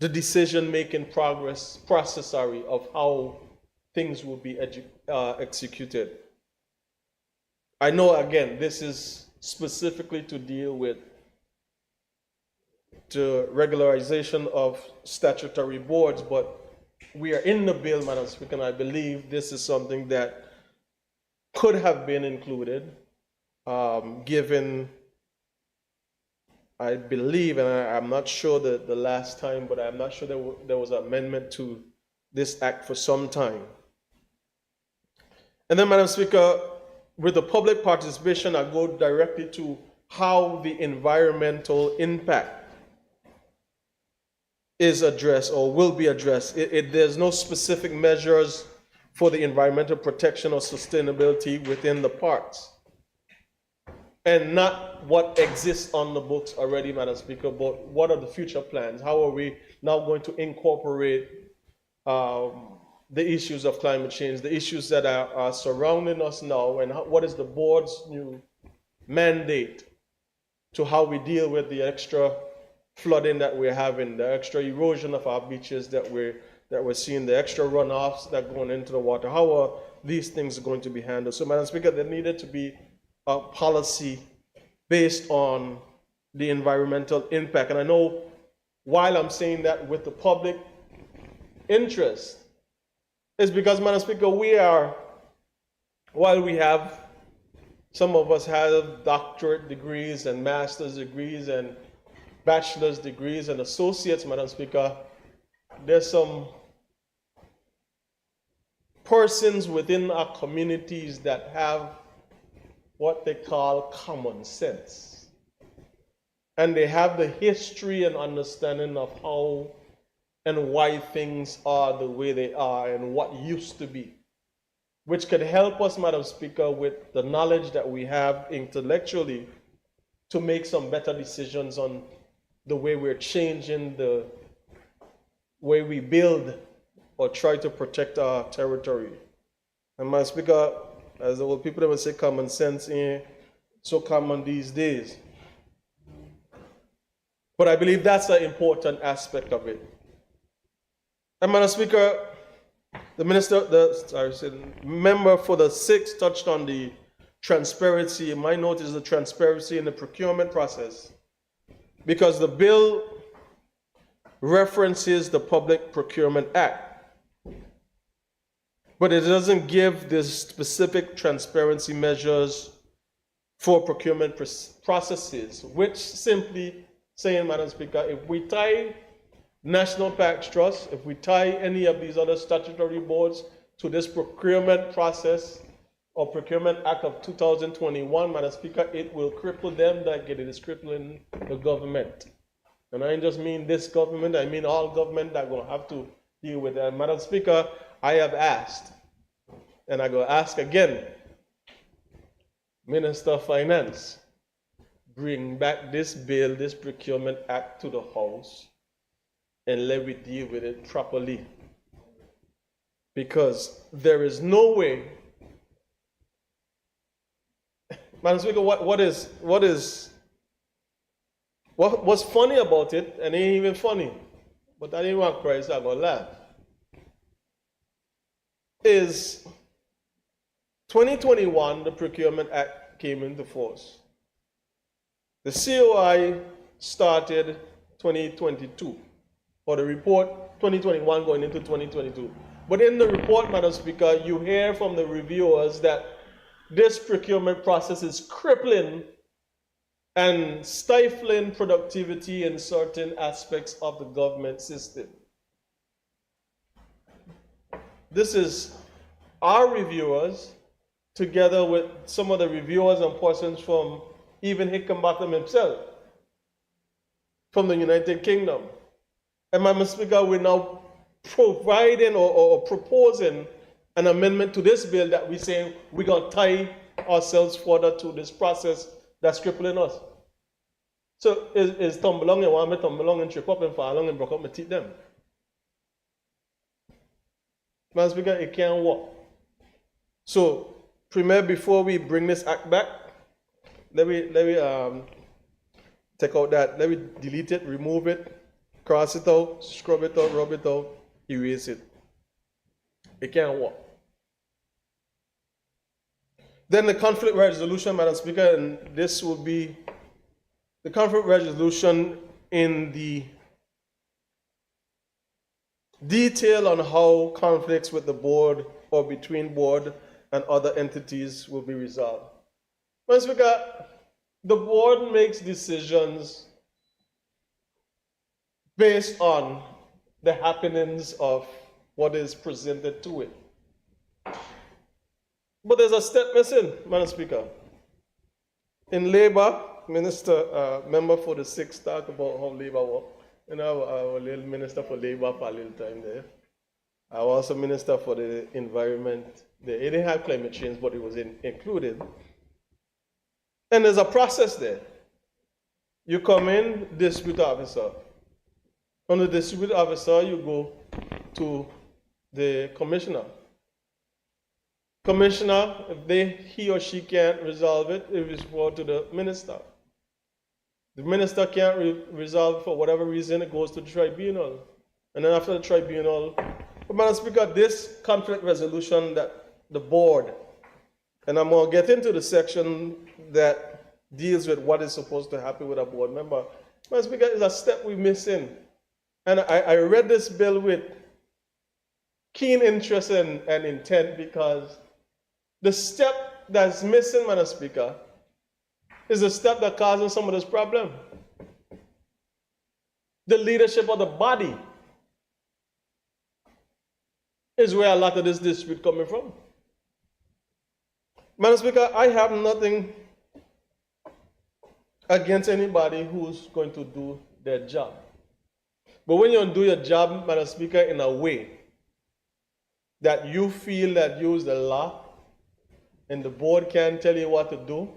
the decision-making process of how things will be executed. I know, again, this is specifically to deal with the regularization of statutory boards, but we are in the bill, Madam Speaker, and I believe this is something that could have been included, given, I believe, and I'm not sure the last time, but I'm not sure there was an amendment to this act for some time. And then, Madam Speaker, with the public participation, I go directly to how the environmental impact is addressed or will be addressed. There's no specific measures for the environmental protection or sustainability within the parks. And not what exists on the books already, Madam Speaker, but what are the future plans? How are we now going to incorporate the issues of climate change, the issues that are surrounding us now, and what is the board's new mandate to how we deal with the extra flooding that we're having, the extra erosion of our beaches that we're seeing, the extra runoffs that are going into the water. How are these things going to be handled? So, Madam Speaker, there needed to be a policy based on the environmental impact. And I know while I'm saying that with the public interest, is because, Madam Speaker, while we have, some of us have doctorate degrees and master's degrees and bachelor's degrees and associates, Madam Speaker, there's some persons within our communities that have what they call common sense. And they have the history and understanding of how and why things are the way they are and what used to be, which could help us, Madam Speaker, with the knowledge that we have intellectually to make some better decisions on the way we're changing the way we build or try to protect our territory. And Madam Speaker, as the old people would say, common sense ain't so common these days. But I believe that's an important aspect of it. And Madam Speaker, the member for the 6th touched on the transparency. My note is the transparency in the procurement process, because the bill references the Public Procurement Act, but it doesn't give the specific transparency measures for procurement processes, which simply saying, Madam Speaker, if we tie National Parks Trust, if we tie any of these other statutory boards to this procurement process or Procurement Act of 2021, Madam Speaker, it will cripple them like it is crippling the government. And I don't just mean this government, I mean all government that are going to have to deal with that. Madam Speaker, I have asked, and I go ask again, Minister of Finance, bring back this bill, this Procurement Act to the House, and let me deal with it properly. because there is no way. Madam Speaker, what's funny about it, and it ain't even funny, but I didn't want to cry, so I'm gonna laugh, is 2021, the Procurement Act came into force. The COI started 2022, or the report 2021 going into 2022. But in the report, Madam Speaker, you hear from the reviewers that this procurement process is crippling and stifling productivity in certain aspects of the government system. This is our reviewers, together with some of the reviewers and persons from even Hickenbottom himself, from the United Kingdom. And Madam Speaker, we're now providing or proposing an amendment to this bill that we say we're going to tie ourselves further to this process that's crippling us. So is tumble along and want me tumble along and trip up and fall along and break up my teeth them. Madam Speaker, it can't work. So, Premier, before we bring this act back, let me take out that, let me delete it, remove it, cross it out, scrub it out, rub it out, erase it. It can't work. Then the conflict resolution, Madam Speaker, and this will be the conflict resolution in the detail on how conflicts with the board or between board and other entities will be resolved. Madam Speaker, the board makes decisions based on the happenings of what is presented to it. But there's a step missing, Madam Speaker. In Labour, member for the 6th talk about how Labour work. You know, I was a little minister for Labour for a little time there. I was also minister for the environment. It didn't have climate change, but it was included. And there's a process there. You come in, dispute officer. From the dispute officer, you go to the commissioner. Commissioner, if he or she can't resolve it, it is brought to the minister. The minister can't resolve for whatever reason, it goes to the tribunal. And then after the tribunal, but Madam Speaker, this conflict resolution that the board, and I'm going to get into the section that deals with what is supposed to happen with a board member. Madam Speaker, is a step we're missing. And I read this bill with keen interest and intent because the step that's missing, Madam Speaker, is the step that causes some of this problem. The leadership of the body is where a lot of this dispute coming from. Madam Speaker, I have nothing against anybody who's going to do their job. But when you do your job, Madam Speaker, in a way that you feel that you use the law, and the board can't tell you what to do,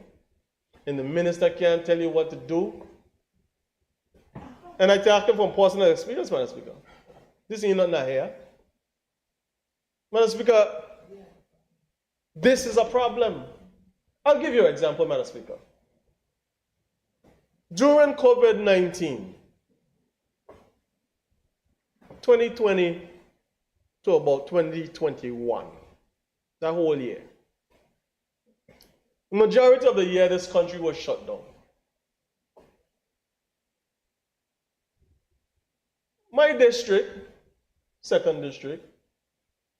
and the minister can't tell you what to do, and I talk from personal experience, Madam Speaker. This ain't nothing here. Madam Speaker, this is a problem. I'll give you an example, Madam Speaker. During COVID-19, 2020 to about 2021, that whole year, the majority of the year, this country was shut down. My district, 2nd District,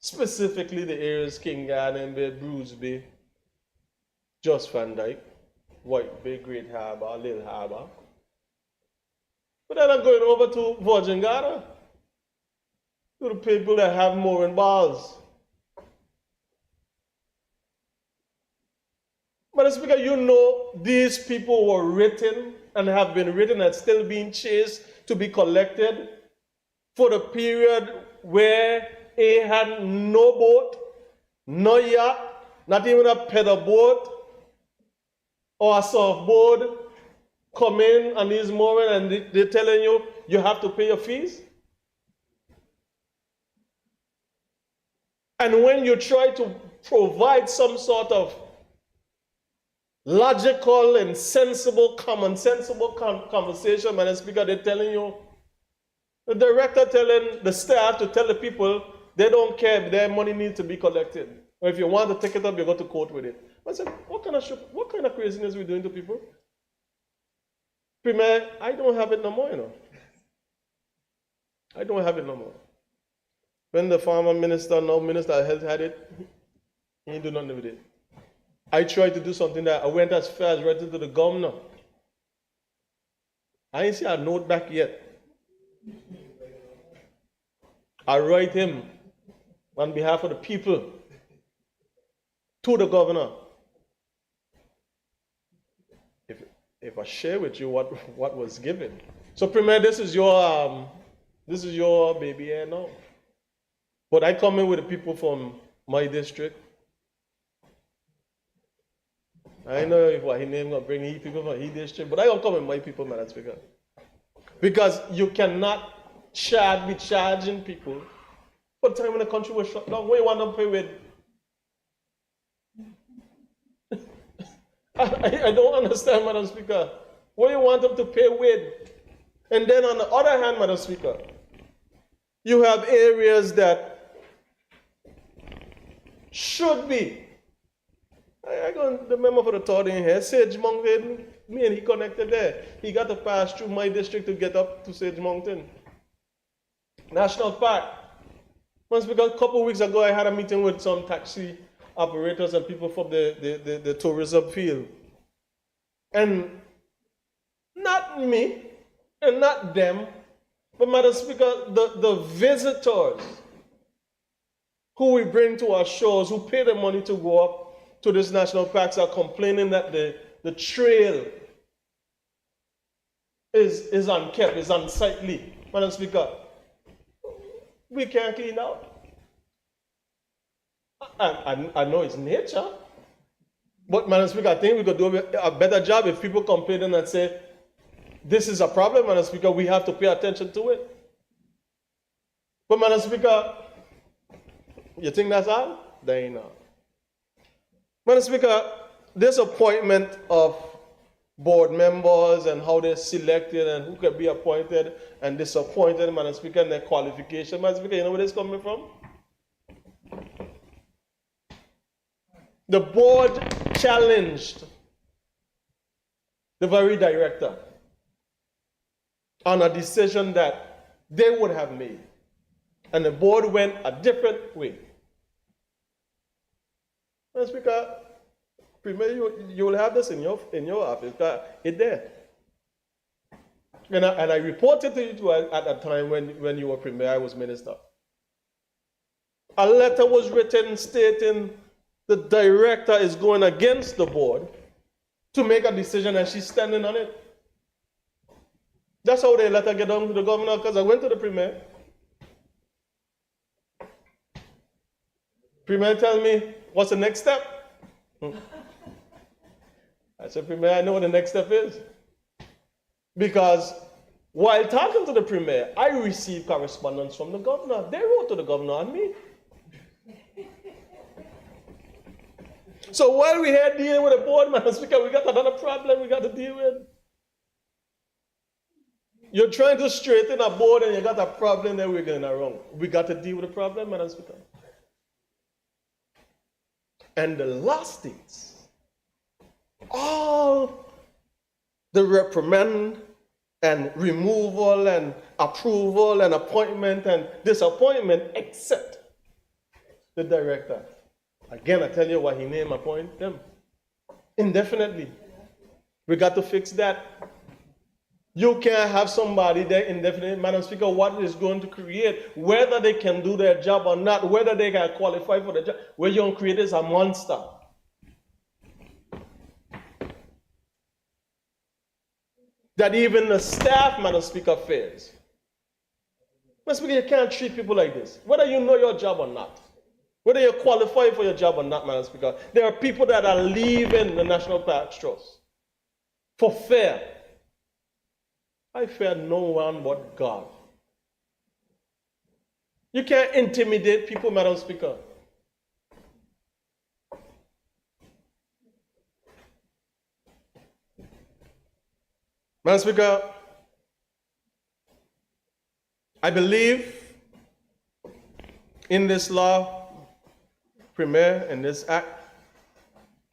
specifically the areas King Garden Bay, Bruce Bay, Just Van Dyke, White Bay, Great Harbour, Little Harbour. But then I'm going over to Virgin Garden, to the people that have mooring bars. Madam Speaker, you know these people were written and have been written and still being chased to be collected for the period where they had no boat, no yacht, not even a pedal boat or a surfboard come in on these moorings and they're telling you you have to pay your fees? And when you try to provide some sort of logical and sensible, common-sensible conversation, Madam Speaker, they're telling you, the director telling the staff to tell the people they don't care if their money needs to be collected. Or if you want to take it up, you go to court with it. I said, what kind of craziness are we doing to people? Premier, I don't have it no more, you know. I don't have it no more. When the former minister, now Minister of Health had it, he didn't do nothing with it. I tried to do something that I went as far as writing to the governor. I didn't see a note back yet. I write him on behalf of the people to the governor. If I share with you what was given. So Premier, this is your baby here now. But I come in with the people from my district. I know if what his name gonna bring people from his district, but I don't come with my people, Madam Speaker. Because you cannot be charging people for the time when the country was shut down. What you want them to pay with? I don't understand, Madam Speaker. What you want them to pay with? And then on the other hand, Madam Speaker, you have areas that should be. I got the member for the third in here, Sage Mountain, me and he connected there. He got to pass through my district to get up to Sage Mountain National Park. Once because a couple of weeks ago, I had a meeting with some taxi operators and people from the tourism field. And not me, and not them, but Madam Speaker, the visitors who we bring to our shows, who pay the money to go up to these national parks, are complaining that the trail is unkept, is unsightly. Madam Speaker, we can't clean out. I know it's nature, but Madam Speaker, I think we could do a better job if people complain and say, this is a problem, Madam Speaker, we have to pay attention to it. But Madam Speaker, you think that's all? There ain't not. Madam Speaker, this appointment of board members and how they're selected and who can be appointed and disappointed, Madam Speaker, and their qualification, Madam Speaker, you know where this is coming from? The board challenged the very director on a decision that they would have made. And the board went a different way. Madam Speaker, Premier, you will have this in your office. It's there. And I reported to you at that time when you were Premier, I was Minister. A letter was written stating the director is going against the board to make a decision and she's standing on it. That's how the letter get down to the governor, because I went to the Premier. Premier tell me, what's the next step? I said, Premier, I know what the next step is. Because while talking to the Premier, I received correspondence from the governor. They wrote to the governor on me. So while we had dealing with the board, Madam Speaker, we got another problem we got to deal with. You're trying to straighten a board and you got a problem that we're going wrong. We got to deal with the problem, Madam Speaker. And the last things, all the reprimand and removal and approval and appointment and disappointment except the director. Again, I tell you what he named appoint them indefinitely. We got to fix that. You can't have somebody there indefinitely. Madam Speaker, what is going to create, whether they can do their job or not, whether they can qualify for the job, what you're going to create is a monster. That even the staff, Madam Speaker, fails. Madam Speaker, you can't treat people like this, whether you know your job or not. Whether you're qualified for your job or not, Madam Speaker, there are people that are leaving the National Parks Trust for fear. I fear no one but God. You can't intimidate people, Madam Speaker. Madam Speaker, I believe in this law, Premier, in this act,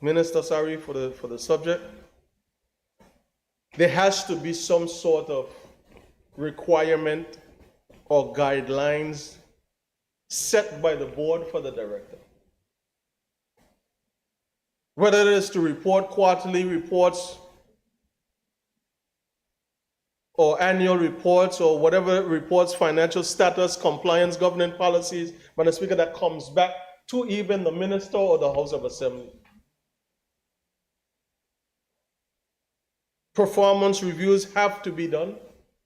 Minister, sorry for the subject, there has to be some sort of requirement or guidelines set by the board for the director. Whether it is to report quarterly reports or annual reports or whatever reports, financial status, compliance, government policies, Madam Speaker, that comes back to even the minister or the House of Assembly. Performance reviews have to be done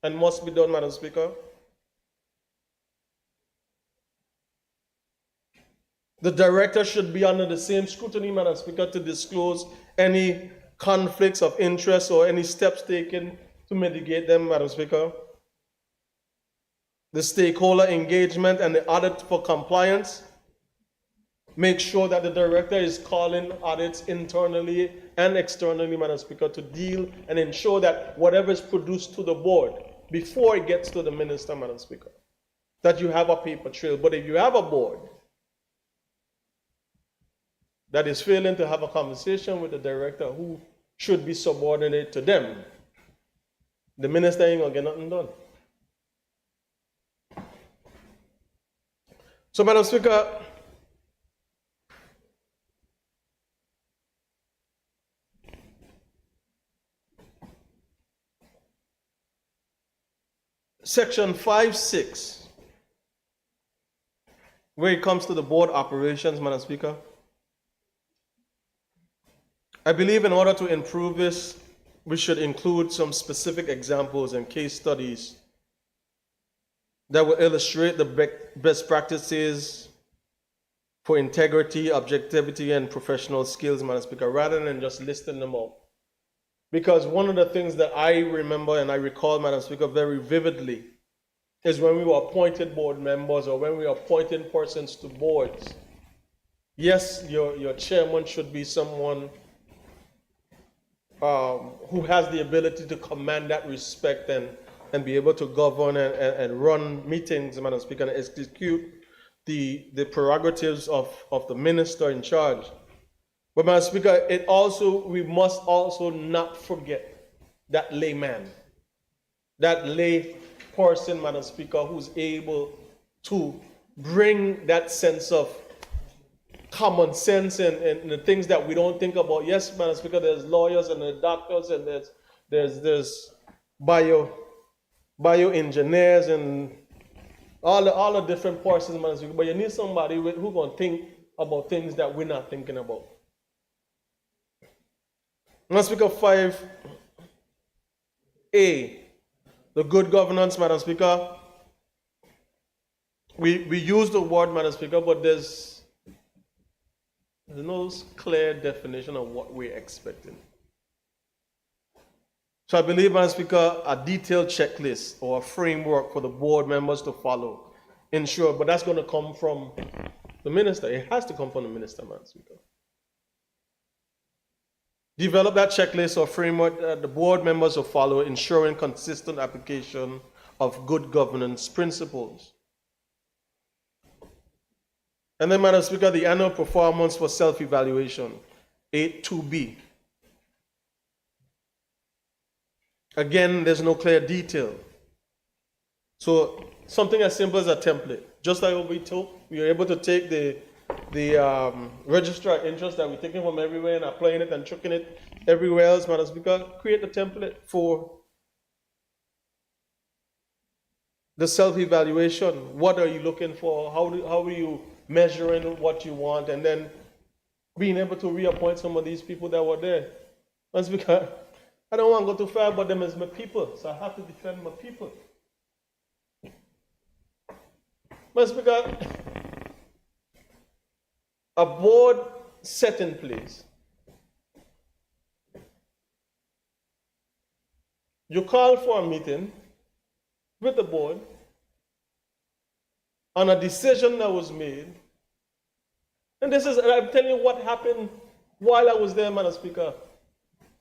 and must be done, Madam Speaker. The director should be under the same scrutiny, Madam Speaker, to disclose any conflicts of interest or any steps taken to mitigate them, Madam Speaker. The stakeholder engagement and the audit for compliance. Make sure that the director is calling audits internally and externally, Madam Speaker, to deal and ensure that whatever is produced to the board before it gets to the minister, Madam Speaker, that you have a paper trail. But if you have a board that is failing to have a conversation with the director who should be subordinate to them, the minister ain't gonna get nothing done. So, Madam Speaker, Section 5(6), where it comes to the board operations, Madam Speaker, I believe in order to improve this, we should include some specific examples and case studies that will illustrate the best practices for integrity, objectivity, and professional skills, Madam Speaker, rather than just listing them out. Because one of the things that I remember and I recall, Madam Speaker, very vividly is when we were appointed board members or when we were appointing persons to boards. Yes, your chairman should be someone who has the ability to command that respect and be able to govern and run meetings, Madam Speaker, and execute the prerogatives of the minister in charge. But, Madam Speaker, we must also not forget that layman, that lay person, Madam Speaker, who's able to bring that sense of common sense and the things that we don't think about. Yes, Madam Speaker, there's lawyers and there's doctors and there's bioengineers and all the different persons, Madam Speaker, but you need somebody who's going to think about things that we're not thinking about. Madam Speaker, 5(a), the good governance, Madam Speaker. We use the word, Madam Speaker, but there's no clear definition of what we're expecting. So I believe, Madam Speaker, a detailed checklist or a framework for the board members to follow. Ensure, but that's going to come from the minister. It has to come from the minister, Madam Speaker. Develop that checklist or framework that the board members will follow, ensuring consistent application of good governance principles. And then, Madam Speaker, the annual performance for self-evaluation, 8(2)(b). Again, there's no clear detail. So something as simple as a template. Just like what we were able to take the register of interest that we're taking from everywhere and applying it and chucking it everywhere else, Madam Speaker, create a template for the self-evaluation. What are you looking for? How are you measuring what you want? And then being able to reappoint some of these people that were there. Madam Speaker, I don't want to go too far, but them as my people, so I have to defend my people. Madam Speaker, a board set in place. You call for a meeting with the board on a decision that was made. And I'm telling you what happened while I was there, Madam Speaker.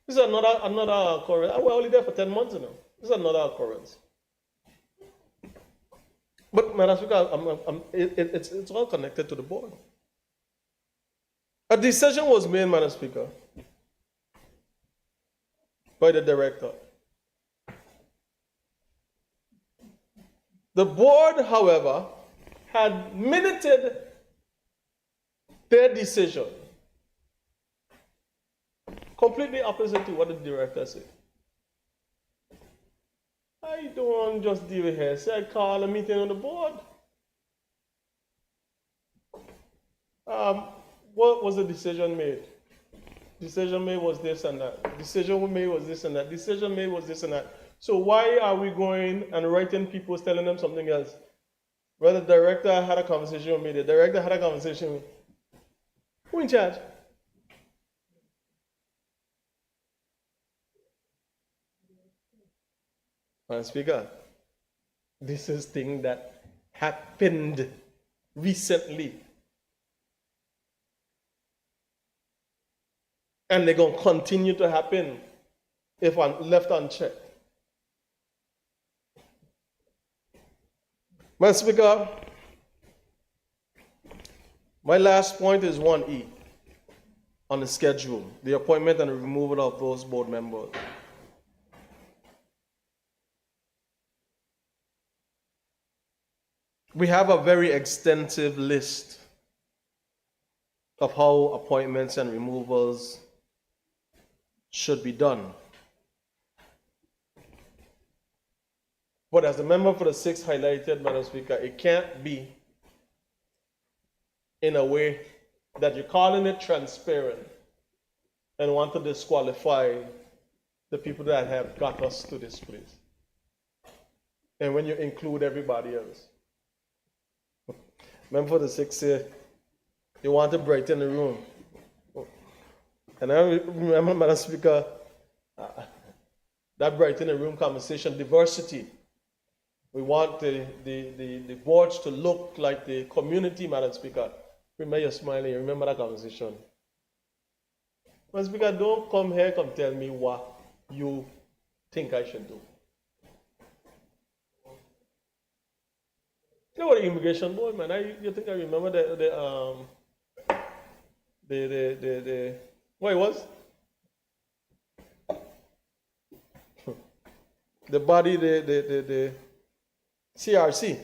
This is another occurrence. We're only there for 10 months now. This is another occurrence. But Madam Speaker, it's all connected to the board. A decision was made, Madam Speaker, by the director. The board, however, had minuted their decision completely opposite to what the director said. I don't just deal with here. Say I call a meeting on the board. What was the decision made? Decision made was this and that. Decision made was this and that. Decision made was this and that. So why are we going and writing people telling them something else? Well, the director had a conversation with me. The director had a conversation with me. Who in charge? Madam Speaker, this is thing that happened recently. And they're going to continue to happen if I'm left unchecked. Madam Speaker, my last point is 1E on the schedule, the appointment and removal of those board members. We have a very extensive list of how appointments and removals should be done. But as the member for the 6th highlighted, Madam Speaker, it can't be in a way that you're calling it transparent and want to disqualify the people that have got us to this place. And when you include everybody else. Member for the 6th said, you want to brighten the room. And I remember, Madam Speaker, that brighten the room conversation, diversity. We want the boards to look like the community, Madam Speaker. Remember you're smiling, you remember that conversation. Madam Speaker, don't come here, come tell me what you think I should do. You know what the immigration board, man? You think I remember what it was? The body, the CRC,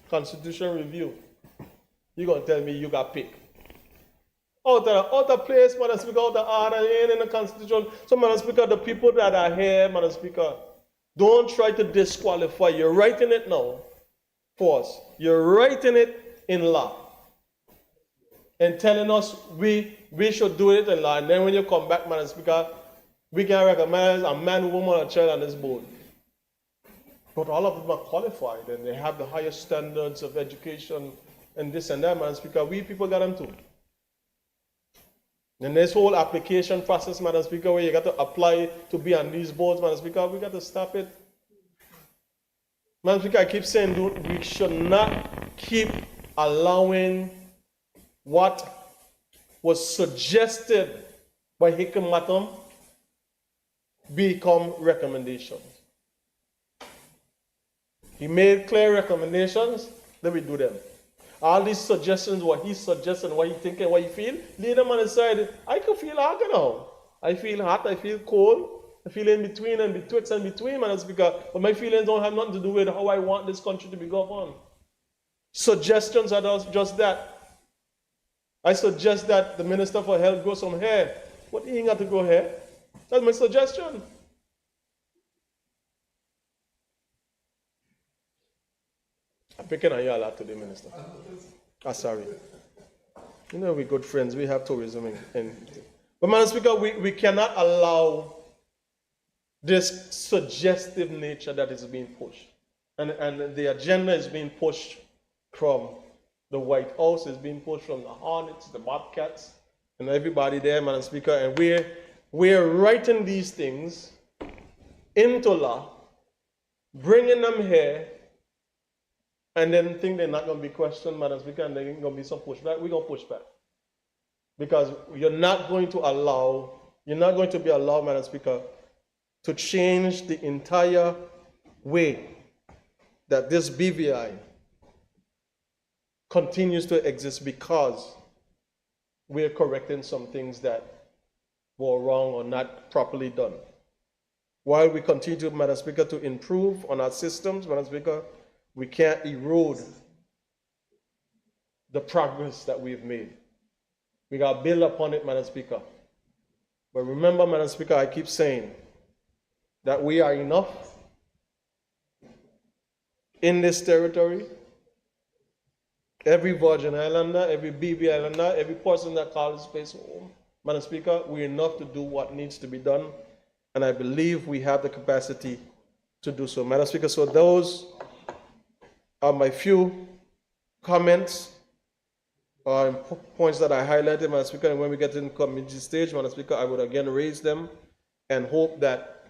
Constitutional Review. You're going to tell me you got picked. Out of place, Madam Speaker, out of order, ain't in the Constitution. So, Madam Speaker, the people that are here, Madam Speaker, don't try to disqualify. You're writing it now for us. You're writing it in law. And telling us we should do it in law. And then when you come back, Madam Speaker, we can recognize a man, woman, or child on this board. But all of them are qualified and they have the highest standards of education and this and that, Madam Speaker. We people got them too. And this whole application process, Madam Speaker, where you got to apply to be on these boards, Madam Speaker, we got to stop it. Madam Speaker, I keep saying we should not keep allowing what was suggested by Hickenbottom become recommendations. He made clear recommendations, let me do them. All these suggestions, what he suggests and what he thinking, what he feel, leave them on the side. I can feel hot now. I feel hot, I feel cold, I feel in between and betwixt and between, Madam Speaker. But my feelings don't have nothing to do with how I want this country to be governed. Suggestions are just that. I suggest that the Minister for Health grow some hair. What he ain't got to grow hair? That's my suggestion. I'm picking on you a lot today, Minister. Sorry. You know, we're good friends. We have tourism. But, Madam Speaker, we cannot allow this suggestive nature that is being pushed. And the agenda is being pushed from the White House, is being pushed from the Hornets, the Bobcats, and everybody there, Madam Speaker. And we're writing these things into law, bringing them here, and then think they're not going to be questioned, Madam Speaker, and there's going to be some pushback. We're going to push back. Because you're not going to allow You're not going to be allowed, Madam Speaker, to change the entire way that this BVI continues to exist because we're correcting some things that were wrong or not properly done. While we continue to, Madam Speaker, to improve on our systems, Madam Speaker, we can't erode the progress that we've made. We got to build upon it, Madam Speaker. But remember, Madam Speaker, I keep saying that we are enough in this territory. Every Virgin Islander, every BB Islander, every person that calls this place home, Madam Speaker, we're enough to do what needs to be done. And I believe we have the capacity to do so. Madam Speaker, so those are my few comments points that I highlighted, Madam Speaker, and when we get in committee stage, Madam Speaker, I would again raise them and hope that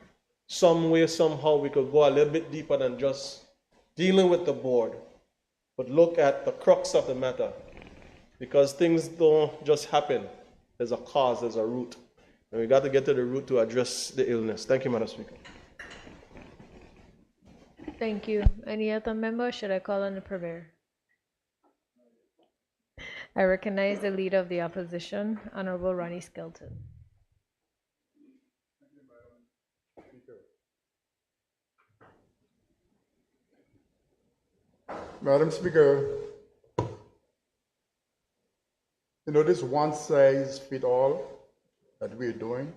some way, somehow, we could go a little bit deeper than just dealing with the board, but look at the crux of the matter, because things don't just happen. There's a cause, there's a root, and we got to get to the root to address the illness. Thank you, Madam Speaker. Thank you. Any other member? Should I call on the purveyor? I recognize the leader of the opposition, Honorable Ronnie Skelton. Madam Speaker, you know, this one size fit all that we're doing,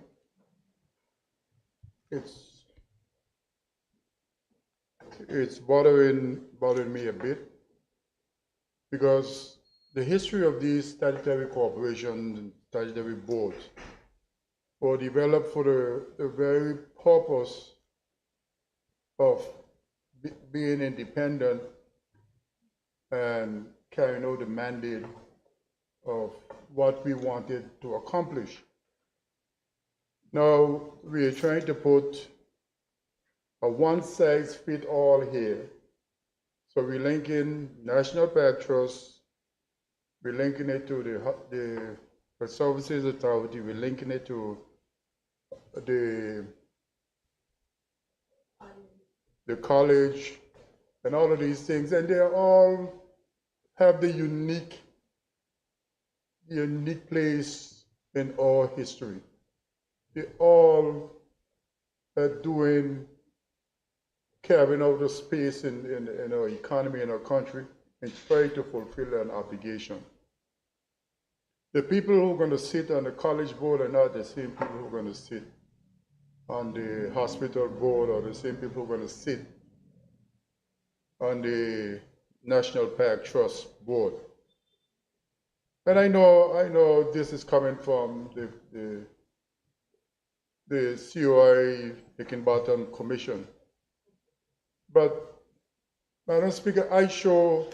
it's bothering me a bit, because the history of these statutory corporations and statutory boards were developed for the very purpose of being independent and carrying out the mandate of what we wanted to accomplish. Now, we are trying to put a one-size-fits-all here. So we're linking National Park Trust, we're linking it to the Services Authority, we're linking it to the college, and all of these things, and they all have the unique place in our history. They all are carrying out the space in our economy, in our country, and trying to fulfill an obligation. The people who are going to sit on the college board are not the same people who are going to sit on the hospital board, or the same people who are going to sit on the National Park Trust Board. And I know this is coming from the COI Hickenbottom Commission. But, Madam Speaker, I sure,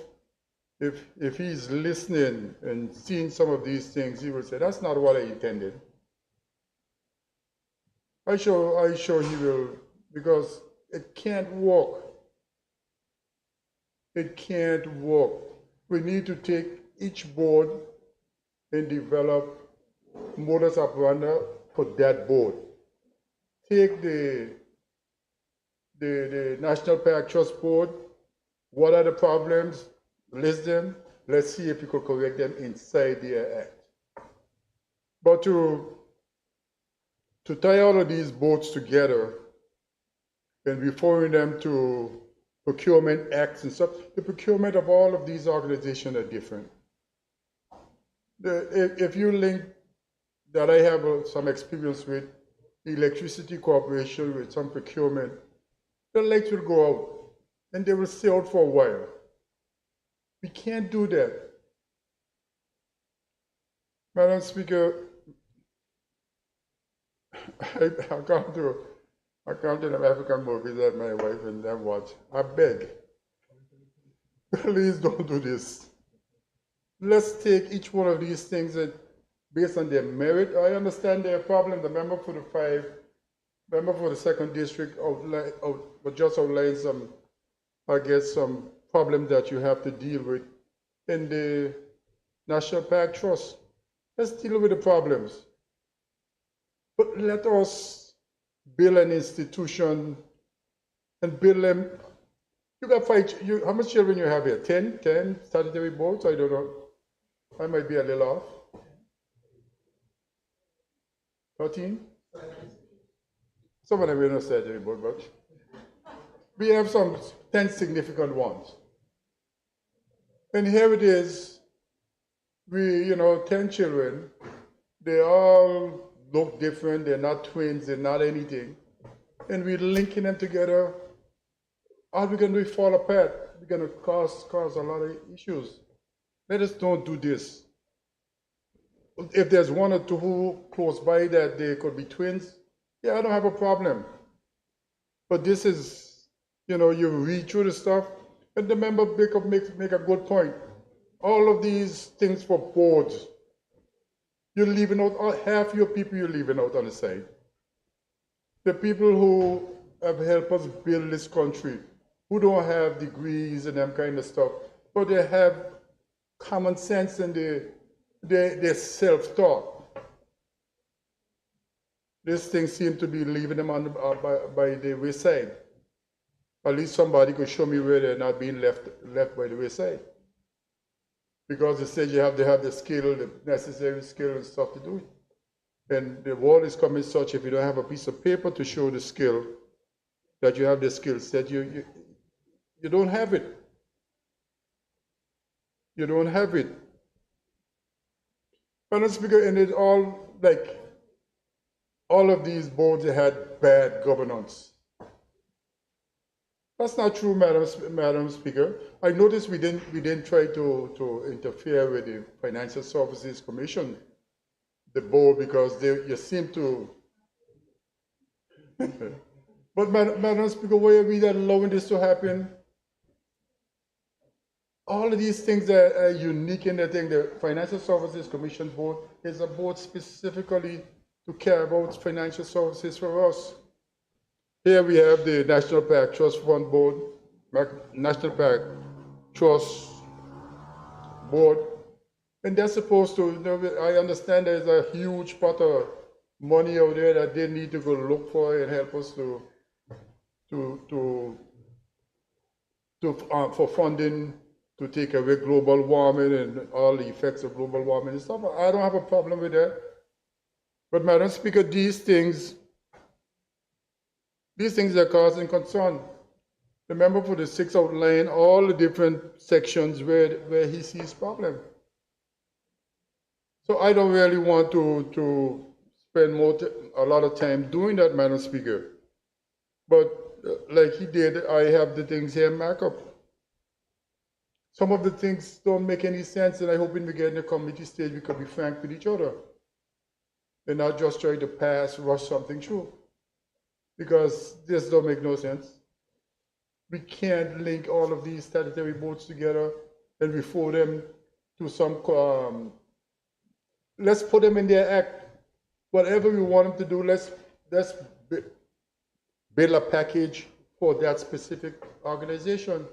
if he's listening and seeing some of these things, he will say, that's not what I intended. I sure he will, because it can't work. It can't work. We need to take each board and develop modus operandi for that board. Take the National Park Trust Board. What are the problems? List them. Let's see if we could correct them inside their act. But to tie all of these boards together and referring them to procurement acts and stuff, the procurement of all of these organizations are different. If you link that, I have some experience with the Electricity Corporation with some procurement, the lights will go out and they will stay out for a while. We can't do that. Madam Speaker, I come to the African movies that my wife and them watch. I beg, please don't do this. Let's take each one of these things and based on their merit. I understand their problem. The member for the second district just outlined some, I guess, some problems that you have to deal with in the National Park Trust. Let's deal with the problems. But let us build an institution and build them. You got how much children you have here? 10 statutory boards? I don't know. I might be a little off. 13? Some of them will not statutory board, but we have some 10 significant ones. And here it is, 10 children, they all look different, they're not twins, they're not anything. And we're linking them together. All we're going to do is fall apart. We're going to cause a lot of issues. Let us don't do this. If there's one or two who close by that they could be twins, yeah, I don't have a problem. But this is, you read through the stuff, and the member make a good point. All of these things for boards, you're leaving out half your people. You're leaving out on the side. The people who have helped us build this country, who don't have degrees and that kind of stuff, but they have common sense and they self-taught. This thing seems to be leaving them by the wayside. At least somebody could show me where they're not being left by the wayside. Because they said you have to have the skill, the necessary skill and stuff to do it. And the world is coming such, if you don't have a piece of paper to show the skill, that you have the skill set, you don't have it. You don't have it. Madam Speaker, and it all, like, all of these boards had bad governance. That's not true, Madam Speaker. I noticed we didn't try to interfere with the Financial Services Commission, the board, because you seem to. But Madam Speaker, why are we allowing this to happen? All of these things are unique in the thing. The Financial Services Commission board is a board specifically to care about financial services for us. Here we have the National Park Trust Fund Board, National Park Trust Board, and they're supposed to, I understand there's a huge pot of money out there that they need to go look for and help us for funding to take away global warming and all the effects of global warming and stuff. I don't have a problem with that. But Madam Speaker, these things are causing concern. The member for the 6 outlined all the different sections where he sees problem. So I don't really want to spend a lot of time doing that, Madam Speaker. But like he did, I have the things here marked up. Some of the things don't make any sense, and I hope when we get in the committee stage, we can be frank with each other and not just try to rush something through. Because this don't make no sense. We can't link all of these statutory boards together and refer them to some, let's put them in their act. Whatever we want them to do, let's build a package for that specific organization.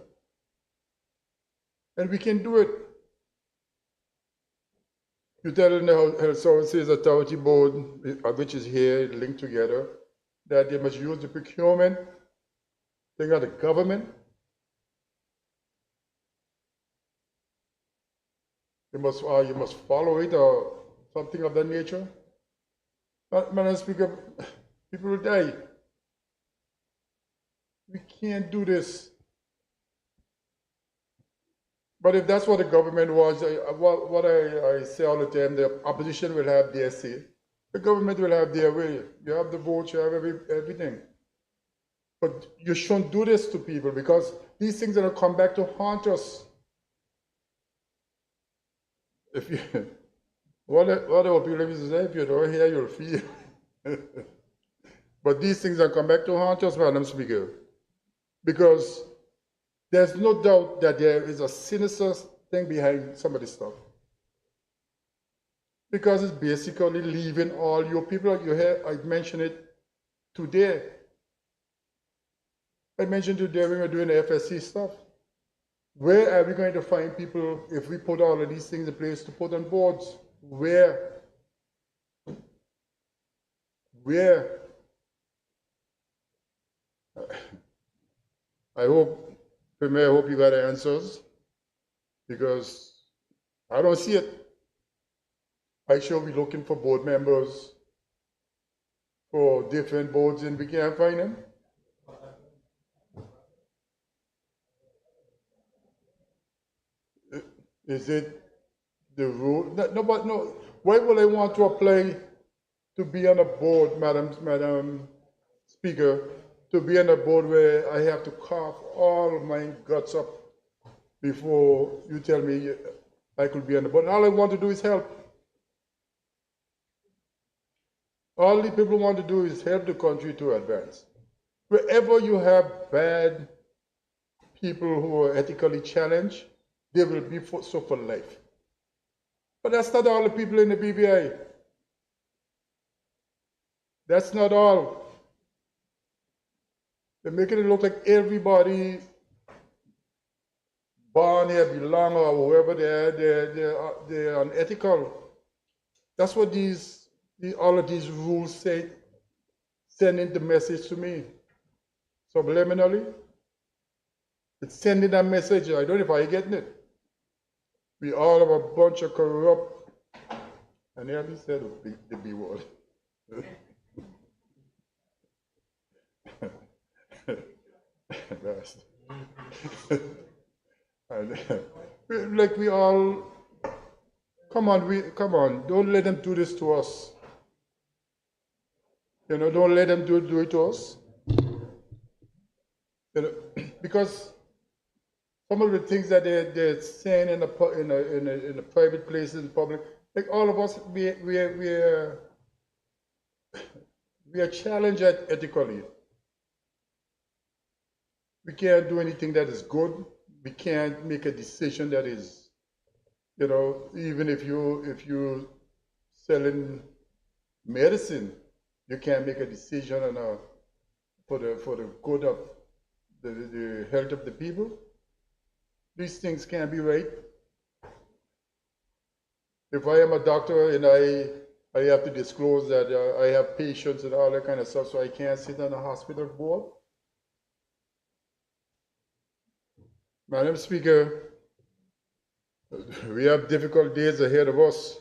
And we can do it. You tell them the Health Services Authority Board, which is here, linked together, that they must use the procurement thing of the government. You must follow it or something of that nature. Madam Speaker, people will die. We can't do this. But if that's what the government wants, what I say all the time, the opposition will have their say. The government will have their way. You have the votes, you have everything. But you shouldn't do this to people because these things are going to come back to haunt us. If you, what our people used to say, if you don't hear, you'll feel. But these things are come back to haunt us, Madam Speaker. Because there's no doubt that there is a sinister thing behind some of this stuff. Because it's basically leaving all your people. You hear, I mentioned it today. I mentioned today when we were doing the FSC stuff. Where are we going to find people if we put all of these things in place to put on boards? Where where, I hope, Premier, I hope you got answers, because I don't see it. I shall be looking for board members for different boards and we can't find them. Is it the rule? No, but no. Why would I want to apply to be on a board, Madam Speaker, to be on a board where I have to cough all my guts up before you tell me I could be on the board? All I want to do is help. All the people want to do is help the country to advance. Wherever you have bad people who are ethically challenged, they will be so for life. But that's not all the people in the BVI. That's not all. They're making it look like everybody born here belong or whoever they're unethical. That's what all of these rules say, sending the message to me. Subliminally, it's sending that message. I don't know if I'm getting it. We all have a bunch of corrupt, and he only said the B word. Like we all, come on, don't let them do this to us. You know, don't let them do it to us. You know, because some of the things that they're saying in a private places, in public, like all of us, we are challenged ethically. We can't do anything that is good. We can't make a decision that is, you know, even if you selling medicine, you can't make a decision for the good of the health of the people. These things can't be right. If I am a doctor and I have to disclose that I have patients and all that kind of stuff, so I can't sit on a hospital board. Madam Speaker, we have difficult days ahead of us.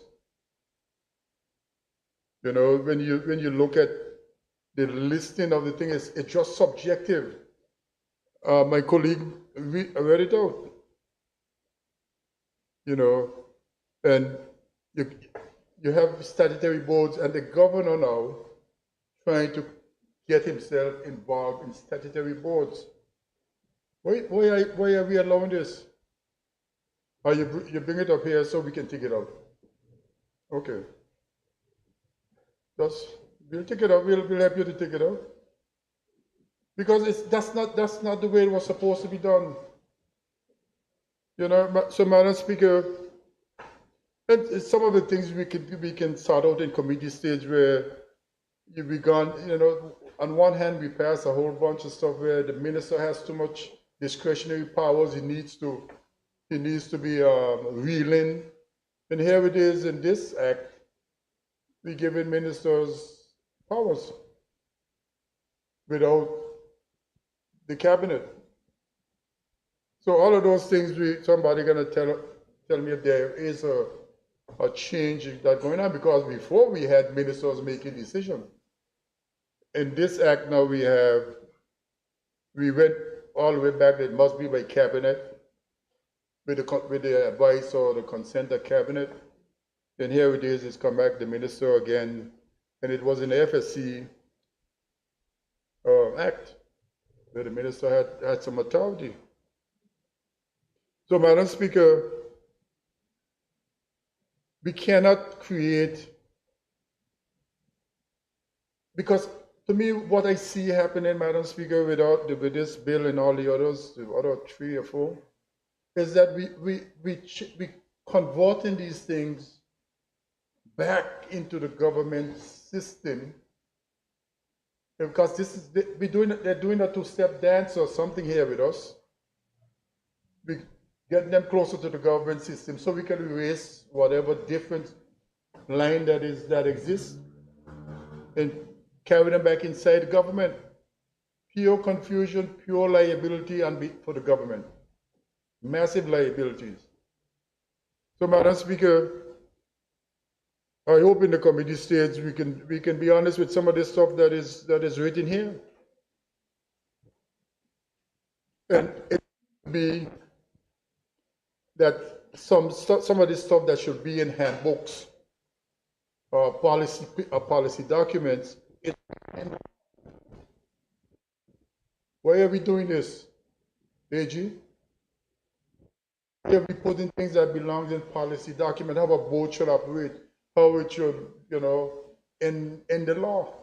You know, when you look at the listing of the thing, it's just subjective. My colleague read it out. You know, and you have statutory boards, and the governor now trying to get himself involved in statutory boards. Why are we allowing this? You bring it up here so we can take it out. Okay. We'll take it out. We'll help you to take it out. Because that's not the way it was supposed to be done. You know, so Madam Speaker, and some of the things we can sort out in committee stage where we gone, you know, on one hand we pass a whole bunch of stuff where the minister has too much discretionary powers. He needs to be reeling. And here it is in this act, we giving ministers powers without the cabinet. So all of those things, somebody gonna tell me if there is a change that's going on, because before we had ministers making decisions. In this act now we went all the way back. It must be by cabinet with the advice or the consent of cabinet. Then here it is. It's come back the minister again, and it was in the FSC act where the minister had some authority. So, Madam Speaker, we cannot create, because to me, what I see happening, Madam Speaker, with this bill and all the others, the other 3 or 4, is that we converting these things back into the government system, because they're doing a 2-step dance or something here with us. We getting them closer to the government system so we can erase whatever different line that exists. And carry them back inside the government. Pure confusion, pure liability for the government. Massive liabilities. So, Madam Speaker, I hope in the committee stage we can be honest with some of the stuff that is written here. And it be that some of the stuff that should be in handbooks or policy documents. Why are we doing this, AG? Why are we putting things that belong in policy document? How a board should operate, how it should, in the law.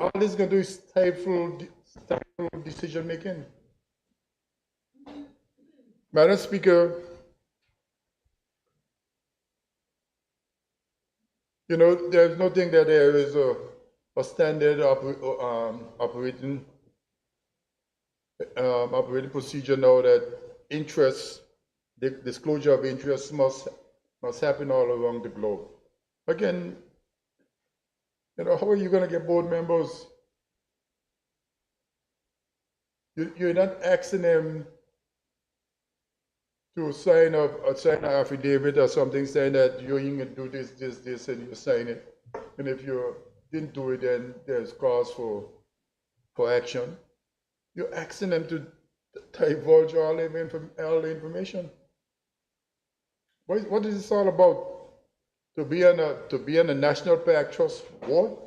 All this is going to do is stifle decision making. Madam Speaker, there's nothing that there is a standard operating procedure now that disclosure of interest must happen all around the globe. Again, how are you going to get board members? You're not asking them to sign an affidavit or something saying that you're going to do this, and you sign it. And if you didn't do it, then there's cause for action. You're asking them to divulge all the information. What is this all about? To be on a National Park Trust board?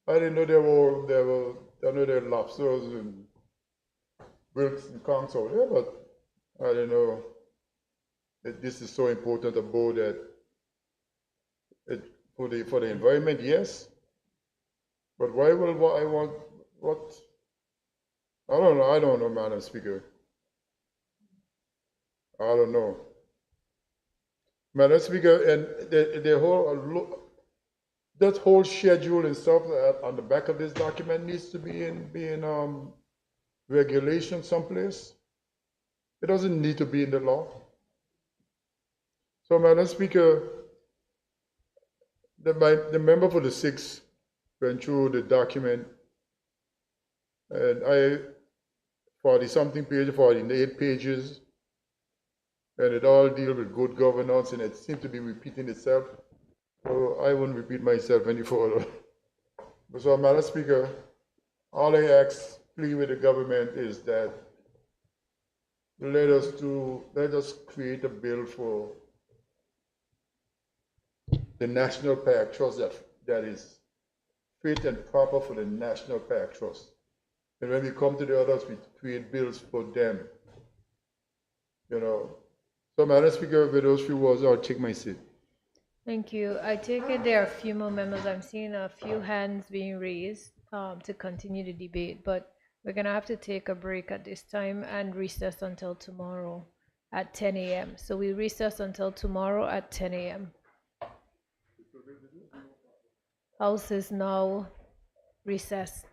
I didn't know there were lobsters and wilks and conchs over there, but I didn't know that this is so important a board that for the environment, yes. But why will I want what? I don't know, Madam Speaker. I don't know. Madam Speaker, and that whole schedule and stuff on the back of this document needs to be in regulation someplace. It doesn't need to be in the law. So, Madam Speaker, the member for the 6th went through the document, and 40-something pages, 48 pages, and it all deals with good governance, and it seems to be repeating itself. So I won't repeat myself any further. So, Madam Speaker, all I plea with the government is that let us create a bill for the National Park Trust that is fit and proper for the National Park Trust. And when we come to the others, we create bills for them. So, Madam Speaker, with those few words, I'll take my seat. Thank you. I take it there are a few more members. I'm seeing a few hands being raised to continue the debate, but we're going to have to take a break at this time and recess until tomorrow at 10 a.m. So we recess until tomorrow at 10 a.m. House is now recessed.